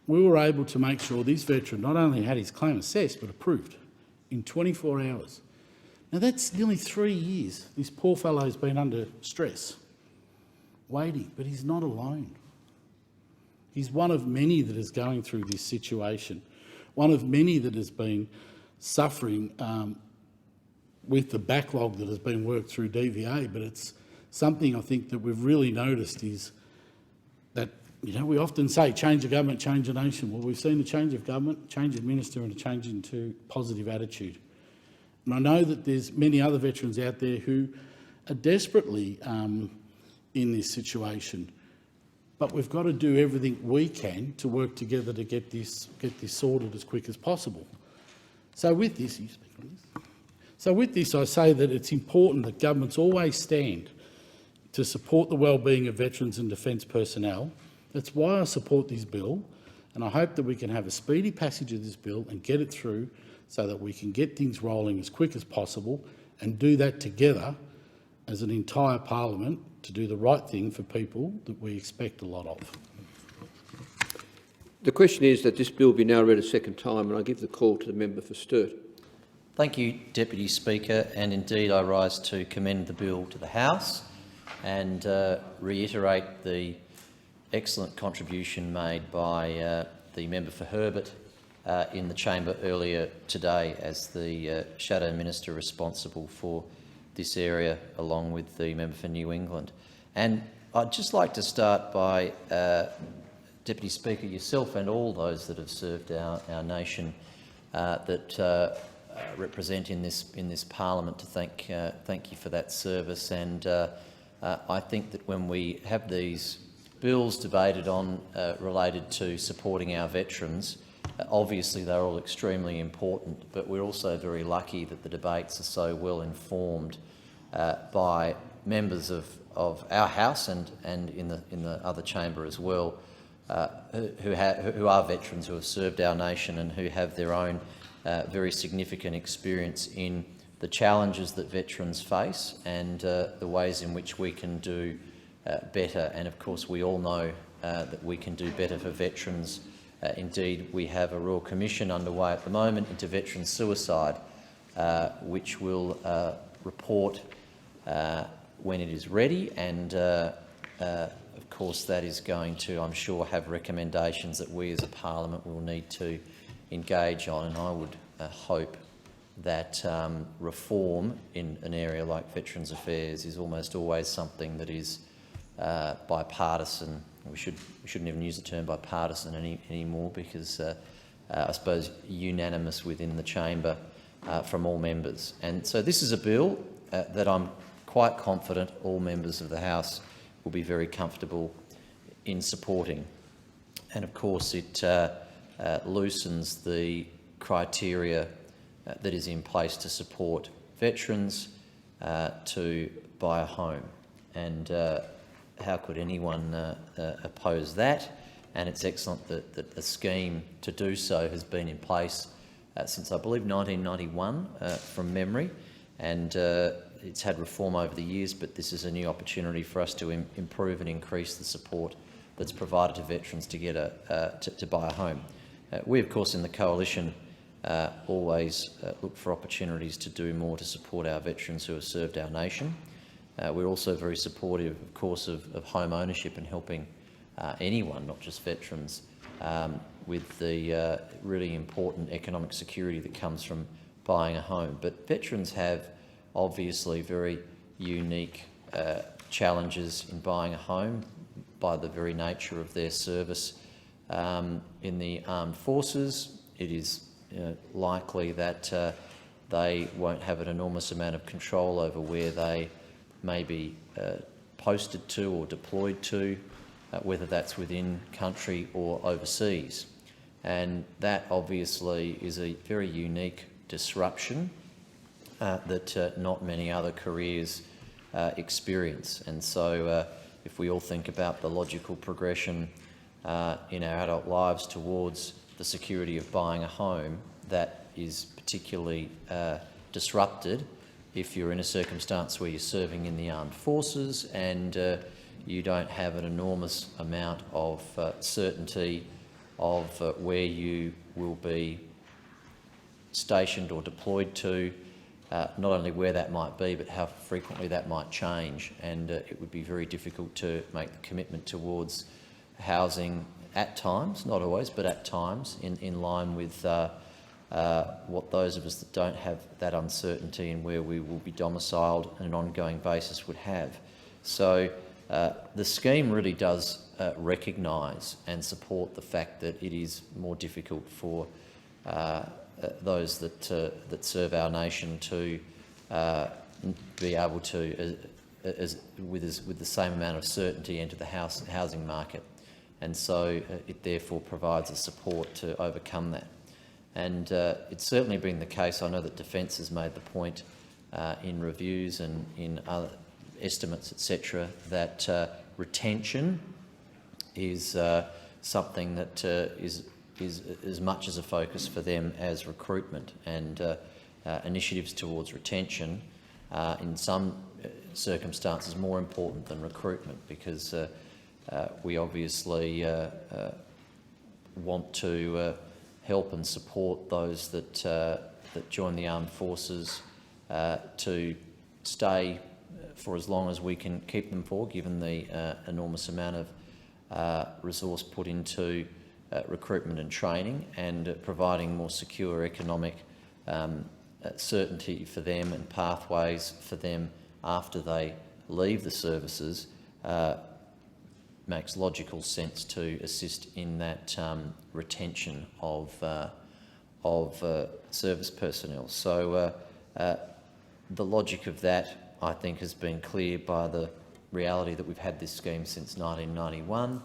we were able to make sure this veteran not only had his claim assessed but approved in 24 hours. Now that's nearly 3 years this poor fellow's been under stress, waiting, but he's not alone. He's one of many that is going through this situation, one of many that has been suffering with the backlog that has been worked through DVA, but it's something I think that we've really noticed is that, you know, we often say change of government, change a nation. Well, we've seen a change of government, change of minister and a change into positive attitude. And I know that there's many other veterans out there who are desperately in this situation, but we've got to do everything we can to work together to get this sorted as quick as possible. So with this, I say that it's important that governments always stand to support the wellbeing of veterans and defence personnel. That's why I support this bill, and I hope that we can have a speedy passage of this bill and get it through so that we can get things rolling as quick as possible and do that together as an entire parliament to do the right thing for people that we expect a lot of. The question is that this bill be now read a second time, and I give the call to the member for Sturt. Thank you, Deputy Speaker, and indeed I rise to commend the bill to the House and reiterate the excellent contribution made by the member for Herbert in the chamber earlier today as the Shadow Minister responsible for this area, along with the member for New England. And I'd just like to start by, Deputy Speaker, yourself and all those that have served our nation that represent in this Parliament, to thank you for that service. And I think that when we have these bills debated on related to supporting our veterans, obviously they're all extremely important, but we're also very lucky that the debates are so well informed by members of our House and in the other chamber as well, who are veterans who have served our nation and who have their own very significant experience in the challenges that veterans face and the ways in which we can do better. And of course we all know that we can do better for veterans. Indeed, we have a Royal Commission underway at the moment into veteran suicide, which will report when it is ready, and of course that is going to, I'm sure, have recommendations that we as a Parliament will need to engage on, and I would hope that reform in an area like Veterans Affairs is almost always something that is bipartisan. We shouldn't even use the term bipartisan anymore, because I suppose unanimous within the chamber from all members. And so this is a bill that I'm quite confident all members of the House will be very comfortable in supporting. And of course, it loosens the criteria that is in place to support veterans to buy a home. And how could anyone oppose that? And it's excellent that a scheme to do so has been in place since, I believe, 1991 from memory. And it's had reform over the years, but this is a new opportunity for us to improve and increase the support that's provided to veterans to get to buy a home. We, of course, in the Coalition always look for opportunities to do more to support our veterans who have served our nation. We're also very supportive, of course, of home ownership and helping anyone, not just veterans, with the really important economic security that comes from buying a home. But veterans have obviously very unique challenges in buying a home by the very nature of their service in the armed forces. It is likely that they won't have an enormous amount of control over where they may be posted to or deployed to, whether that's within country or overseas. And that obviously is a very unique disruption that not many other careers experience. And so if we all think about the logical progression in our adult lives towards the security of buying a home, that is particularly disrupted if you're in a circumstance where you're serving in the armed forces and you don't have an enormous amount of certainty of where you will be stationed or deployed to, not only where that might be, but how frequently that might change. And it would be very difficult to make the commitment towards housing at times, not always, but at times, in line with what those of us that don't have that uncertainty and where we will be domiciled on an ongoing basis would have. So the scheme really does recognise and support the fact that it is more difficult for those that serve our nation to be able to, with the same amount of certainty, enter the housing market. And so it therefore provides a support to overcome that. And it's certainly been the case. I know that Defence has made the point in reviews and in other estimates, etc., that retention is something that is as much as a focus for them as recruitment, and initiatives towards retention in some circumstances more important than recruitment, because we obviously want to help and support those that join the armed forces to stay for as long as we can keep them for, given the enormous amount of resource put into recruitment and training, and providing more secure economic certainty for them and pathways for them after they leave the services makes logical sense to assist in that retention of service personnel. So the logic of that, I think, has been clear by the reality that we've had this scheme since 1991,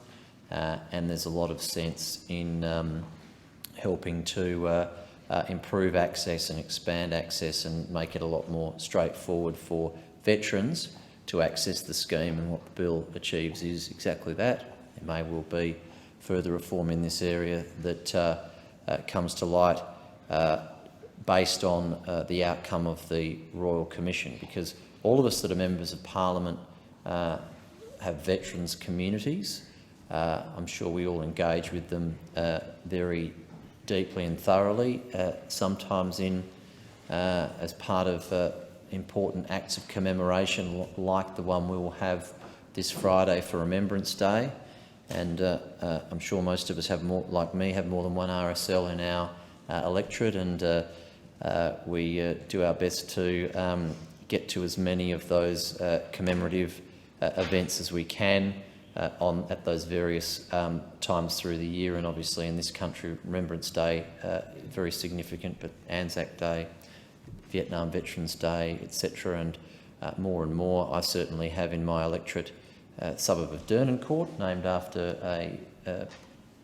and there's a lot of sense in helping to improve access and expand access and make it a lot more straightforward for veterans to access the scheme. And what the bill achieves is exactly that. There may well be further reform in this area that comes to light based on the outcome of the Royal Commission, because all of us that are members of Parliament have veterans communities. I'm sure we all engage with them very deeply and thoroughly, sometimes as part of important acts of commemoration like the one we will have this Friday for Remembrance Day. And I'm sure most of us have more, like me, have more than one RSL in our electorate, and we do our best to get to as many of those commemorative events as we can at those various times through the year. And obviously in this country, Remembrance Day, very significant, but Anzac Day, Vietnam Veterans Day, etc., and more and more. I certainly have in my electorate suburb of Dernancourt, named after a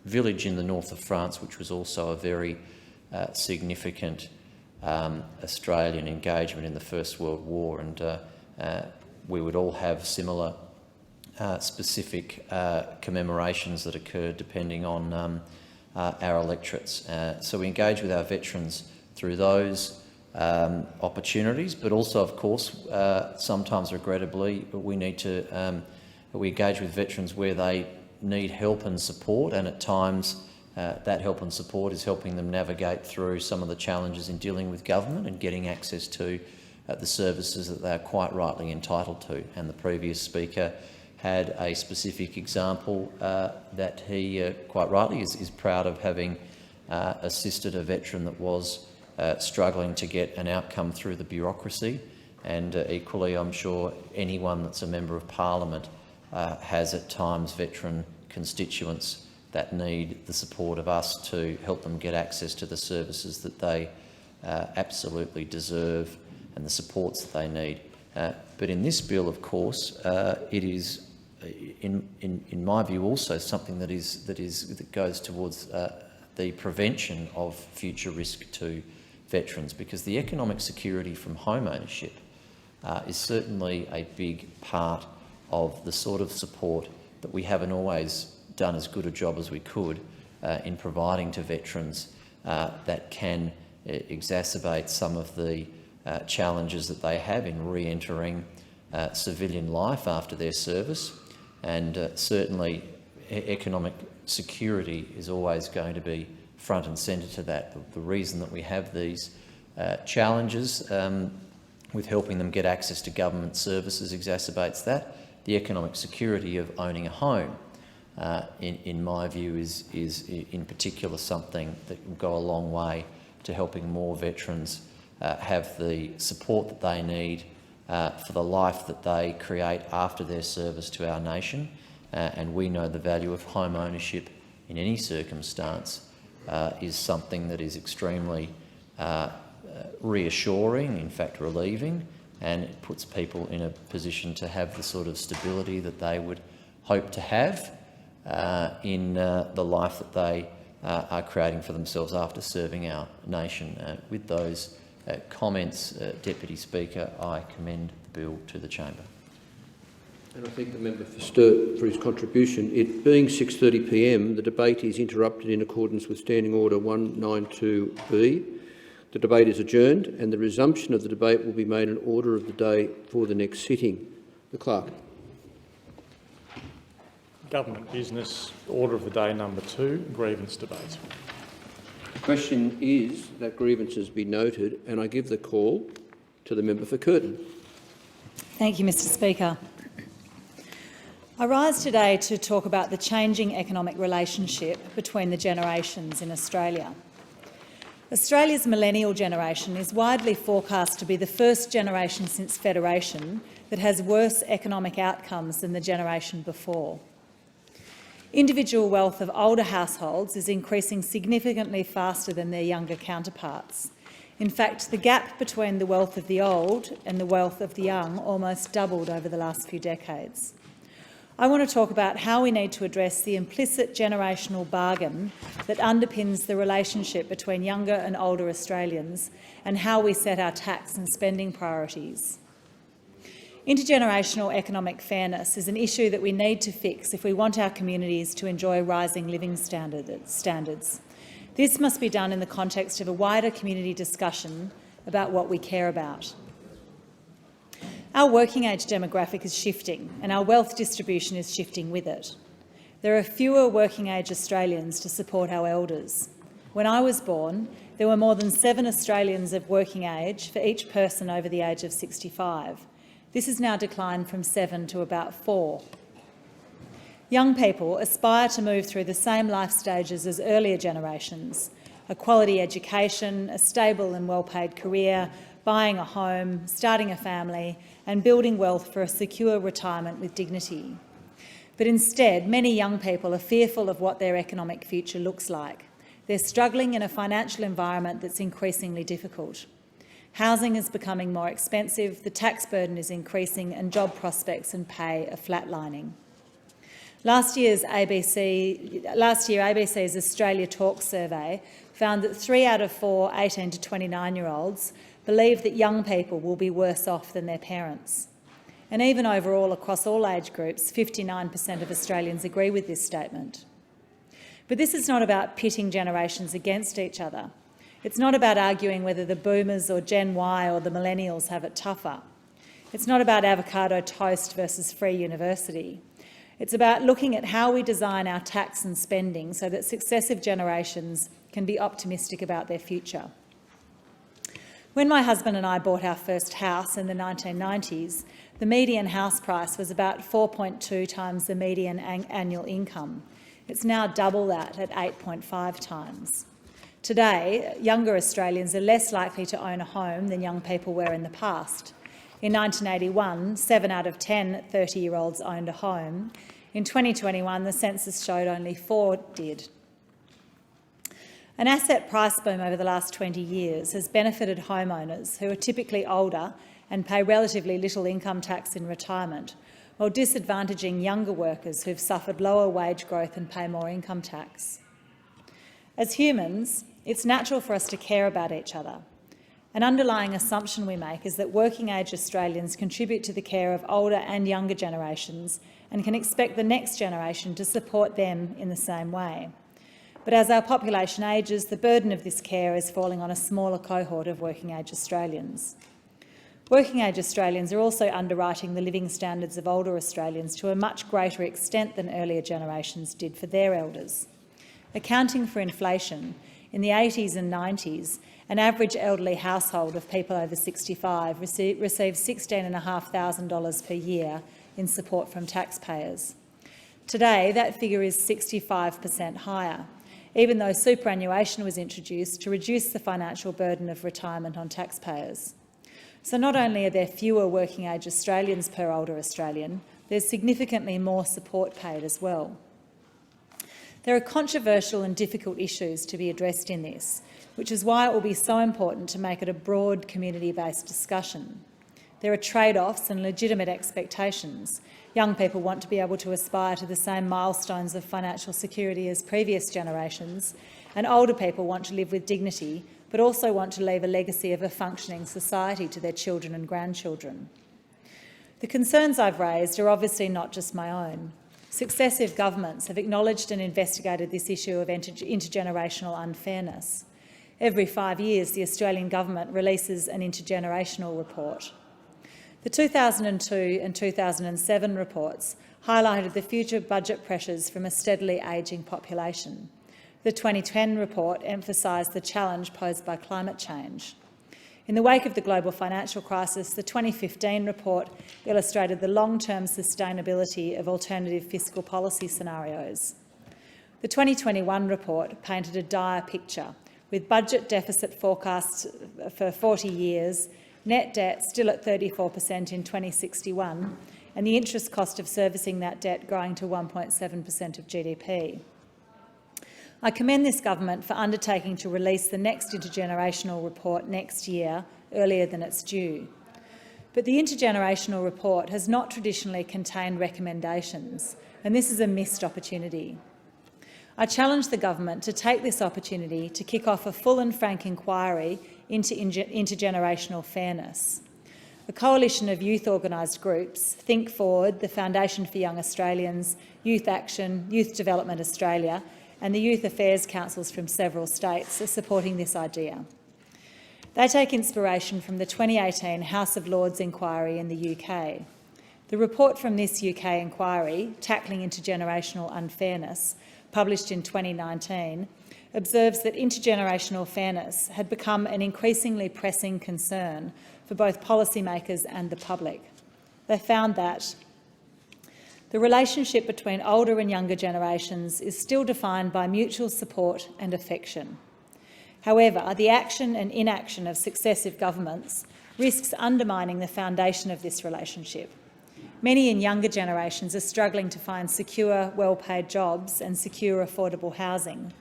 village in the north of France, which was also a very significant Australian engagement in the First World War, and we would all have similar specific commemorations that occurred depending on our electorates. So we engage with our veterans through those opportunities, but also, of course, sometimes regrettably, we need to we engage with veterans where they need help and support, and at times that help and support is helping them navigate through some of the challenges in dealing with government and getting access to the services that they are quite rightly entitled to. And the previous speaker had a specific example that he quite rightly is proud of having assisted a veteran that was struggling to get an outcome through the bureaucracy. And equally, I'm sure anyone that's a Member of Parliament has at times veteran constituents that need the support of us to help them get access to the services that they absolutely deserve and the supports that they need. But in this bill, of course, it is, in my view, also something that goes towards the prevention of future risk to veterans, because the economic security from home ownership is certainly a big part of the sort of support that we haven't always done as good a job as we could in providing to veterans that can exacerbate some of the challenges that they have in re-entering civilian life after their service. And certainly economic security is always going to be front and centre to that. The reason that we have these challenges with helping them get access to government services exacerbates that. The economic security of owning a home, in my view, is in particular something that will go a long way to helping more veterans have the support that they need for the life that they create after their service to our nation. And we know the value of home ownership in any circumstance is something that is extremely reassuring, in fact relieving, and it puts people in a position to have the sort of stability that they would hope to have in the life that they are creating for themselves after serving our nation. With those comments, Deputy Speaker, I commend the bill to the Chamber. And I thank the member for Sturt for his contribution. It being 6:30 p.m, the debate is interrupted in accordance with Standing Order 192B. The debate is adjourned, and the resumption of the debate will be made an order of the day for the next sitting. The Clerk. Government business, order of the day number 2, grievance debate. The question is that grievances be noted, and I give the call to the member for Curtin. Thank you, Mr Speaker. I rise today to talk about the changing economic relationship between the generations in Australia. Australia's millennial generation is widely forecast to be the first generation since Federation that has worse economic outcomes than the generation before. Individual wealth of older households is increasing significantly faster than their younger counterparts. In fact, the gap between the wealth of the old and the wealth of the young almost doubled over the last few decades. I want to talk about how we need to address the implicit generational bargain that underpins the relationship between younger and older Australians and how we set our tax and spending priorities. Intergenerational economic fairness is an issue that we need to fix if we want our communities to enjoy rising living standards. This must be done in the context of a wider community discussion about what we care about. Our working age demographic is shifting, and our wealth distribution is shifting with it. There are fewer working age Australians to support our elders. When I was born, there were more than 7 Australians of working age for each person over the age of 65. This has now declined from 7 to about 4. Young people aspire to move through the same life stages as earlier generations: a quality education, a stable and well-paid career, buying a home, starting a family, and building wealth for a secure retirement with dignity. But instead, many young people are fearful of what their economic future looks like. They're struggling in a financial environment that's increasingly difficult. Housing is becoming more expensive, the tax burden is increasing, and job prospects and pay are flatlining. Last year, ABC's Australia Talk survey found that 3 out of 4 18 to 29-year-olds believe that young people will be worse off than their parents. And even overall, across all age groups, 59% of Australians agree with this statement. But this is not about pitting generations against each other. It's not about arguing whether the boomers or Gen Y or the millennials have it tougher. It's not about avocado toast versus free university. It's about looking at how we design our tax and spending so that successive generations can be optimistic about their future. When my husband and I bought our first house in the 1990s, the median house price was about 4.2 times the median annual income. It's now double that at 8.5 times. Today, younger Australians are less likely to own a home than young people were in the past. In 1981, 7 out of 10 30-year-olds owned a home. In 2021, the census showed only 4 did. An asset price boom over the last 20 years has benefited homeowners who are typically older and pay relatively little income tax in retirement, while disadvantaging younger workers who've suffered lower wage growth and pay more income tax. As humans, it's natural for us to care about each other. An underlying assumption we make is that working-age Australians contribute to the care of older and younger generations and can expect the next generation to support them in the same way. But as our population ages, the burden of this care is falling on a smaller cohort of working-age Australians. Working-age Australians are also underwriting the living standards of older Australians to a much greater extent than earlier generations did for their elders. Accounting for inflation, in the 80s and 90s, an average elderly household of people over 65 received $16,500 per year in support from taxpayers. Today, that figure is 65% higher, even though superannuation was introduced to reduce the financial burden of retirement on taxpayers. So not only are there fewer working-age Australians per older Australian, there's significantly more support paid as well. There are controversial and difficult issues to be addressed in this, which is why it will be so important to make it a broad community-based discussion. There are trade-offs and legitimate expectations. Young people want to be able to aspire to the same milestones of financial security as previous generations, and older people want to live with dignity, but also want to leave a legacy of a functioning society to their children and grandchildren. The concerns I've raised are obviously not just my own. Successive governments have acknowledged and investigated this issue of intergenerational unfairness. Every 5 years, the Australian government releases an intergenerational report. The 2002 and 2007 reports highlighted the future budget pressures from a steadily ageing population. The 2010 report emphasised the challenge posed by climate change. In the wake of the global financial crisis, the 2015 report illustrated the long-term sustainability of alternative fiscal policy scenarios. The 2021 report painted a dire picture, with budget deficit forecasts for 40 years, net debt still at 34% in 2061, and the interest cost of servicing that debt growing to 1.7% of GDP. I commend this government for undertaking to release the next intergenerational report next year, earlier than it's due. But the intergenerational report has not traditionally contained recommendations, and this is a missed opportunity. I challenge the government to take this opportunity to kick off a full and frank inquiry into intergenerational fairness. A coalition of youth organised groups, Think Forward, the Foundation for Young Australians, Youth Action, Youth Development Australia, and the Youth Affairs Councils from several states are supporting this idea. They take inspiration from the 2018 House of Lords inquiry in the UK. The report from this UK inquiry, Tackling Intergenerational Unfairness, published in 2019, observes that intergenerational fairness had become an increasingly pressing concern for both policymakers and the public. They found that the relationship between older and younger generations is still defined by mutual support and affection. However, the action and inaction of successive governments risks undermining the foundation of this relationship. Many in younger generations are struggling to find secure, well-paid jobs and secure, affordable housing,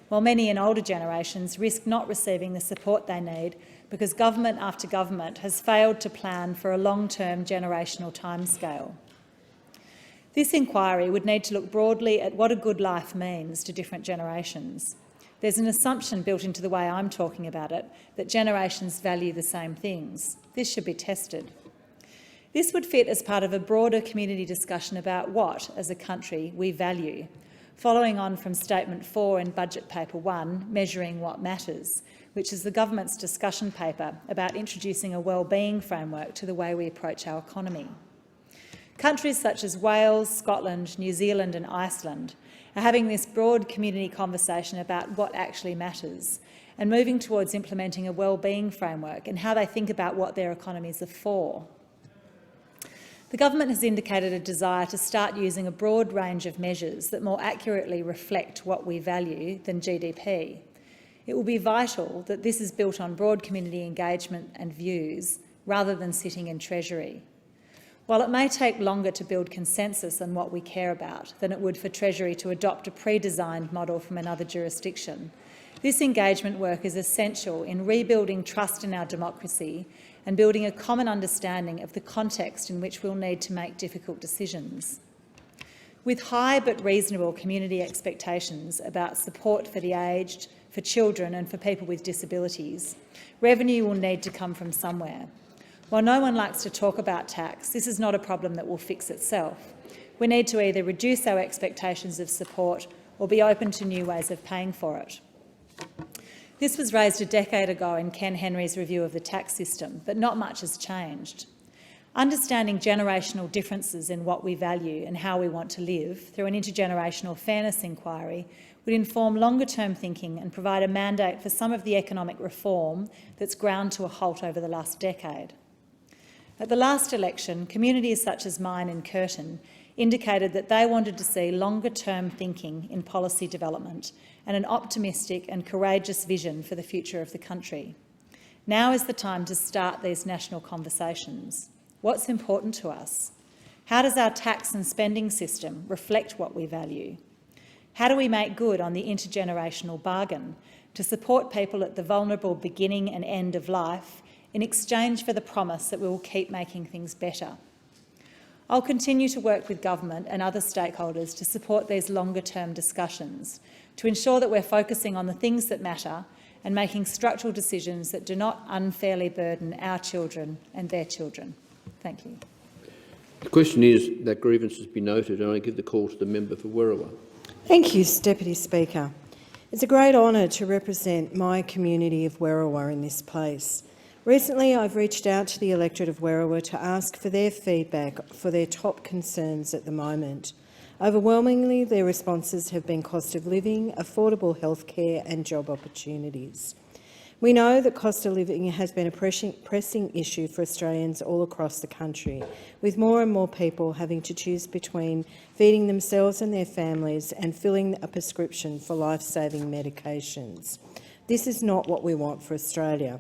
while many in older generations risk not receiving the support they need because government after government has failed to plan for a long-term generational timescale. This inquiry would need to look broadly at what a good life means to different generations. There's an assumption built into the way I'm talking about it that generations value the same things. This should be tested. This would fit as part of a broader community discussion about what, as a country, we value, following on from Statement 4 in Budget Paper 1, Measuring What Matters, which is the government's discussion paper about introducing a wellbeing framework to the way we approach our economy. Countries such as Wales, Scotland, New Zealand and Iceland are having this broad community conversation about what actually matters and moving towards implementing a wellbeing framework and how they think about what their economies are for. The government has indicated a desire to start using a broad range of measures that more accurately reflect what we value than GDP. It will be vital that this is built on broad community engagement and views rather than sitting in Treasury. While it may take longer to build consensus on what we care about than it would for Treasury to adopt a pre-designed model from another jurisdiction, this engagement work is essential in rebuilding trust in our democracy and building a common understanding of the context in which we'll need to make difficult decisions. With high but reasonable community expectations about support for the aged, for children and for people with disabilities, revenue will need to come from somewhere. While no one likes to talk about tax, this is not a problem that will fix itself. We need to either reduce our expectations of support or be open to new ways of paying for it. This was raised a decade ago in Ken Henry's review of the tax system, but not much has changed. Understanding generational differences in what we value and how we want to live through an intergenerational fairness inquiry would inform longer-term thinking and provide a mandate for some of the economic reform that's ground to a halt over the last decade. At the last election, communities such as mine in Curtin indicated that they wanted to see longer-term thinking in policy development and an optimistic and courageous vision for the future of the country. Now is the time to start these national conversations. What's important to us? How does our tax and spending system reflect what we value? How do we make good on the intergenerational bargain to support people at the vulnerable beginning and end of life in exchange for the promise that we will keep making things better? I'll continue to work with government and other stakeholders to support these longer-term discussions, to ensure that we're focusing on the things that matter and making structural decisions that do not unfairly burden our children and their children. Thank you. The question is that grievances be noted, and I give the call to the member for Werriwa. Thank you, Deputy Speaker. It's a great honour to represent my community of Werriwa in this place. Recently, I've reached out to the electorate of Werriwa to ask for their feedback for their top concerns at the moment. Overwhelmingly, their responses have been cost of living, affordable healthcare and job opportunities. We know that cost of living has been a pressing issue for Australians all across the country, with more and more people having to choose between feeding themselves and their families and filling a prescription for life-saving medications. This is not what we want for Australia.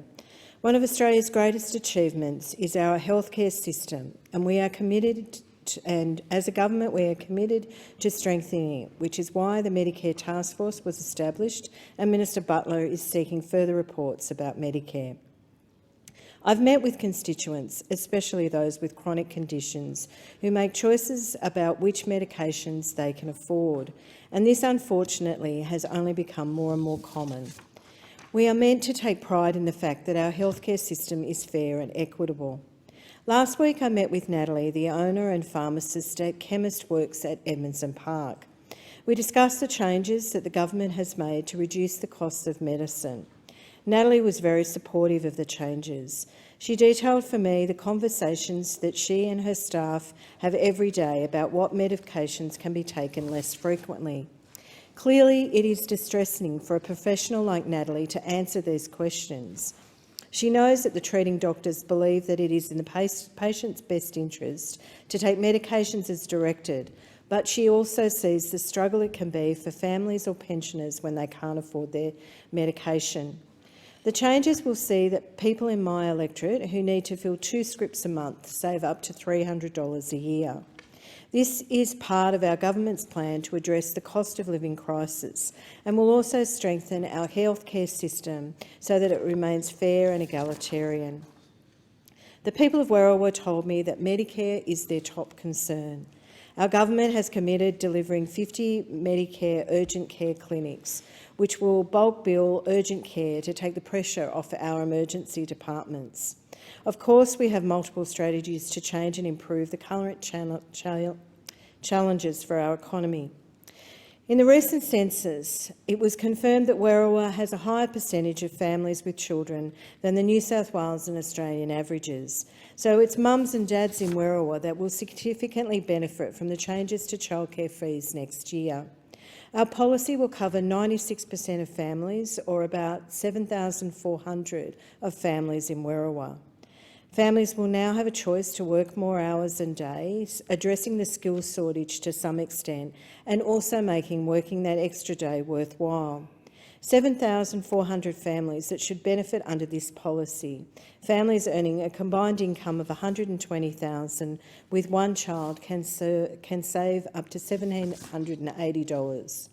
One of Australia's greatest achievements is our healthcare system, and we are committed and as a government we are committed to strengthening it, which is why the Medicare Task Force was established and Minister Butler is seeking further reports about Medicare. I've met with constituents, especially those with chronic conditions, who make choices about which medications they can afford, and this unfortunately has only become more and more common. We are meant to take pride in the fact that our healthcare system is fair and equitable. Last week I met with Natalie, the owner and pharmacist at Chemist Works at Edmondson Park. We discussed the changes that the government has made to reduce the cost of medicine. Natalie was very supportive of the changes. She detailed for me the conversations that she and her staff have every day about what medications can be taken less frequently. Clearly, it is distressing for a professional like Natalie to answer these questions. She knows that the treating doctors believe that it is in the patient's best interest to take medications as directed, but she also sees the struggle it can be for families or pensioners when they can't afford their medication. The changes will see that people in my electorate who need to fill 2 scripts a month save up to $300 a year. This is part of our government's plan to address the cost of living crisis and will also strengthen our healthcare system so that it remains fair and egalitarian. The people of Werriwa told me that Medicare is their top concern. Our government has committed delivering 50 Medicare urgent care clinics, which will bulk bill urgent care to take the pressure off our emergency departments. Of course, we have multiple strategies to change and improve the current challenges for our economy. In the recent census, it was confirmed that Werriwa has a higher percentage of families with children than the New South Wales and Australian averages. So it's mums and dads in Werriwa that will significantly benefit from the changes to childcare fees next year. Our policy will cover 96% of families, or about 7,400 of families in Werriwa. Families will now have a choice to work more hours and days, addressing the skills shortage to some extent, and also making working that extra day worthwhile. 7,400 families that should benefit under this policy. Families earning a combined income of $120,000 with one child can save up to $1,780.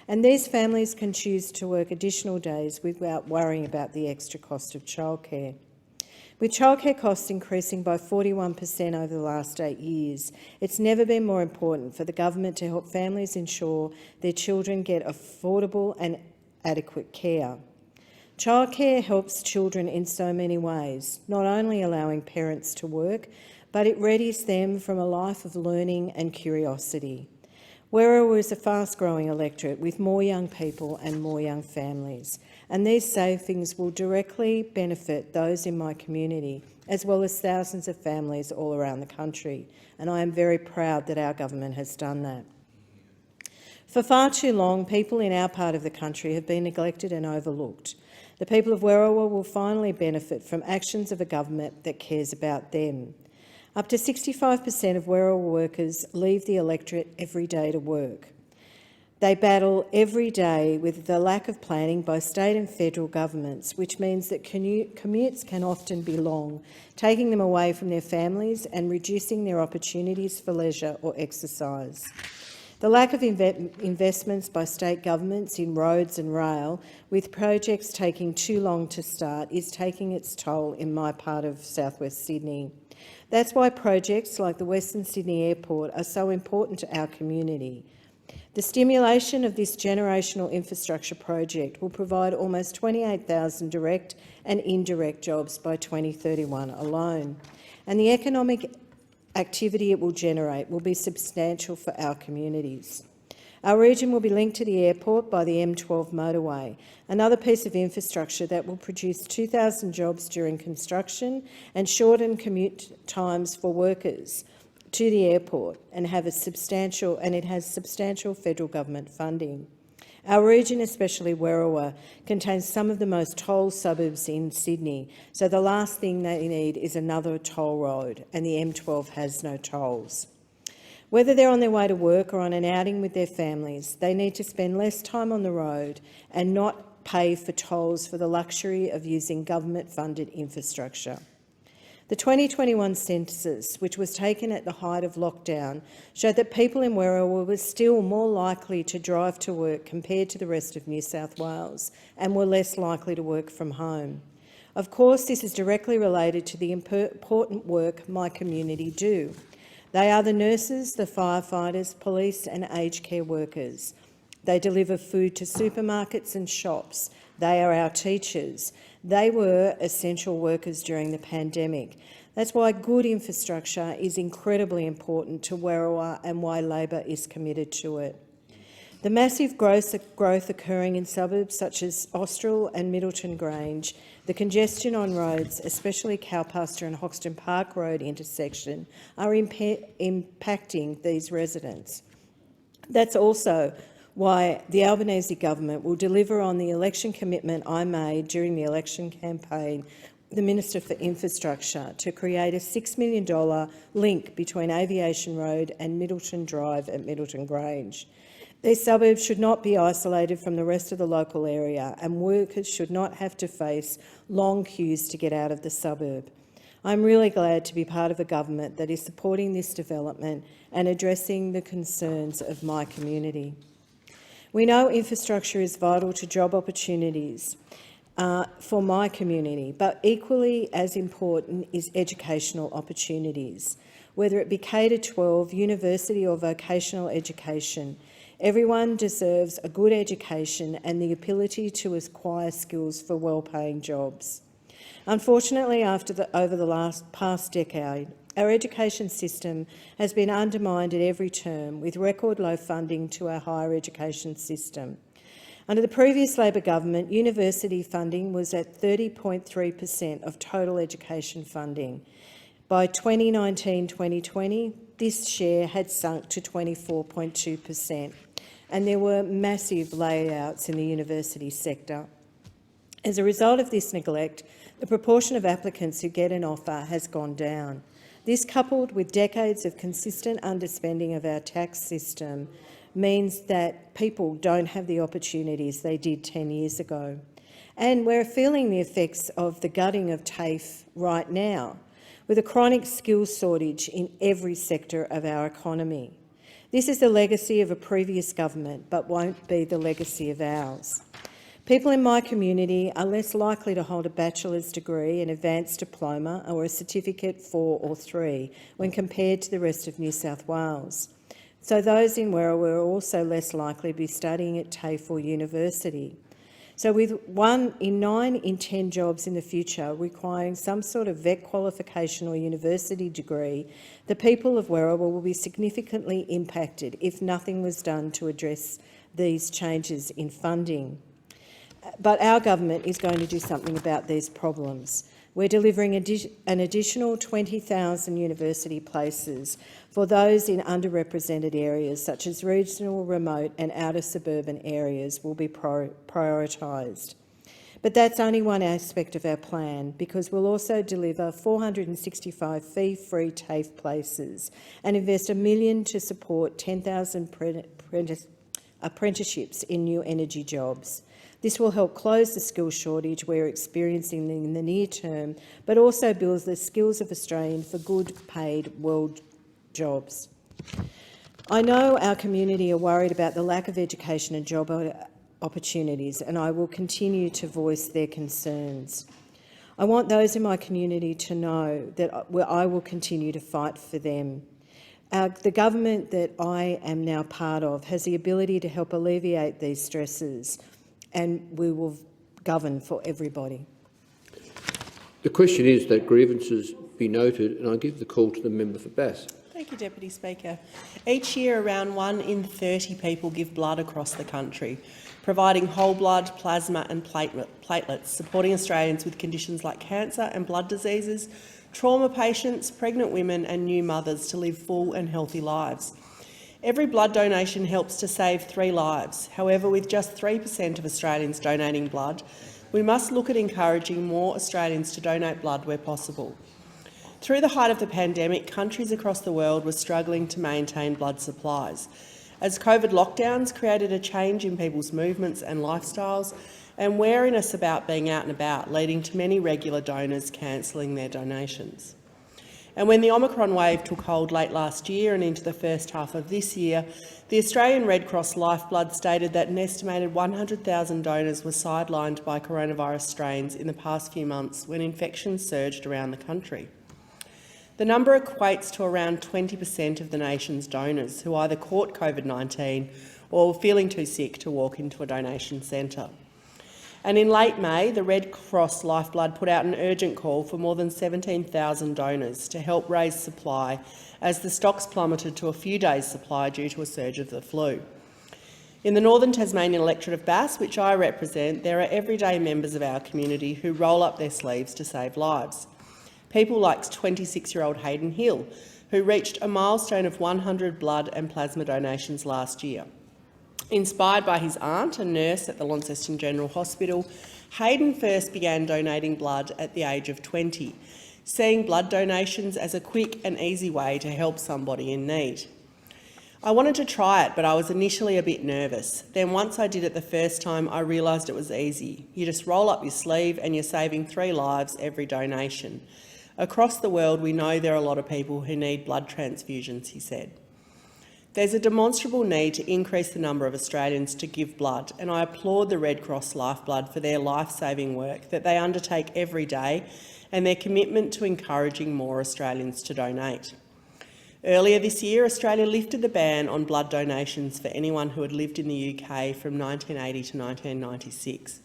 And these families can choose to work additional days without worrying about the extra cost of childcare. With childcare costs increasing by 41% over the last 8 years, it's never been more important for the government to help families ensure their children get affordable and adequate care. Childcare helps children in so many ways, not only allowing parents to work, but it readies them from a life of learning and curiosity. Werriwa is a fast-growing electorate with more young people and more young families, and these savings will directly benefit those in my community, as well as thousands of families all around the country, and I am very proud that our government has done that. For far too long, people in our part of the country have been neglected and overlooked. The people of Werriwa will finally benefit from actions of a government that cares about them. Up to 65% of Werriwa workers leave the electorate every day to work. They battle every day with the lack of planning by state and federal governments, which means that commutes can often be long, taking them away from their families and reducing their opportunities for leisure or exercise. The lack of investments by state governments in roads and rail, with projects taking too long to start, is taking its toll in my part of southwest Sydney. That's why projects like the Western Sydney Airport are so important to our community. The stimulation of this generational infrastructure project will provide almost 28,000 direct and indirect jobs by 2031 alone, and the economic activity it will generate will be substantial for our communities. Our region will be linked to the airport by the M12 motorway, another piece of infrastructure that will produce 2,000 jobs during construction and shorten commute times for workers to the airport, and it has substantial federal government funding. Our region, especially Werriwa, contains some of the most toll suburbs in Sydney, so the last thing they need is another toll road, and the M12 has no tolls. Whether they're on their way to work or on an outing with their families, they need to spend less time on the road and not pay for tolls for the luxury of using government-funded infrastructure. The 2021 census, which was taken at the height of lockdown, showed that people in Werriwa were still more likely to drive to work compared to the rest of New South Wales and were less likely to work from home. Of course, this is directly related to the important work my community do. They are the nurses, the firefighters, police and aged care workers. They deliver food to supermarkets and shops. They are our teachers. They were essential workers during the pandemic. That's why good infrastructure is incredibly important to Werriwa and why Labor is committed to it. The massive growth occurring in suburbs such as Austral and Middleton Grange, the congestion on roads, especially Cowpasture and Hoxton Park Road intersection, are impacting these residents. That's also why the Albanese government will deliver on the election commitment I made during the election campaign, the Minister for Infrastructure, to create a $6 million link between Aviation Road and Middleton Drive at Middleton Grange. These suburbs should not be isolated from the rest of the local area, and workers should not have to face long queues to get out of the suburb. I'm really glad to be part of a government that is supporting this development and addressing the concerns of my community. We know infrastructure is vital to job opportunities for my community, but equally as important is educational opportunities. whether it be K-12, university or vocational education. Everyone deserves a good education and the ability to acquire skills for well-paying jobs. Unfortunately, over the past decade, our education system has been undermined at every term, with record low funding to our higher education system. Under the previous Labor government, university funding was at 30.3% of total education funding. By 2019-2020, this share had sunk to 24.2%, and there were massive layouts in the university sector. As a result of this neglect, the proportion of applicants who get an offer has gone down. This, coupled with decades of consistent underspending of our tax system, means that people don't have the opportunities they did 10 years ago. And we're feeling the effects of the gutting of TAFE right now, with a chronic skills shortage in every sector of our economy. This is the legacy of a previous government, but won't be the legacy of ours. People in my community are less likely to hold a bachelor's degree, an advanced diploma or a certificate 4 or 3 when compared to the rest of New South Wales. So those in Werriwa are also less likely to be studying at TAFE or university. So with 1 in 9 in 10 jobs in the future requiring some sort of vet qualification or university degree, the people of Werriwa will be significantly impacted if nothing was done to address these changes in funding. But our government is going to do something about these problems. We're delivering an additional 20,000 university places for those in underrepresented areas, such as regional, remote and outer suburban areas will be prioritised. But that's only one aspect of our plan, because we'll also deliver 465 fee-free TAFE places and invest $1 million to support 10,000 apprenticeships in new energy jobs. This will help close the skills shortage we're experiencing in the near term, but also builds the skills of Australians for good paid world jobs. I know our community are worried about the lack of education and job opportunities, and I will continue to voice their concerns. I want those in my community to know that I will continue to fight for them. The government that I am now part of has the ability to help alleviate these stresses, and we will govern for everybody. The question is that grievances be noted, and I give the call to the member for Bass. Thank you, Deputy Speaker. Each year, around 1 in 30 people give blood across the country, providing whole blood, plasma and platelets, supporting Australians with conditions like cancer and blood diseases, trauma patients, pregnant women and new mothers to live full and healthy lives. Every blood donation helps to save 3 lives. However, with just 3% of Australians donating blood, we must look at encouraging more Australians to donate blood where possible. Through the height of the pandemic, countries across the world were struggling to maintain blood supplies, as COVID lockdowns created a change in people's movements and lifestyles and wariness about being out and about, leading to many regular donors cancelling their donations. And when the Omicron wave took hold late last year and into the first half of this year, the Australian Red Cross Lifeblood stated that an estimated 100,000 donors were sidelined by coronavirus strains in the past few months when infections surged around the country. The number equates to around 20% of the nation's donors who either caught COVID-19 or were feeling too sick to walk into a donation centre. And in late May, the Red Cross Lifeblood put out an urgent call for more than 17,000 donors to help raise supply as the stocks plummeted to a few days' supply due to a surge of the flu. In the Northern Tasmanian electorate of Bass, which I represent, there are everyday members of our community who roll up their sleeves to save lives. People like 26-year-old Hayden Hill, who reached a milestone of 100 blood and plasma donations last year. Inspired by his aunt, a nurse at the Launceston General Hospital, Hayden first began donating blood at the age of 20, seeing blood donations as a quick and easy way to help somebody in need. I wanted to try it, but I was initially a bit nervous. Then once I did it the first time, I realised it was easy. You just roll up your sleeve and you're saving 3 lives every donation. Across the world, we know there are a lot of people who need blood transfusions, he said. There's a demonstrable need to increase the number of Australians to give blood, and I applaud the Red Cross Lifeblood for their life-saving work that they undertake every day and their commitment to encouraging more Australians to donate. Earlier this year, Australia lifted the ban on blood donations for anyone who had lived in the UK from 1980 to 1996.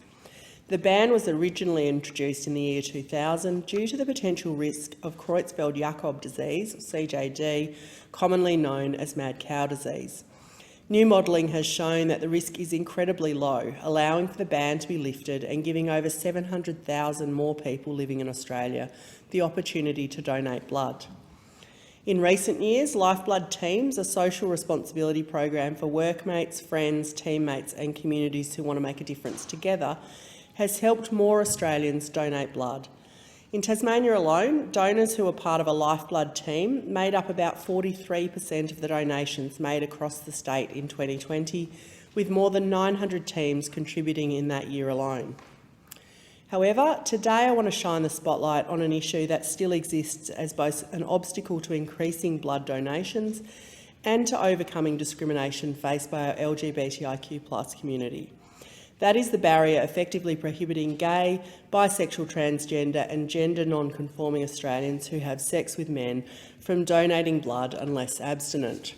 The ban was originally introduced in the year 2000 due to the potential risk of Creutzfeldt-Jakob disease, or CJD, commonly known as mad cow disease. New modelling has shown that the risk is incredibly low, allowing for the ban to be lifted and giving over 700,000 more people living in Australia the opportunity to donate blood. In recent years, Lifeblood Teams, a social responsibility program for workmates, friends, teammates and communities who want to make a difference together, has helped more Australians donate blood. In Tasmania alone, donors who are part of a Lifeblood team made up about 43% of the donations made across the state in 2020, with more than 900 teams contributing in that year alone. However, today I want to shine the spotlight on an issue that still exists as both an obstacle to increasing blood donations and to overcoming discrimination faced by our LGBTIQ+ community. That is the barrier effectively prohibiting gay, bisexual, transgender and gender non-conforming Australians who have sex with men from donating blood unless abstinent.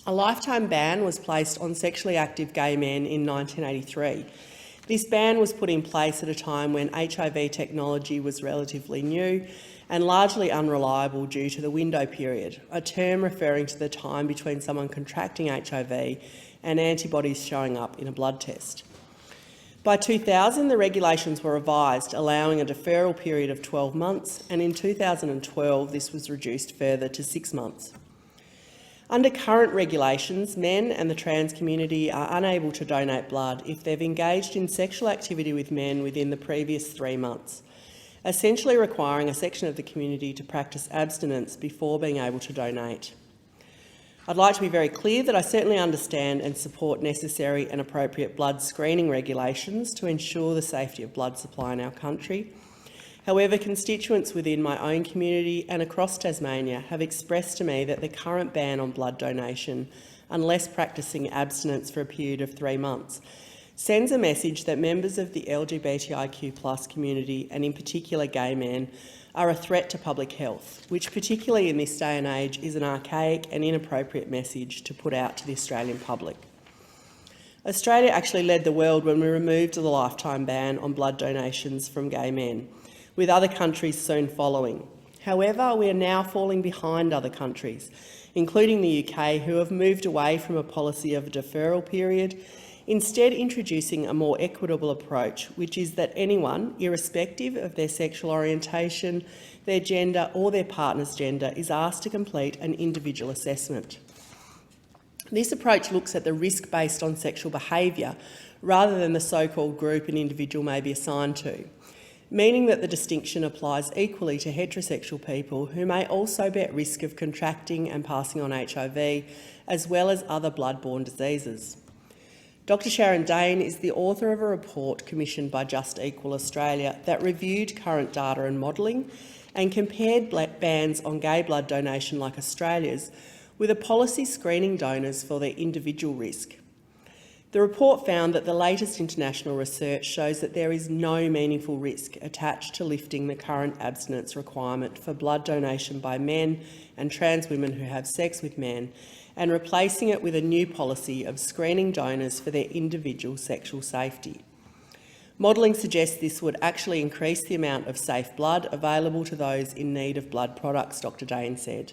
A lifetime ban was placed on sexually active gay men in 1983. This ban was put in place at a time when HIV technology was relatively new and largely unreliable due to the window period, a term referring to the time between someone contracting HIV and antibodies showing up in a blood test. By 2000, the regulations were revised, allowing a deferral period of 12 months, and in 2012 this was reduced further to 6 months. Under current regulations, men and the trans community are unable to donate blood if they've engaged in sexual activity with men within the previous 3 months, essentially requiring a section of the community to practice abstinence before being able to donate. I'd like to be very clear that I certainly understand and support necessary and appropriate blood screening regulations to ensure the safety of blood supply in our country. However, constituents within my own community and across Tasmania have expressed to me that the current ban on blood donation, unless practising abstinence for a period of 3 months, sends a message that members of the LGBTIQ+ community, and in particular gay men, are a threat to public health, which particularly in this day and age is an archaic and inappropriate message to put out to the Australian public. Australia actually led the world when we removed the lifetime ban on blood donations from gay men, with other countries soon following. However, we are now falling behind other countries, including the UK, who have moved away from a policy of a deferral period, instead introducing a more equitable approach, which is that anyone, irrespective of their sexual orientation, their gender or their partner's gender, is asked to complete an individual assessment. This approach looks at the risk based on sexual behaviour rather than the so-called group an individual may be assigned to, meaning that the distinction applies equally to heterosexual people who may also be at risk of contracting and passing on HIV, as well as other blood-borne diseases. Dr Sharon Dane is the author of a report commissioned by Just Equal Australia that reviewed current data and modelling and compared bans on gay blood donation like Australia's with a policy screening donors for their individual risk. The report found that the latest international research shows that there is no meaningful risk attached to lifting the current abstinence requirement for blood donation by men and trans women who have sex with men, and replacing it with a new policy of screening donors for their individual sexual safety. Modelling suggests this would actually increase the amount of safe blood available to those in need of blood products, Dr Dane said.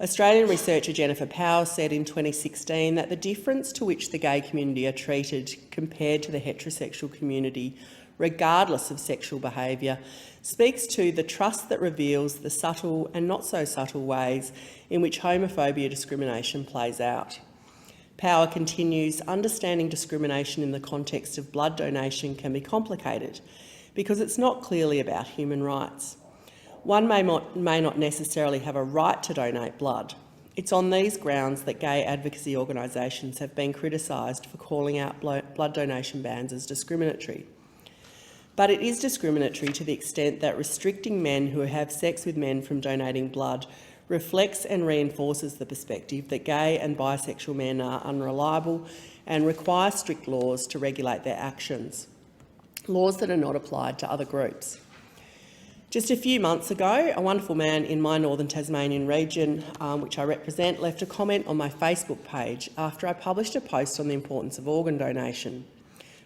Australian researcher Jennifer Powers said in 2016 that the difference to which the gay community are treated compared to the heterosexual community, regardless of sexual behaviour, speaks to the trust that reveals the subtle and not so subtle ways in which homophobia discrimination plays out. Power continues, understanding discrimination in the context of blood donation can be complicated because it's not clearly about human rights. One may not necessarily have a right to donate blood. It's on these grounds that gay advocacy organisations have been criticised for calling out blood donation bans as discriminatory. But it is discriminatory to the extent that restricting men who have sex with men from donating blood reflects and reinforces the perspective that gay and bisexual men are unreliable and require strict laws to regulate their actions, laws that are not applied to other groups. Just a few months ago, a wonderful man in my northern Tasmanian region, which I represent, left a comment on my Facebook page after I published a post on the importance of organ donation.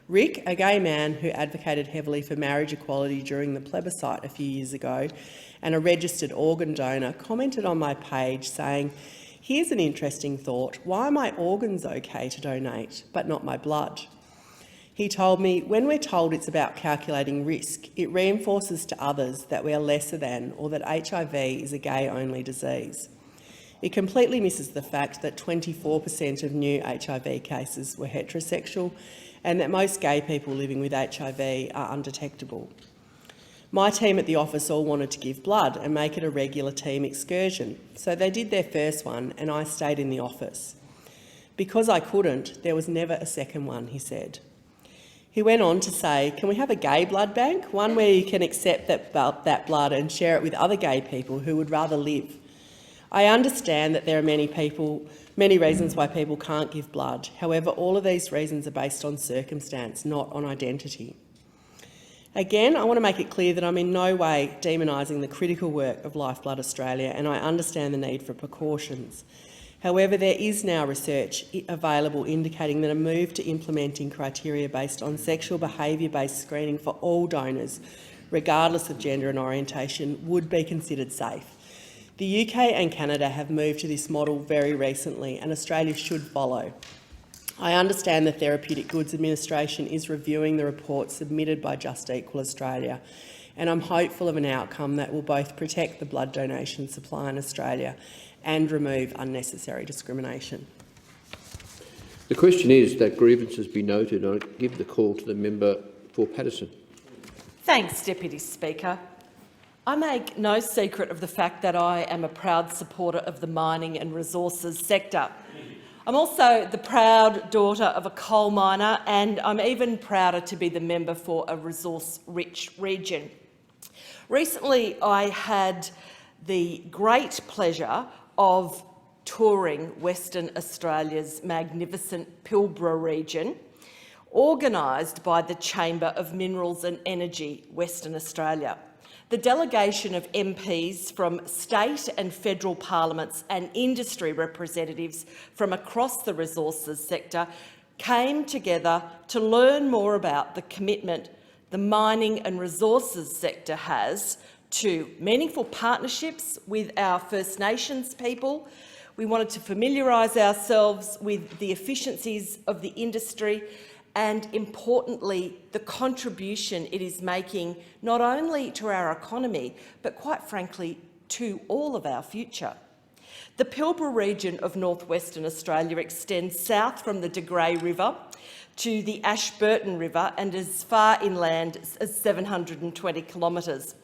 Rick, a gay man who advocated heavily for marriage equality during the plebiscite a few years ago and a registered organ donor, commented on my page saying, "Here's an interesting thought. Why are my organs okay to donate, but not my blood?" He told me, "When we're told it's about calculating risk, it reinforces to others that we are lesser than or that HIV is a gay-only disease. It completely misses the fact that 24% of new HIV cases were heterosexual and that most gay people living with HIV are undetectable. My team at the office all wanted to give blood and make it a regular team excursion, so they did their first one and I stayed in the office. Because I couldn't, there was never a second one," he said. He went on to say, "Can we have a gay blood bank, one where you can accept that blood and share it with other gay people who would rather live? I understand that there are many reasons why people can't give blood. However, all of these reasons are based on circumstance, not on identity." Again, I want to make it clear that I'm in no way demonising the critical work of Lifeblood Australia, and I understand the need for precautions. However, there is now research available indicating that a move to implementing criteria based on sexual behaviour-based screening for all donors, regardless of gender and orientation, would be considered safe. The UK and Canada have moved to this model very recently, and Australia should follow. I understand the Therapeutic Goods Administration is reviewing the report submitted by Just Equal Australia, and I'm hopeful of an outcome that will both protect the blood donation supply in Australia and remove unnecessary discrimination. The question is that grievances be noted. I give the call to the member for Paterson. Thanks, Deputy Speaker. I make no secret of the fact that I am a proud supporter of the mining and resources sector. I'm also the proud daughter of a coal miner, and I'm even prouder to be the member for a resource-rich region. Recently, I had the great pleasure of touring Western Australia's magnificent Pilbara region, organised by the Chamber of Minerals and Energy, Western Australia. The delegation of MPs from state and federal parliaments and industry representatives from across the resources sector came together to learn more about the commitment the mining and resources sector has to meaningful partnerships with our First Nations people. We wanted to familiarise ourselves with the efficiencies of the industry and, importantly, the contribution it is making not only to our economy, but quite frankly, to all of our future. The Pilbara region of northwestern Australia extends south from the De Grey River to the Ashburton River and as far inland as 720 kilometres.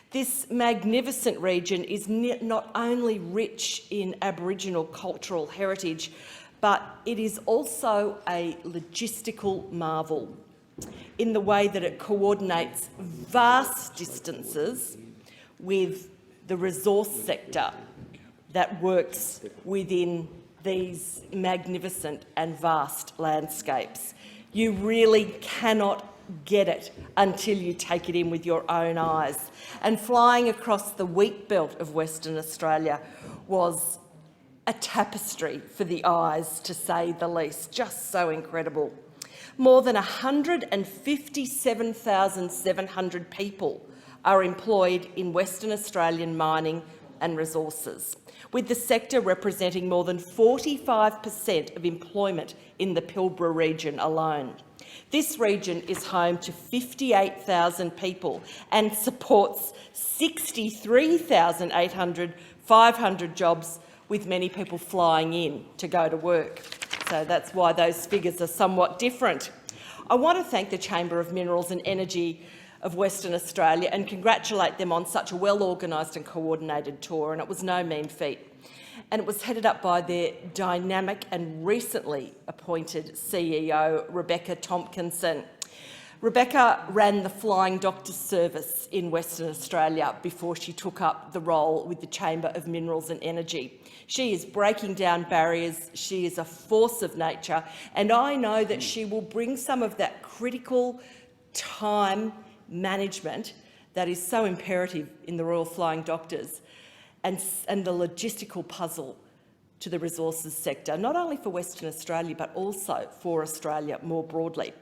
This magnificent region is not only rich in Aboriginal cultural heritage, but it is also a logistical marvel in the way that it coordinates vast distances with the resource sector that works within these magnificent and vast landscapes. You really cannot get it until you take it in with your own eyes. And flying across the wheat belt of Western Australia was a tapestry for the eyes, to say the least. Just so incredible. More than 157,700 people are employed in Western Australian mining and resources, with the sector representing more than 45% of employment in the Pilbara region alone. This region is home to 58,000 people and supports 63,500 jobs, with many people flying in to go to work. So that's why those figures are somewhat different. I want to thank the Chamber of Minerals and Energy of Western Australia and congratulate them on such a well-organised and coordinated tour, and it was no mean feat. And it was headed up by their dynamic and recently appointed CEO, Rebecca Tompkinson. Rebecca ran the Flying Doctor Service in Western Australia before she took up the role with the Chamber of Minerals and Energy. She is breaking down barriers, she is a force of nature, and I know that she will bring some of that critical time management that is so imperative in the Royal Flying Doctors and the logistical puzzle to the resources sector, not only for Western Australia but also for Australia more broadly.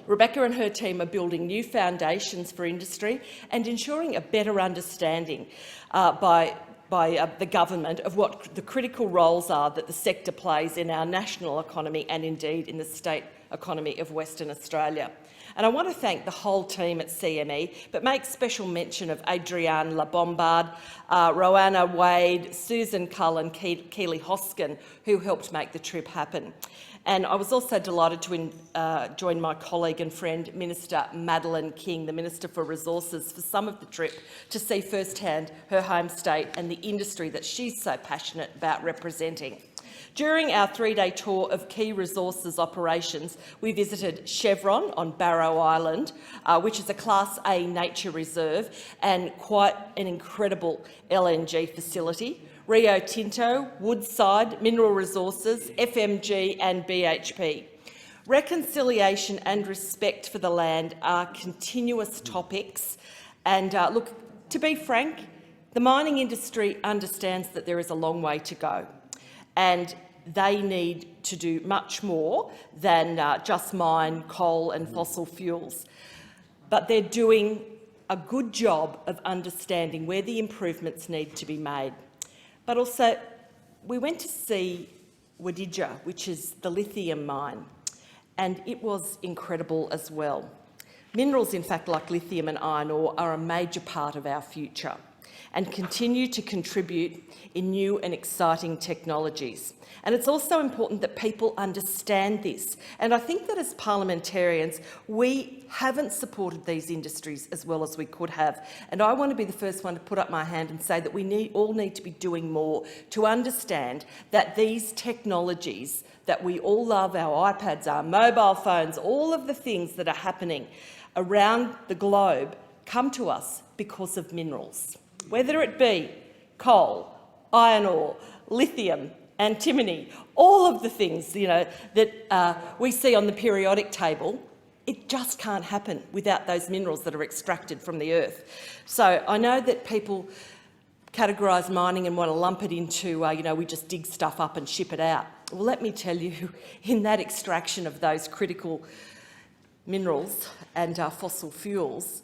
Rebecca and her team are building new foundations for industry and ensuring a better understanding by the government of what the critical roles are that the sector plays in our national economy and indeed in the state economy of Western Australia. And I want to thank the whole team at CME, but make special mention of Adrienne LaBombard, Roanna Wade, Susan Cull and Keely Hoskin, who helped make the trip happen. And I was also delighted to join my colleague and friend, Minister Madeleine King, the Minister for Resources, for some of the trip to see firsthand her home state and the industry that she's so passionate about representing. During our 3-day tour of key resources operations, we visited Chevron on Barrow Island, which is a Class A nature reserve and quite an incredible LNG facility. Rio Tinto, Woodside, Mineral Resources, FMG and BHP. Reconciliation and respect for the land are continuous topics. And look, to be frank, the mining industry understands that there is a long way to go. And they need to do much more than just mine coal and fossil fuels. But they're doing a good job of understanding where the improvements need to be made. But also, we went to see Wadidja, which is the lithium mine, and it was incredible as well. Minerals, in fact, like lithium and iron ore, are a major part of our future and continue to contribute in new and exciting technologies. And it's also important that people understand this. And I think that as parliamentarians, we haven't supported these industries as well as we could have. And I want to be the first one to put up my hand and say that we all need to be doing more to understand that these technologies that we all love, our iPads, our mobile phones, all of the things that are happening around the globe come to us because of minerals. Whether it be coal, iron ore, lithium, antimony, all of the things that we see on the periodic table, it just can't happen without those minerals that are extracted from the earth. So I know that people categorise mining and want to lump it into, we just dig stuff up and ship it out. Well, let me tell you, in that extraction of those critical minerals and fossil fuels,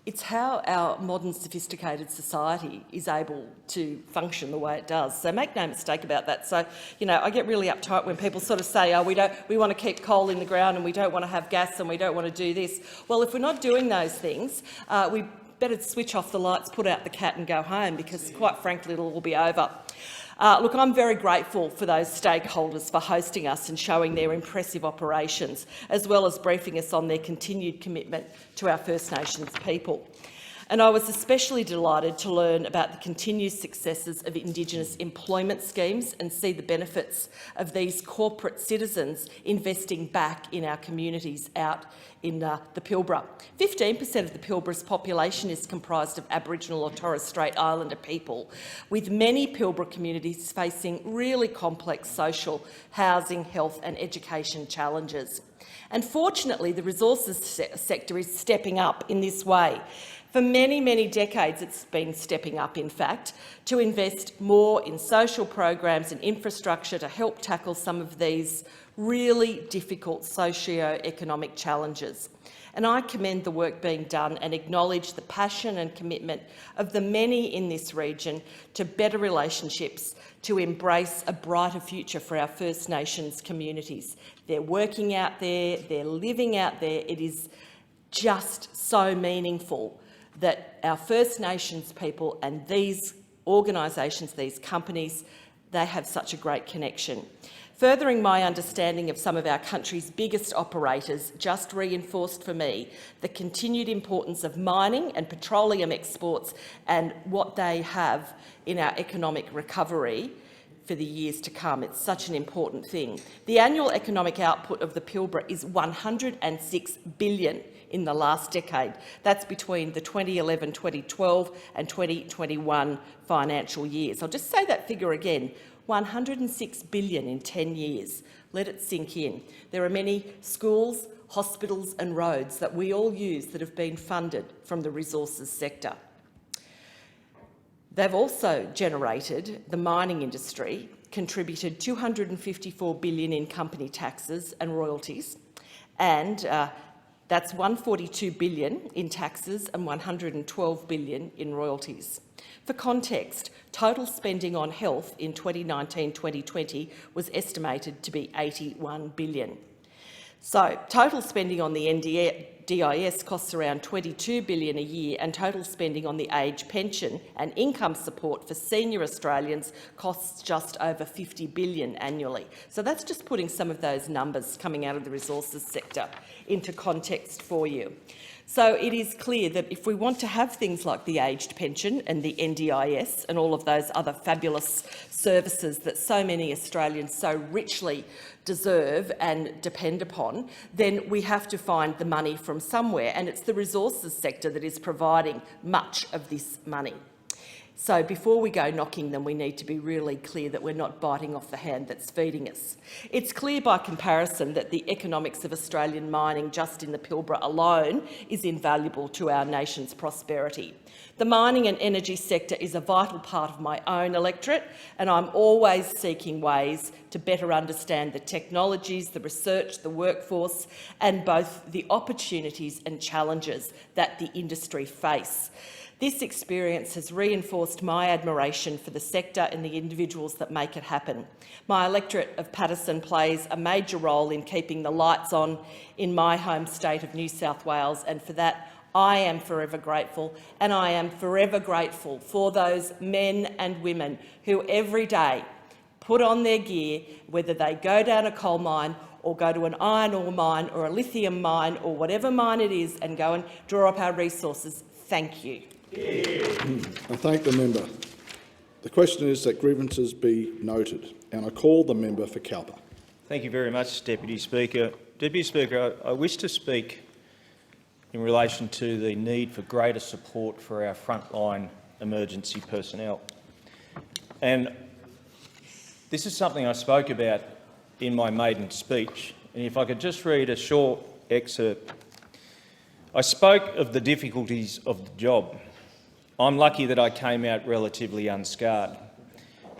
it's how our modern sophisticated society is able to function the way it does. So make no mistake about that. So, I get really uptight when people sort of say, oh, we want to keep coal in the ground and we don't want to have gas and we don't want to do this. Well, if we're not doing those things, we better switch off the lights, put out the cat and go home, because quite frankly, it'll all be over. Look, I'm very grateful for those stakeholders for hosting us and showing their impressive operations, as well as briefing us on their continued commitment to our First Nations people. And I was especially delighted to learn about the continued successes of Indigenous employment schemes and see the benefits of these corporate citizens investing back in our communities out in the Pilbara. 15% of the Pilbara's population is comprised of Aboriginal or Torres Strait Islander people, with many Pilbara communities facing really complex social, housing, health and education challenges. And fortunately, the resources sector is stepping up in this way. For many, many decades it's been stepping up, in fact, to invest more in social programs and infrastructure to help tackle some of these really difficult socio-economic challenges. And I commend the work being done and acknowledge the passion and commitment of the many in this region to better relationships, to embrace a brighter future for our First Nations communities. They're working out there, they're living out there. It is just so meaningful that our First Nations people and these organisations, these companies, they have such a great connection. Furthering my understanding of some of our country's biggest operators just reinforced for me the continued importance of mining and petroleum exports and what they have in our economic recovery for the years to come. It's such an important thing. The annual economic output of the Pilbara is $106 billion in the last decade. That's between the 2011-2012 and 2021 financial years. I'll just say that figure again, $106 billion in 10 years. Let it sink in. There are many schools, hospitals and roads that we all use that have been funded from the resources sector. They've also generated, the mining industry contributed $254 billion in company taxes and royalties, and that's $142 billion in taxes and $112 billion in royalties. For context, total spending on health in 2019-2020 was estimated to be $81 billion. So, total spending on the NDIS costs around $22 billion a year, and total spending on the age pension and income support for senior Australians costs just over $50 billion annually. So that's just putting some of those numbers coming out of the resources sector into context for you. So it is clear that if we want to have things like the aged pension and the NDIS and all of those other fabulous services that so many Australians so richly deserve and depend upon, then we have to find the money from somewhere, and it's the resources sector that is providing much of this money. So before we go knocking them, we need to be really clear that we're not biting off the hand that's feeding us. It's clear by comparison that the economics of Australian mining just in the Pilbara alone is invaluable to our nation's prosperity. The mining and energy sector is a vital part of my own electorate, and I'm always seeking ways to better understand the technologies, the research, the workforce, and both the opportunities and challenges that the industry face. This experience has reinforced my admiration for the sector and the individuals that make it happen. My electorate of Paterson plays a major role in keeping the lights on in my home state of New South Wales, and for that I am forever grateful, and I am forever grateful for those men and women who every day put on their gear, whether they go down a coal mine or go to an iron ore mine or a lithium mine or whatever mine it is and go and draw up our resources. Thank you. I thank the member. The question is that grievances be noted, and I call the member for Cowper. Thank you very much, Deputy Speaker. Deputy Speaker, I wish to speak in relation to the need for greater support for our frontline emergency personnel. And this is something I spoke about in my maiden speech, and if I could just read a short excerpt. I spoke of the difficulties of the job. I'm lucky that I came out relatively unscarred.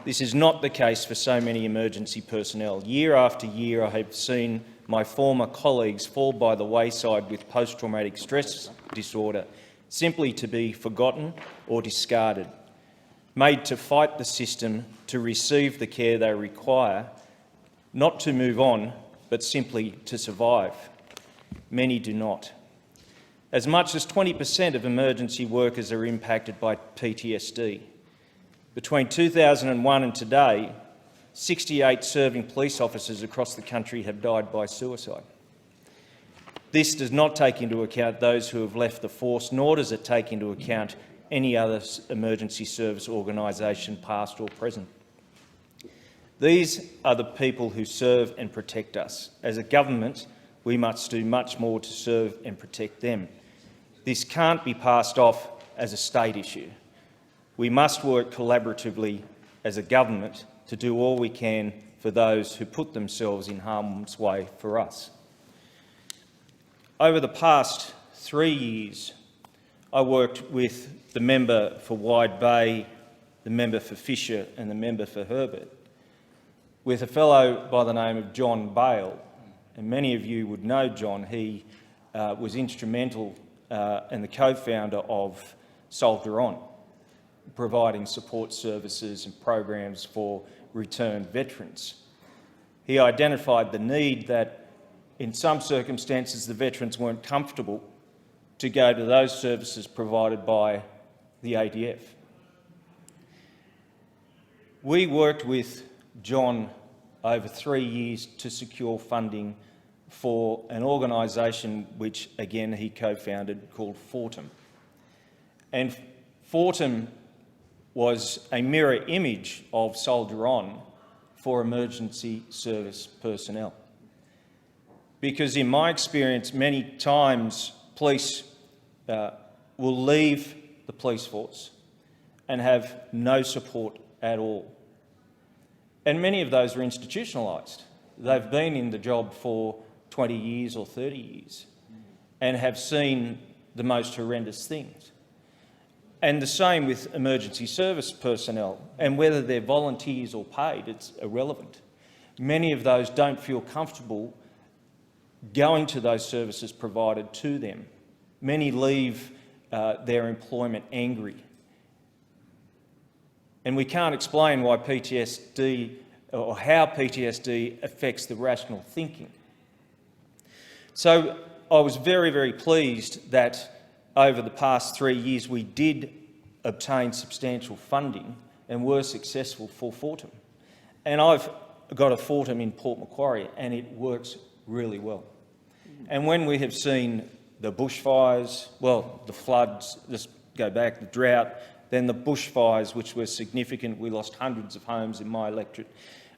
This is not the case for so many emergency personnel. Year after year, I have seen my former colleagues fall by the wayside with post-traumatic stress disorder, simply to be forgotten or discarded, made to fight the system to receive the care they require, not to move on, but simply to survive. Many do not. As much as 20% of emergency workers are impacted by PTSD. Between 2001 and today, 68 serving police officers across the country have died by suicide. This does not take into account those who have left the force, nor does it take into account any other emergency service organisation, past or present. These are the people who serve and protect us. As a government, we must do much more to serve and protect them. This can't be passed off as a state issue. We must work collaboratively as a government to do all we can for those who put themselves in harm's way for us. Over the past 3 years, I worked with the member for Wide Bay, the member for Fisher and the member for Herbert, with a fellow by the name of John Bale. And many of you would know John. He was instrumental and the co-founder of Soldier On, providing support services and programs for returned veterans. He identified the need that in some circumstances the veterans weren't comfortable to go to those services provided by the ADF. We worked with John over 3 years to secure funding for an organisation which, again, he co-founded, called Fortum. And Fortum was a mirror image of Soldier On for emergency service personnel. Because in my experience, many times police will leave the police force and have no support at all. And many of those are institutionalised. They've been in the job for 20 years or 30 years and have seen the most horrendous things. And the same with emergency service personnel, and whether they're volunteers or paid, it's irrelevant. Many of those don't feel comfortable going to those services provided to them. Many leave their employment angry. And we can't explain why PTSD or how PTSD affects the rational thinking. So I was very, very pleased that over the past 3 years we did obtain substantial funding and were successful for Fortum. And I've got a Fortum in Port Macquarie and it works really well. And when we have seen the bushfires, well, the floods, just go back, the drought, then the bushfires, which were significant, we lost hundreds of homes in my electorate,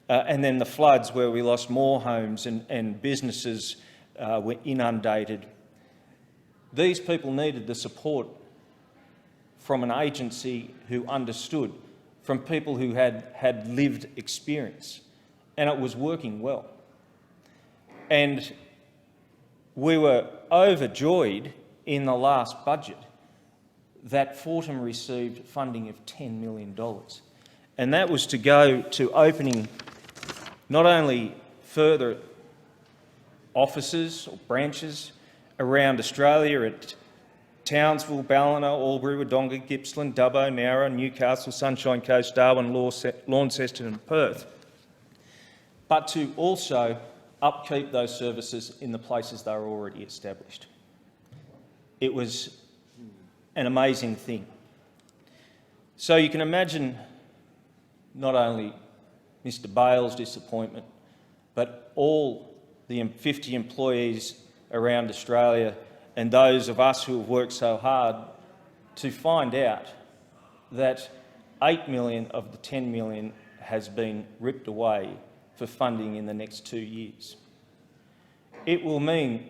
and then the floods where we lost more homes and businesses were inundated. These people needed the support from an agency who understood, from people who had lived experience, and it was working well. And we were overjoyed in the last budget that Fortum received funding of $10 million. And that was to go to opening not only further offices or branches around Australia at Townsville, Ballina, Albury, Wodonga, Gippsland, Dubbo, Nowra, Newcastle, Sunshine Coast, Darwin, Launceston and Perth, but to also upkeep those services in the places they were already established. It was an amazing thing. So you can imagine not only Mr Bale's disappointment, but all the 50 employees around Australia and those of us who have worked so hard to find out that $8 million of the $10 million has been ripped away for funding in the next 2 years. It will mean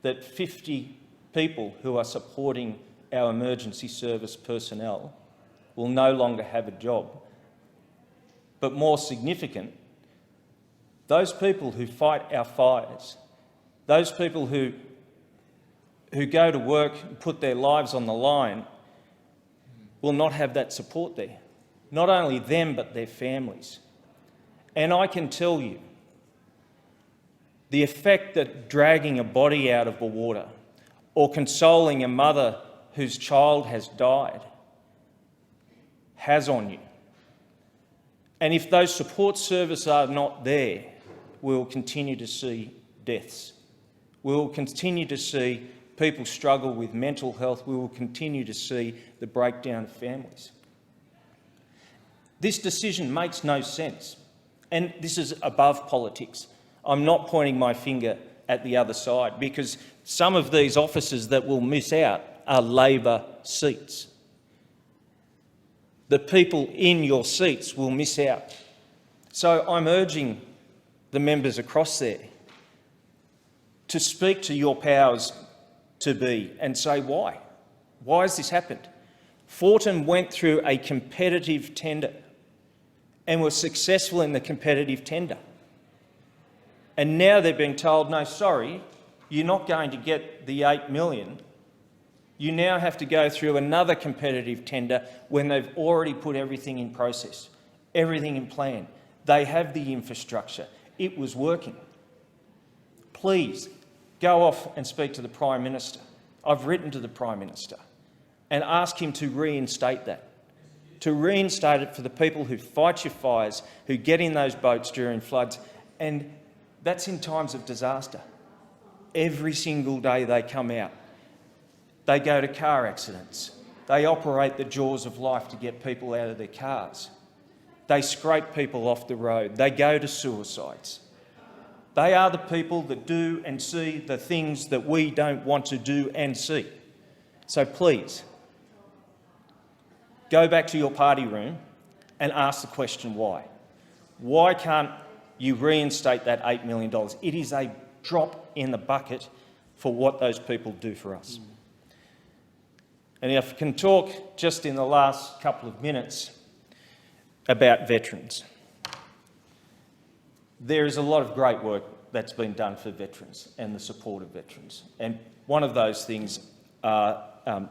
that 50 people who are supporting our emergency service personnel will no longer have a job. But more significant, those people who fight our fires, those people who go to work and put their lives on the line will not have that support there. Not only them, but their families. And I can tell you, the effect that dragging a body out of the water or consoling a mother whose child has died has on you. And if those support services are not there, we will continue to see deaths. We will continue to see people struggle with mental health. We will continue to see the breakdown of families. This decision makes no sense, and this is above politics. I'm not pointing my finger at the other side, because some of these offices that will miss out are Labor seats. The people in your seats will miss out. So I'm urging the members across there to speak to your powers to be and say why. Why has this happened? Fortum went through a competitive tender and was successful in the competitive tender. And now they're being told, no, sorry, you're not going to get the $8 million. You now have to go through another competitive tender when they've already put everything in process, everything in plan. They have the infrastructure. It was working. Please go off and speak to the Prime Minister. I've written to the Prime Minister and ask him to reinstate that, to reinstate it for the people who fight your fires, who get in those boats during floods, and that's in times of disaster. Every single day they come out. They go to car accidents. They operate the jaws of life to get people out of their cars. They scrape people off the road. They go to suicides. They are the people that do and see the things that we don't want to do and see. So please, go back to your party room and ask the question why. Why can't you reinstate that $8 million? It is a drop in the bucket for what those people do for us. And if I can talk just in the last couple of minutes about veterans. There is a lot of great work that's been done for veterans and the support of veterans. And one of those things are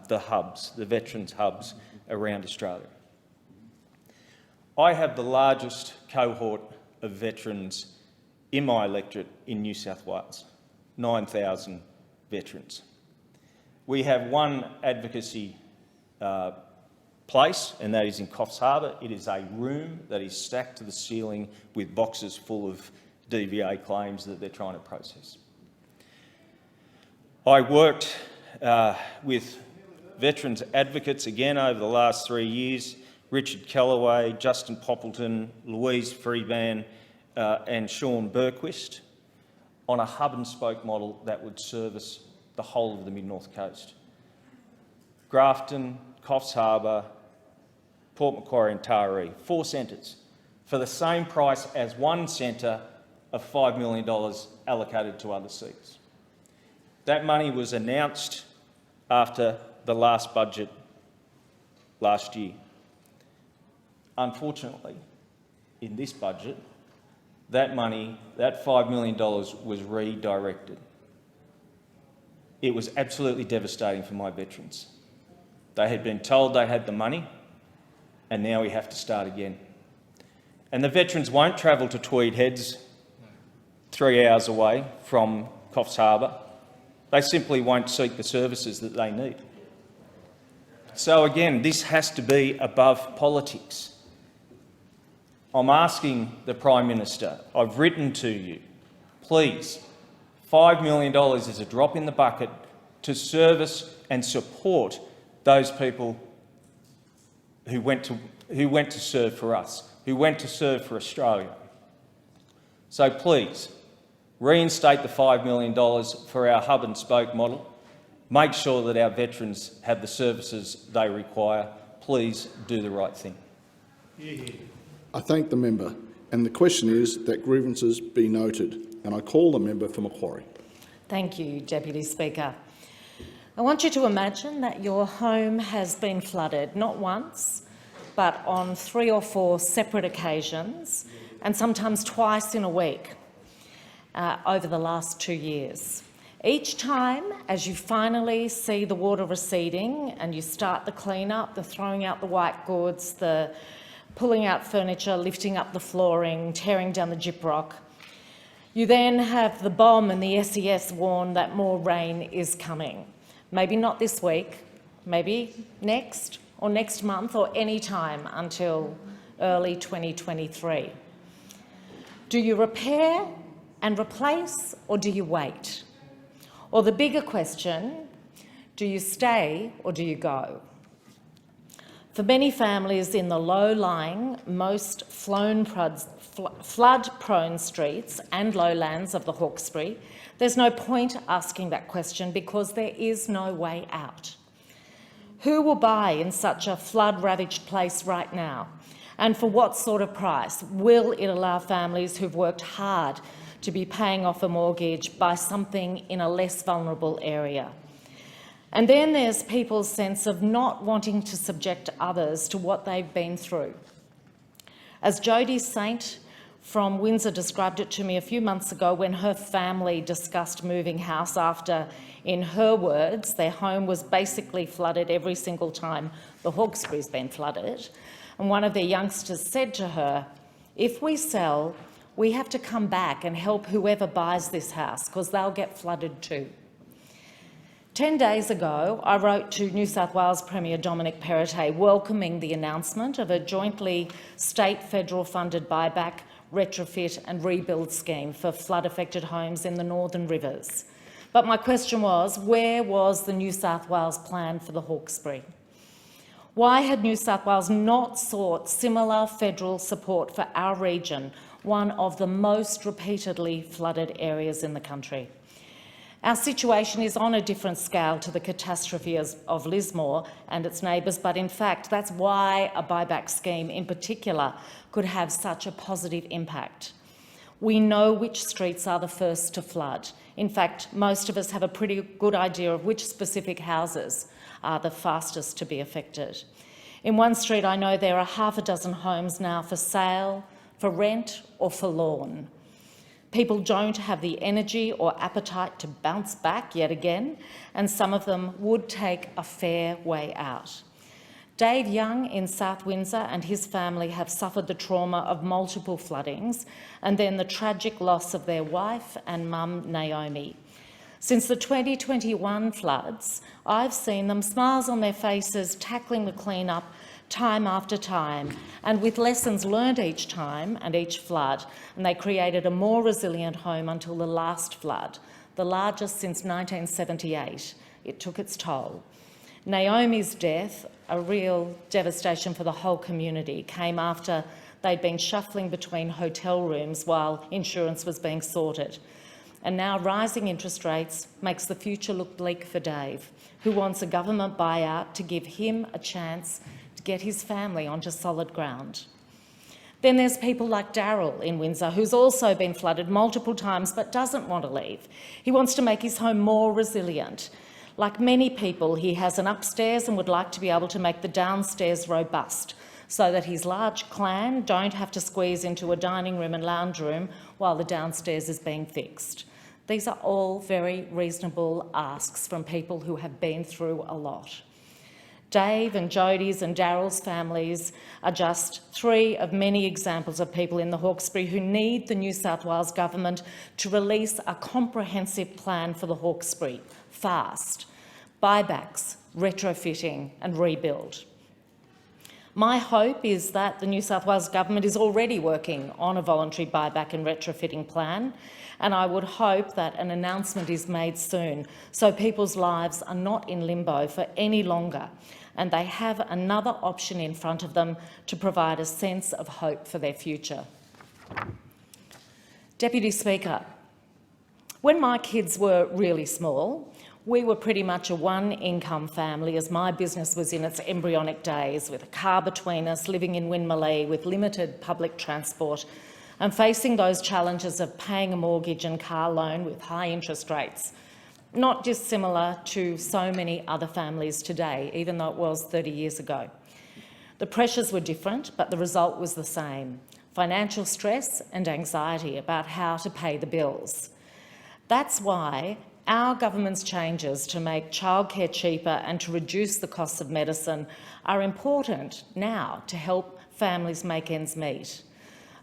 the hubs, the veterans hubs around Australia. I have the largest cohort of veterans in my electorate in New South Wales, 9,000 veterans. We have one advocacy place, and that is in Coffs Harbour. It is a room that is stacked to the ceiling with boxes full of DVA claims that they're trying to process. I worked with veterans advocates again over the last 3 years, Richard Kellaway, Justin Poppleton, Louise Freeban and Sean Berquist, on a hub and spoke model that would service the whole of the Mid-North Coast. Grafton, Coffs Harbour, Port Macquarie and Taree, 4 centres, for the same price as one centre of $5 million allocated to other seats. That money was announced after the last budget last year. Unfortunately, in this budget, that money, that $5 million, was redirected. It was absolutely devastating for my veterans. They had been told they had the money, and now we have to start again. And the veterans won't travel to Tweed Heads 3 hours away from Coffs Harbour. They simply won't seek the services that they need. So again, this has to be above politics. I'm asking the Prime Minister, I've written to you, please, $5 million is a drop in the bucket to service and support those people who went to serve for us, who went to serve for Australia. So please, reinstate the $5 million for our hub and spoke model. Make sure that our veterans have the services they require. Please do the right thing. I thank the member, and the question is that grievances be noted, and I call the member for Macquarie. Thank you, Deputy Speaker. I want you to imagine that your home has been flooded, not once, but on 3 or 4 separate occasions, and sometimes twice in a week over the last 2 years. Each time, as you finally see the water receding and you start the clean-up, the throwing out the white goods, the pulling out furniture, lifting up the flooring, tearing down the gyprock, you then have the BOM and the SES warn that more rain is coming. Maybe not this week, maybe next or next month or any time until early 2023. Do you repair and replace, or do you wait? Or the bigger question, do you stay or do you go? For many families in the low-lying, most flood-prone streets and lowlands of the Hawkesbury, there's no point asking that question because there is no way out. Who will buy in such a flood-ravaged place right now? And for what sort of price? Will it allow families who've worked hard to be paying off a mortgage buy something in a less vulnerable area? And then there's people's sense of not wanting to subject others to what they've been through. As Jodie Saint from Windsor described it to me a few months ago when her family discussed moving house after, in her words, their home was basically flooded every single time the Hawkesbury's been flooded. And one of their youngsters said to her, if we sell, we have to come back and help whoever buys this house because they'll get flooded too. 10 days ago, I wrote to New South Wales Premier Dominic Perrottet welcoming the announcement of a jointly state-federal funded buyback, retrofit and rebuild scheme for flood-affected homes in the Northern Rivers. But my question was, where was the New South Wales plan for the Hawkesbury? Why had New South Wales not sought similar federal support for our region, one of the most repeatedly flooded areas in the country? Our situation is on a different scale to the catastrophe of Lismore and its neighbours, but in fact that's why a buyback scheme in particular could have such a positive impact. We know which streets are the first to flood. In fact, most of us have a pretty good idea of which specific houses are the fastest to be affected. In one street I know there are half a dozen homes now for sale, for rent or for loan. People don't have the energy or appetite to bounce back yet again, and some of them would take a fair way out. Dave Young in South Windsor and his family have suffered the trauma of multiple floodings and then the tragic loss of their wife and mum, Naomi. Since the 2021 floods, I've seen them, smiles on their faces, tackling the clean-up time after time, and with lessons learned each time and each flood, and they created a more resilient home until the last flood, the largest since 1978. It took its toll. Naomi's death, a real devastation for the whole community, came after they'd been shuffling between hotel rooms while insurance was being sorted. And now rising interest rates makes the future look bleak for Dave, who wants a government buyout to give him a chance to get his family onto solid ground. Then there's people like Daryl in Windsor, who's also been flooded multiple times but doesn't want to leave. He wants to make his home more resilient. Like many people, he has an upstairs and would like to be able to make the downstairs robust so that his large clan don't have to squeeze into a dining room and lounge room while the downstairs is being fixed. These are all very reasonable asks from people who have been through a lot. Dave and Jodie's and Daryl's families are just three of many examples of people in the Hawkesbury who need the New South Wales Government to release a comprehensive plan for the Hawkesbury, fast. Buybacks, retrofitting and rebuild. My hope is that the New South Wales Government is already working on a voluntary buyback and retrofitting plan, and I would hope that an announcement is made soon so people's lives are not in limbo for any longer and they have another option in front of them to provide a sense of hope for their future. Deputy Speaker, when my kids were really small, we were pretty much a one-income family as my business was in its embryonic days, with a car between us, living in Winmalee with limited public transport and facing those challenges of paying a mortgage and car loan with high interest rates, not dissimilar to so many other families today, even though it was 30 years ago. The pressures were different, but the result was the same: financial stress and anxiety about how to pay the bills. That's why our government's changes to make childcare cheaper and to reduce the costs of medicine are important now to help families make ends meet.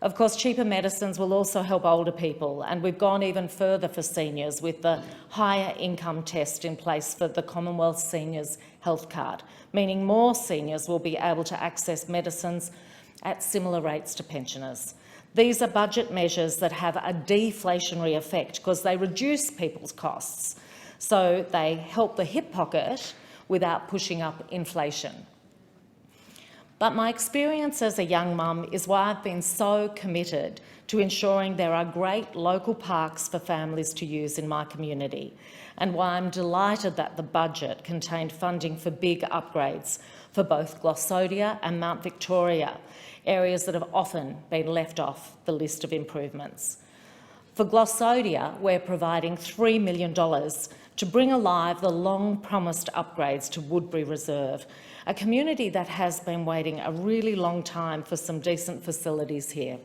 Of course, cheaper medicines will also help older people, and we've gone even further for seniors with the higher income test in place for the Commonwealth Seniors Health Card, meaning more seniors will be able to access medicines at similar rates to pensioners. These are budget measures that have a deflationary effect because they reduce people's costs, so they help the hip pocket without pushing up inflation. But my experience as a young mum is why I've been so committed to ensuring there are great local parks for families to use in my community, and why I'm delighted that the budget contained funding for big upgrades for both Glossodia and Mount Victoria, areas that have often been left off the list of improvements. For Glossodia, we're providing $3 million to bring alive the long-promised upgrades to Woodbury Reserve, a community that has been waiting a really long time for some decent facilities here.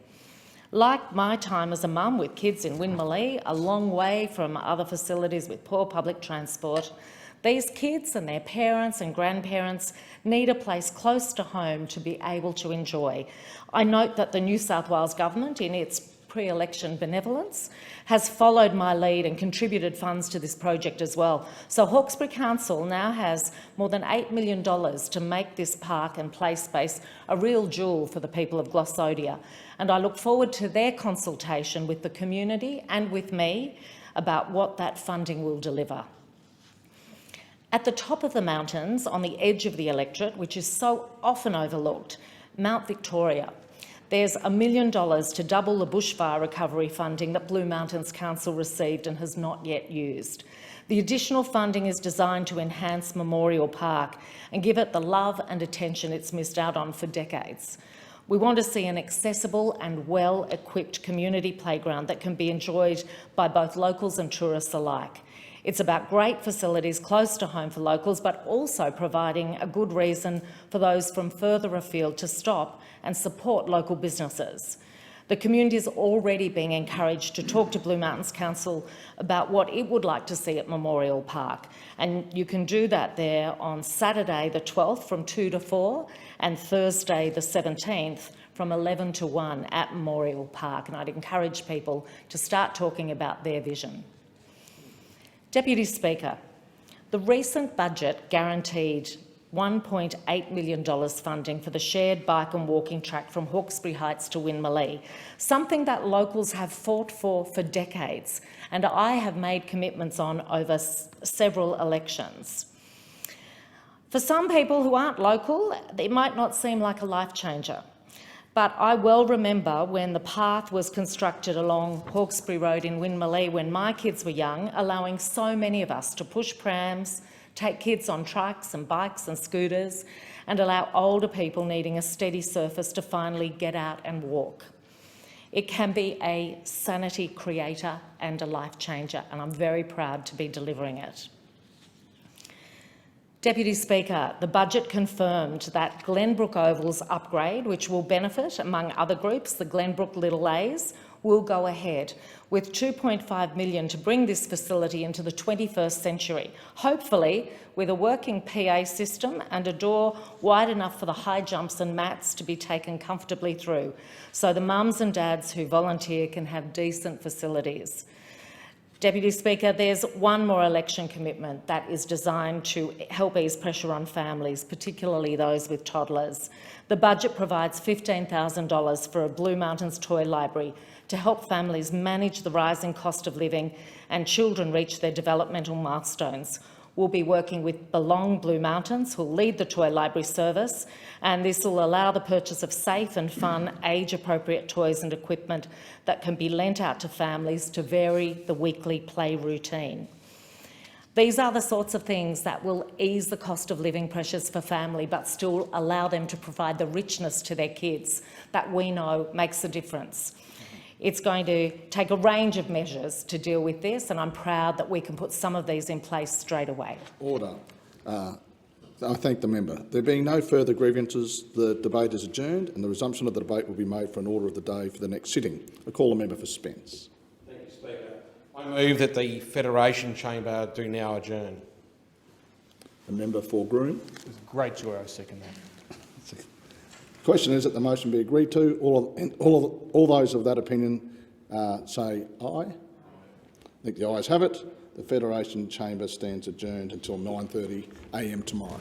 Like my time as a mum with kids in Winmalee, a long way from other facilities with poor public transport, these kids and their parents and grandparents need a place close to home to be able to enjoy. I note that the New South Wales Government, in its pre-election benevolence, has followed my lead and contributed funds to this project as well. So Hawkesbury Council now has more than $8 million to make this park and play space a real jewel for the people of Glossodia. And I look forward to their consultation with the community and with me about what that funding will deliver. At the top of the mountains, on the edge of the electorate, which is so often overlooked, Mount Victoria, there's $1 million to double the bushfire recovery funding that Blue Mountains Council received and has not yet used. The additional funding is designed to enhance Memorial Park and give it the love and attention it's missed out on for decades. We want to see an accessible and well-equipped community playground that can be enjoyed by both locals and tourists alike. It's about great facilities close to home for locals, but also providing a good reason for those from further afield to stop and support local businesses. The community is already being encouraged to talk to Blue Mountains Council about what it would like to see at Memorial Park, and you can do that there on Saturday the 12th from 2 to 4 and Thursday the 17th from 11 to 1 at Memorial Park, and I'd encourage people to start talking about their vision. Deputy Speaker, the recent budget guaranteed $1.8 million funding for the shared bike and walking track from Hawkesbury Heights to Winmalee, something that locals have fought for decades, and I have made commitments on over several elections. For some people who aren't local, it might not seem like a life changer, but I well remember when the path was constructed along Hawkesbury Road in Winmalee when my kids were young, allowing so many of us to push prams, take kids on trikes and bikes and scooters, and allow older people needing a steady surface to finally get out and walk. It can be a sanity creator and a life changer, and I'm very proud to be delivering it. Deputy Speaker, the budget confirmed that Glenbrook Oval's upgrade, which will benefit, among other groups, the Glenbrook Little A's, will go ahead, with $2.5 million to bring this facility into the 21st century, hopefully with a working PA system and a door wide enough for the high jumps and mats to be taken comfortably through, so the mums and dads who volunteer can have decent facilities. Deputy Speaker, there's one more election commitment that is designed to help ease pressure on families, particularly those with toddlers. The budget provides $15,000 for a Blue Mountains toy library to help families manage the rising cost of living and children reach their developmental milestones. We'll be working with Belong Blue Mountains, who'll lead the toy library service, and this will allow the purchase of safe and fun, age-appropriate toys and equipment that can be lent out to families to vary the weekly play routine. These are the sorts of things that will ease the cost of living pressures for family, but still allow them to provide the richness to their kids that we know makes a difference. It's going to take a range of measures to deal with this, and I'm proud that we can put some of these in place straight away. Order. I thank the member. There being no further grievances, the debate is adjourned and the resumption of the debate will be made for an order of the day for the next sitting. I call the member for Spence. Thank you, Speaker. I move that the Federation Chamber do now adjourn. The member for Groom. With great joy, I second that. The question is that the motion be agreed to. All those of that opinion say aye. I think the ayes have it. The Federation Chamber stands adjourned until 9:30 a.m. tomorrow.